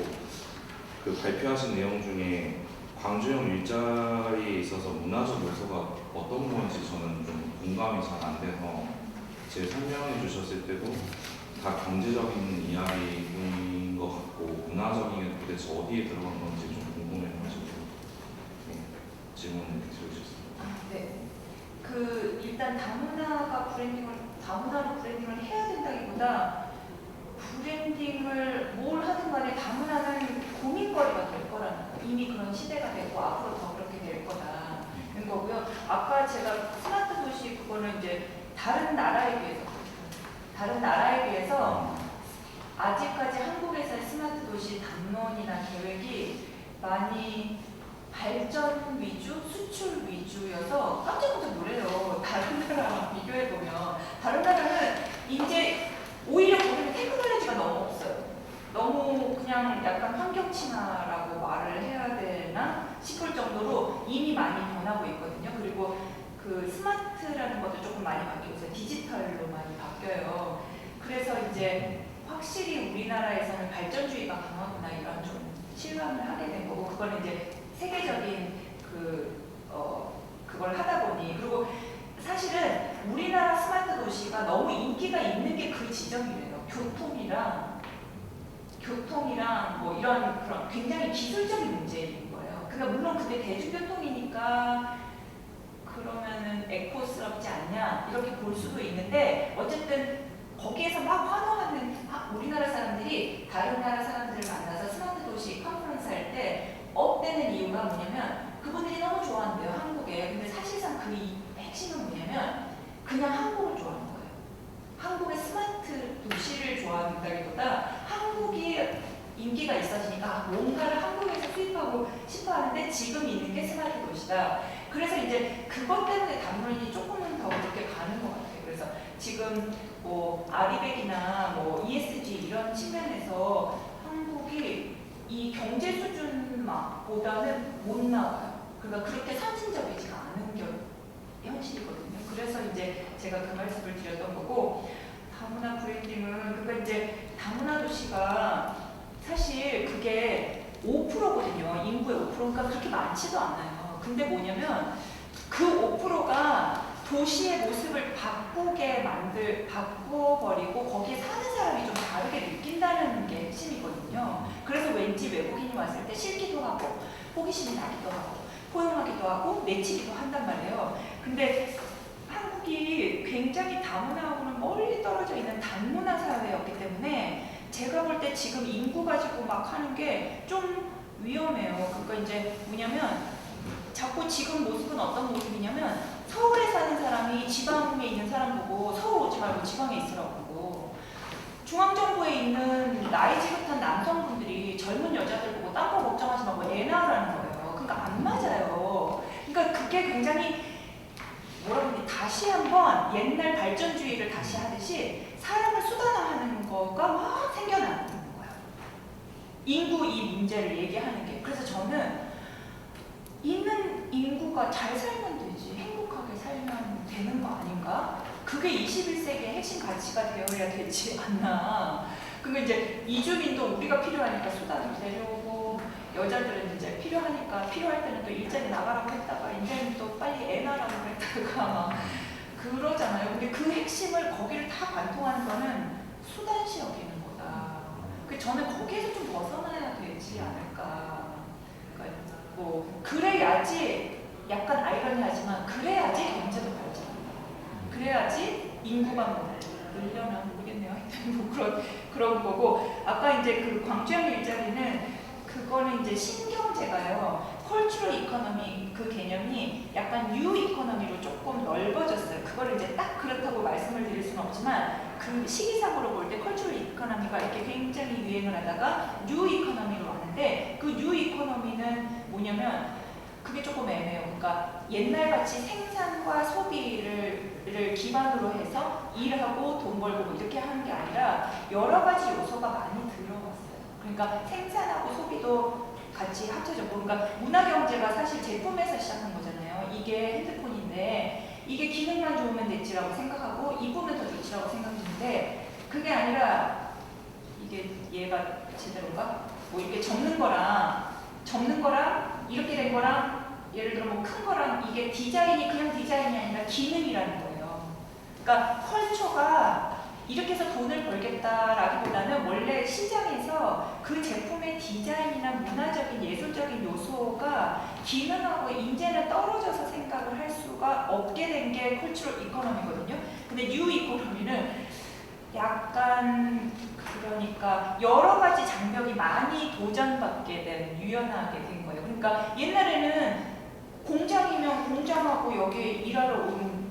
그 발표하신 내용 중에 광주형 일자리에 있어서 문화적 요소가 어떤 건지 저는 좀 공감이 잘 안 돼서, 제 설명해 주셨을 때도 다 경제적인 이야기인 것 같고 문화적인 게 도대체 어디에 들어간 건지 좀 궁금해가지고 질문을 드려주셨습니다. 네. 일단 다문화로 브랜딩을 해야 된다기보다 브랜딩을 뭘 하든 간에 다문화는 고민거리가 될 거라는 거. 이미 그런 시대가 되고 앞으로 더 그렇게 될 거다는 거고요. 아까 제가 스마트 도시 그거는 이제 다른 나라에 비해서 아직까지 한국에서의 스마트 도시 담론이나 계획이 많이 발전 위주, 수출 위주여서 깜짝 놀래요. 다른 나라랑 비교해보면. 다른 나라는 이제 오히려 거기는 테크놀로지가 너무 없어요. 너무 그냥 약간 환경 친화라고 말을 해야 되나 싶을 정도로 이미 많이 변하고 있거든요. 그리고 그 스마트라는 것도 조금 많이 바뀌고 있어요. 디지털로 많이 바뀌어요. 그래서 이제 확실히 우리나라에서는 발전주의가 강하구나 이런 좀 실감을 하게 된 거고, 그거는 이제 세계적인 그걸 하다 보니, 그리고 사실은 우리나라 스마트 도시가 너무 인기가 있는 게 그 지점이래요. 교통이랑 뭐 이런 그런 굉장히 기술적인 문제인 거예요. 그러니까 물론 그게 대중교통이니까 그러면은 에코스럽지 않냐 이렇게 볼 수도 있는데, 어쨌든 거기에서 막 환호하는 우리나라 사람들이 다른 나라 사람들을 만나서 스마트 도시 컨퍼런스 할 때 업되는 이유가 뭐냐면 그분들이 너무 좋아한대요, 한국에. 근데 사실상 그 핵심은 뭐냐면 그냥 한국을 좋아하는 거예요. 한국의 스마트 도시를 좋아한다기보다 한국이 인기가 있어지니까 뭔가를 한국에서 수입하고 싶어 하는데 지금 있는 게 스마트 도시다. 그래서 이제 그것 때문에 담론이 조금은 더 그렇게 가는 것 같아요. 그래서 지금 뭐 아리백이나 뭐 ESG 이런 측면에서 한국이 이 경제 수준보다는 못 나와요. 그러니까 그렇게 선진적이지가 않은 게 현실이거든요. 그래서 이제 제가 그 말씀을 드렸던 거고, 다문화 브랜딩은 그러니까 이제 다문화 도시가 사실 그게 5%거든요. 인구의 5%. 그러니까 그렇게 많지도 않아요. 근데 뭐냐면 그 5%가 도시의 모습을 바꿔버리고 거기에 사는 사람이 좀 다르게 느낀다는 게 핵심이거든요. 그래서 왠지 외국인이 왔을 때 싫기도 하고 호기심이 나기도 하고 포용하기도 하고 내치기도 한단 말이에요. 근데 한국이 굉장히 다문화하고는 멀리 떨어져 있는 단문화 사회였기 때문에 제가 볼 때 지금 인구 가지고 막 하는 게 좀 위험해요. 그러니까 이제 뭐냐면 자꾸 지금 모습은 어떤 모습이냐면 서울에 사는 사람이 지방에 있는 사람 보고 서울 오지 말고 지방에 있으라고 그러고 중앙정부에 있는 나이 지긋한 남성분들이 젊은 여자들 보고 딴 거 걱정하지 말고 애 낳으라는 거예요. 그러니까 안 맞아요. 그러니까 그게 굉장히 뭐라 그러니 다시 한번 옛날 발전주의를 다시 하듯이 사람을 수단화하는 거가 막 생겨나는 거예요. 인구 이 문제를 얘기하는 게. 그래서 저는 있는 인구가 잘 살면 되지 행복하게 살면 되는 거 아닌가? 그게 21세기의 핵심 가치가 되어야 되지 않나. 그리고 이제 이주민도 우리가 필요하니까 수단을 데려오고 여자들은 이제 필요하니까 필요할 때는 또 일자리 나가라고 했다가 이제는 또 빨리 애 낳으라고 했다가 막 그러잖아요. 근데 그 핵심을 거기를 다 관통하는 거는 수단시 여기는 거다. 저는 거기에서 좀 벗어나야 되지 않을까. 그러니까 뭐 그래야지 약간 아이러니하지만 그래야지 경제도 발전한다. 그래야지 인구가 뭐 늘려나 모르겠네요. 하여튼 뭐 그런 거고 아까 이제 그 광주형 일자리는 그거는 이제 신경제가요. 컬처럴 이코노미 그 개념이 약간 뉴 이코노미로 조금 넓어졌어요. 그거를 이제 딱 그렇다고 말씀을 드릴 수는 없지만 그 시기상으로 볼 때 컬처럴 이코노미가 이렇게 굉장히 유행을 하다가 뉴 이코노미로 왔는데 그 뉴 이코노미는 뭐냐면 그게 조금 애매해요. 그러니까 옛날같이 생산과 소비를 기반으로 해서 일하고 돈 벌고 뭐 이렇게 하는 게 아니라 여러 가지 요소가 많이 들어왔어요. 그러니까 생산하고 소비도 같이 합쳐졌고 그러니까 문화경제가 사실 제품에서 시작한 거잖아요. 이게 핸드폰인데 이게 기능만 좋으면 됐지라고 생각하고 이쁘면 더 좋지라고 생각했는데 그게 아니라 이게 얘가 제대로인가? 뭐 이렇게 접는 거랑 이렇게 된 거랑 예를 들어 뭐 큰 거랑 이게 디자인이 그냥 디자인이 아니라 기능이라는 거예요. 그러니까 컬처가 이렇게 해서 돈을 벌겠다라기보다는 원래 시장에서 그 제품의 디자인이나 문화적인 예술적인 요소가 기능하고 이제는 떨어져서 생각을 할 수가 없게 된 게 컬처럴 이코노미거든요. 근데 뉴 이코노미는 약간 그러니까 여러 가지 장벽이 많이 도전받게 된 유연하게 된 거예요. 그러니까 옛날에는 공장이면 공장하고 여기 일하러 온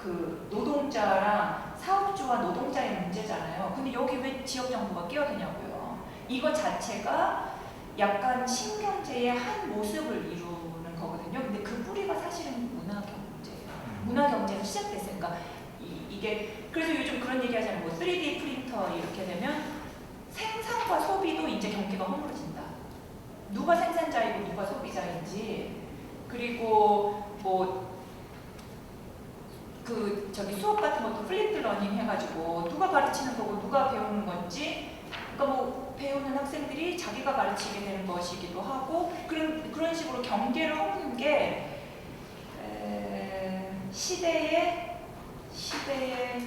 그 노동자랑 사업주와 노동자의 문제잖아요. 근데 여기 왜 지역정부가 끼어드냐고요. 이거 자체가 약간 신경제의 한 모습을 이루는 거거든요. 근데 그 뿌리가 사실은 문화경제예요. 문화경제가 시작됐으니까 이게 그래서 요즘 그런 얘기 하잖아요. 뭐 3D 프린터 이렇게 되면 생산과 소비도 이제 경계가 허물어진다. 누가 생산자이고 누가 소비자인지 그리고 뭐 그 저기 수업 같은 것도 플립드 러닝 해가지고 누가 가르치는 거고 누가 배우는 건지 그러니까 뭐 배우는 학생들이 자기가 가르치게 되는 것이기도 하고 그런 식으로 경계를 허무는 게 시대의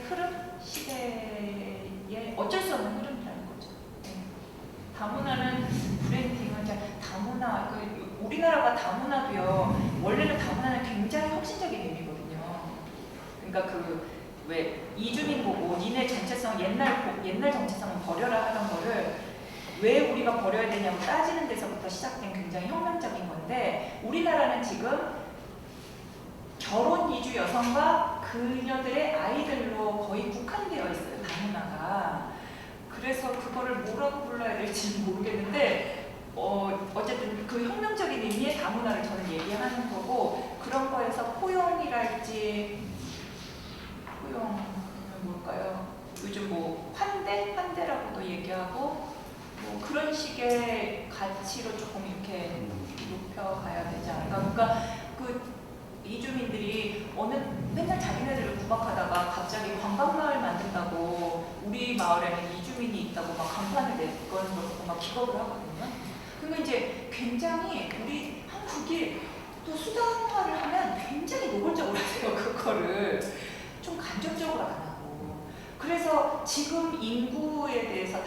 흐름, 시대의 어쩔 수 없는 흐름이라는 거죠. 다문화는 브랜딩은 다문화 우리나라가 다문화도요. 원래는 다문화는 굉장히 혁신적인 의미거든요. 그러니까 그 왜 이주민 보고 니네 정체성 옛날 정체성은 버려라 하던 거를 왜 우리가 버려야 되냐고 따지는 데서부터 시작된 굉장히 혁명적인 건데 우리나라는 지금 결혼 이주 여성과 그녀들의 아이들로 거의 국한되어 있어요. 다문화가. 그래서 그거를 뭐라고 불러야 될지 모르겠는데 어쨌든 그 혁명적인 의미의 다문화를 저는 얘기하는 거고 그런 거에서 포용이랄지 포용은 뭘까요? 요즘 뭐 환대라고도 얘기하고 뭐 그런 식의 가치로 조금 이렇게 높여가야 되지 않을까. 그러니까 그 이주민들이 맨날 자기네들을 구박하다가 갑자기 관광마을 만든다고 우리 마을에는 이주민이 있다고 막 간판을 내거는 걸 보고 막 기겁을 하거든요. 그러니까 이제 굉장히 우리 한국이 또 수단화를 하면 굉장히 노골적으로 하세요. 그거 거를 좀 간접적으로 안 하고 그래서 지금 인구에 대해서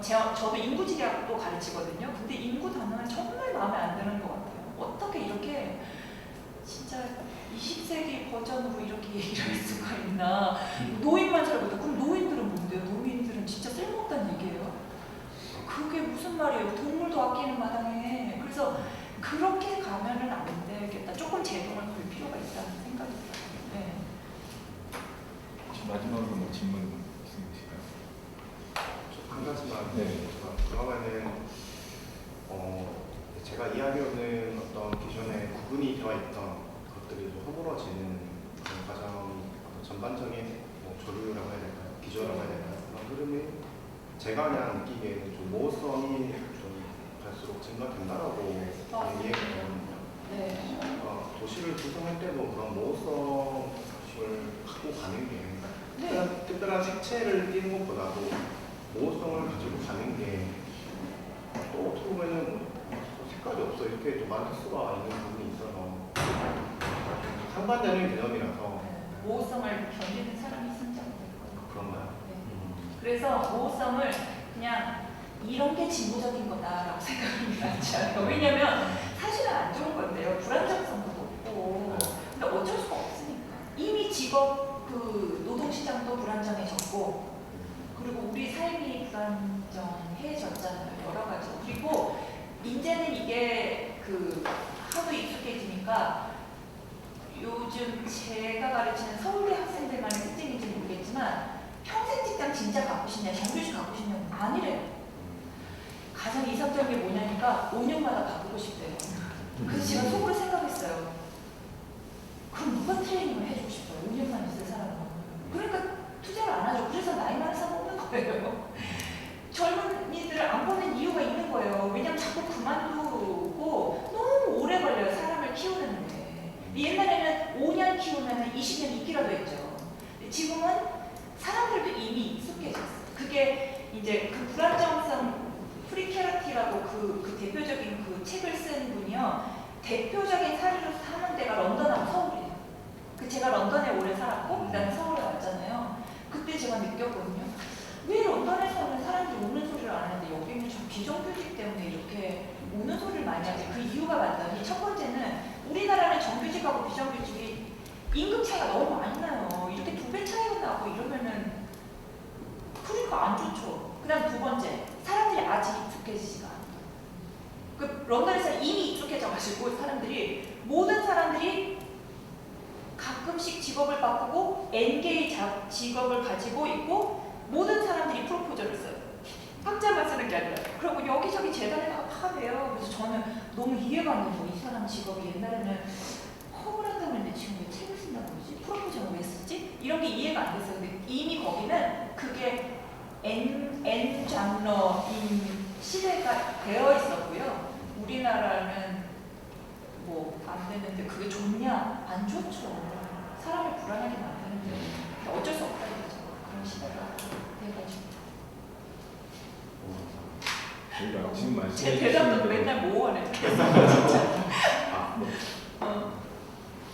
저도 인구지리학도 가르치거든요. 근데 인구 단어는 정말 마음에 안 드는 것 같아요. 어떻게 이렇게 진짜 20세기 버전으로 이렇게 얘기를 할 수가 있나. 노인만 살고 있다. 그럼 노인들은 뭔데요? 노인들은 진짜 쓸모없다는 얘기예요. 그게 무슨 말이에요? 동물도 아끼는 마당에. 그래서 그렇게 가면은 안 되겠다. 조금 제동을 걸 필요가 있다는 생각이 들어요. 네. 혹시 마지막으로 뭐 질문 있으실까요? 한 가지만 네. 그러면은 제가 이야기하는 어떤 기존에 구분이 되어 있던 것들이 좀 허물어지는 그런 과정이 전반적인 뭐 조류라고 해야 될까요? 기조라고 해야 될까요? 그런 흐름이 제가 그냥 느끼기에는 좀 모호성이 좀 갈수록 증가된다라고 이해가 되거든요. 네. 도시를 구성할 때도 그런 모호성을 갖고 가는 게 특별한 색채를 띠는 것보다도 모호성을 가지고 가는 게 또 어떻게 보면은 색깔이 없어 이렇게 또 말할 수가 있는 부분이 있어서 상반되는 개념이라서 모호성을 견디는 사람이 있으면 될 거예요. 그런가요? 네. 그래서 모호성을 그냥 이런 게 진보적인 거다라고 생각이 많지 않아요. 왜냐면 사실은 안 좋은 건데요. 불안정성도 높고. 근데 어쩔 수가 없으니까. 이미 직업 노동시장도 불안정해졌고 그리고 우리 삶이 불안정해졌잖아요. 여러 가지. 그리고 이제는 이게 하도 익숙해지니까 요즘 제가 가르치는 서울대 학생들만의 특징인지 모르겠지만 평생 직장 진짜 갖고 싶냐, 정규직 갖고 싶냐 아니래요. 가장 이상적인 게 뭐냐니까 5년마다 바꾸고 싶대요. 그래서 제가 속으로 생각했어요. 그럼 누가 트레이닝을 해주고 싶어요? 5년만 있을 사람은. 그러니까 투자를 안 하죠. 그래서 나이 많은 사람 없는 거예요. 젊은이들을 안 보는 이유가 있는 거예요. 왜냐면 자꾸 그만두고 너무 오래 걸려요. 사람을 키우는데. 옛날에는 5년 키우면 20년 있기라도 했죠. 지금은 사람들도 이미 익숙해졌어요. 그게 이제 그 불안정성 프리케라티라고 그 대표적인 그 책을 쓴 분이요. 대표적인 사례로 사는 데가 런던하고 서울이에요. 제가 런던에 오래 살았고 그다음에 서울에 왔잖아요. 그때 제가 느꼈거든요. 왜 런던에서는 사람들이 우는 소리를 안 하는데 여기는 좀 비정규직 때문에 이렇게 우는 소리를 많이 하지. 그 이유가 맞다니 첫 번째는 우리나라는 정규직하고 비정규직이 임금 차이가 너무 많이 나요. 이렇게 2배 차이가 나고 이러면은 그러니까 안 좋죠. 그다음 두 번째, 사람들이 아직 익숙해지지가 않아요. 런던에서 이미 익숙해져가지고 모든 사람들이 가끔씩 직업을 바꾸고 N개의 직업을 가지고 있고 모든 사람들이 프로포저를 써요. 학자만 쓰는 게 아니라. 그리고 여기저기 재단에 다 파대요. 그래서 저는 너무 이해가 안 돼요. 이 사람 직업이 옛날에는 허브를 한다고 했는데 지금 왜 책을 쓴다고 그러지? 프로포저는 왜 쓰지? 이런 게 이해가 안 됐어요. 근데 이미 거기는 그게 N 장르인 시대가 되어 있었고요. 우리나라는 뭐 안 되는데 그게 좋냐? 안 좋죠. 사람을 불안하게 만드는데 어쩔 수 없다 이거죠. 그런 시대가 돼가지고. 저희가 지금 말씀해 제 대답도 주신 맨날 모호하네.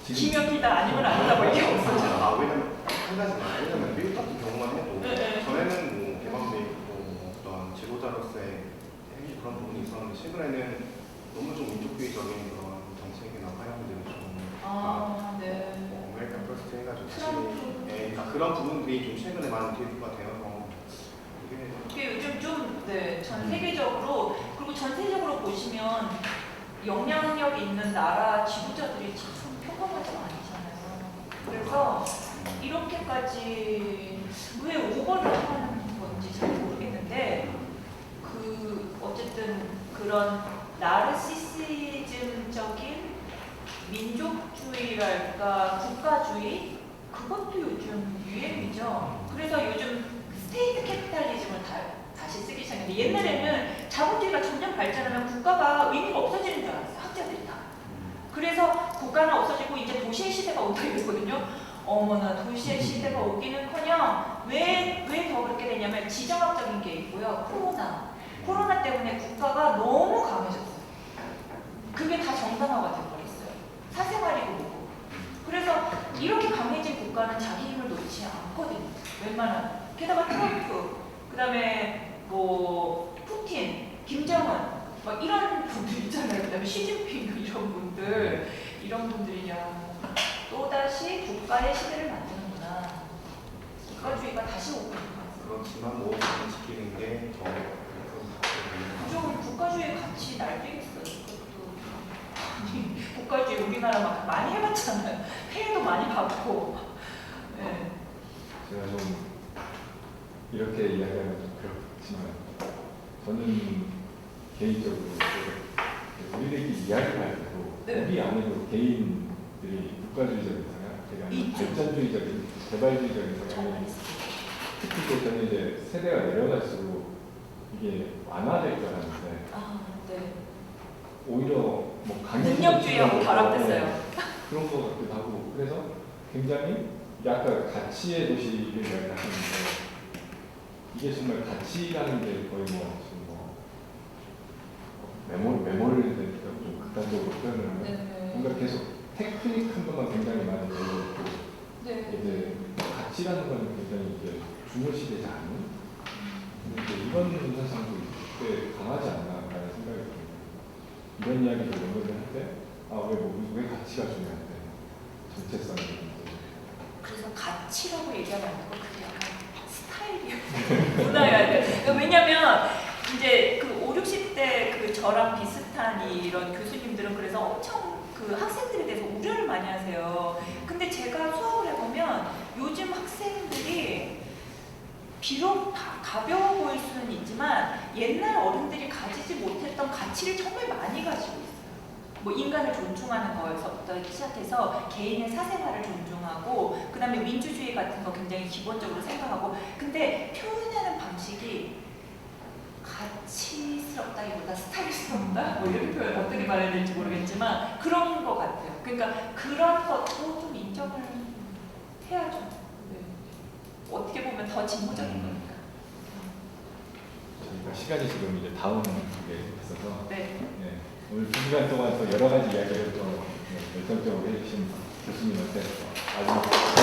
김혁이다 아니면 아니다밖에 없어요. 왜냐면 한 가지만 왜냐면 미국 같은 경우만 해도 네. 전에는 뭐 개방돼 있고 어떤 지도자로서의 그런 부분이 있었는데 최근에는 너무 좀 민족주의적인 그런 정책이나 방향들이 좀 네. 아메리칸 퍼스트 해가지고 그러니까 그런 부분들이 좀 최근에 많이 대두가 되어서 이게 요즘 좀 전 세계적으로 그리고 전세적으로 보시면 영향력 있는 나라 지도자들이 참 평범하지가 아니잖아요. 그래서 이렇게까지 왜 오버를 하는 건지 잘 모르겠는데 어쨌든 그런 나르시시즘적인 민족주의랄까 국가주의 그것도 요즘 유행이죠. 그래서 요즘 스테이트 캐피탈리즘을 다시 쓰기 시작했는데 옛날에는 자본주의가 점점 발전하면 국가가 의미가 없어지는 줄 알았어요. 학자들이 다. 그래서 국가는 없어지고 이제 도시의 시대가 온다 이랬거든요. 어머나 도시의 시대가 오기는커녕 왜 더 그렇게 되냐면 지정학적인 게 있고요. 코로나 때문에 국가가 너무 강해졌어요. 그게 다 정당화가 돼버렸어요. 사생활이고 뭐고. 그래서 이렇게 강해진 국가는 자기 힘을 놓지 않거든요. 웬만하면. 게다가 트럼프, 그다음에 뭐 푸틴, 김정은 막 이런 분들 있잖아요. 그다음에 시진핑 이런 분들, 이런 분들이 또 다시 국가의 시대를 만드는구나. 국가주의가 다시 오고 있는 것 같아요. 그렇지만 뭐 그건 지키는 게더 좀 국가주의 같이 날뛰겠어요. 국가주의 우리나라 막 많이 해봤잖아요. 해외도 많이 받고. 네. 제가 좀 이렇게 이야기하면 좀 그렇지만 저는 개인적으로 우리들끼리 이야기를 할 때도 네. 우리 안에도 개인들이 국가주의적인 성향, 있죠. 발전주의적인, 개발주의적인 성향이 정말 있어요. 특히 저는 이제 세대가 내려갈수록 이게 완화될 거라는데 아, 네. 오히려 뭐 능력주의하고 결합됐어요. 그런 거 같기도 하고 그래서 굉장히 이게 아까 가치의 도시를 이야기하셨는데 이게 정말 가치라는 게 거의 뭐 지금 뭐 메모를 좀 극단적으로 표현을 하면 네. 뭔가 계속 테크닉한 것만 굉장히 많이 배워있고 네. 이제 가치라는 건 굉장히 이제 중요시되지 않는 근데 이제 이런 현상도 꽤 강하지 않나라는 생각이 듭니다. 이런 이야기를 연구를 할 때 왜 가치가 중요한데 정체성이 그래서 가치라고 얘기하면 안 되고 그게 약간 스타일이에요. 문화여야 돼. 왜냐면 이제 그 5, 60대 그 저랑 비슷한 이런 교수님들은 그래서 엄청 그 학생들에 대해서 우려를 많이 하세요. 근데 제가 수업을 해보면 요즘 학생들이 비록 가벼워 보일 수는 있지만 옛날 어른들이 가지지 못했던 가치를 정말 많이 가지고 있어요. 뭐 인간을 존중하는 거에서부터 시작해서 개인의 사생활을 존중하고 그 다음에 민주주의 같은 거 굉장히 기본적으로 생각하고 근데 표현하는 방식이 가치스럽다기보다 스타일스럽다? 뭐 이런 표현 어떻게 말해야 될지 모르겠지만 그런 것 같아요. 그러니까 그런 것도 좀 인정을 해야죠. 네. 어떻게 보면 더 진보적인 거니까. 저희가 시간이 지금 이제 다음 게 있어서 네. 네, 오늘 2시간 동안 또 여러 가지 이야기를 또 열정적으로 해주신 교수님한테 아주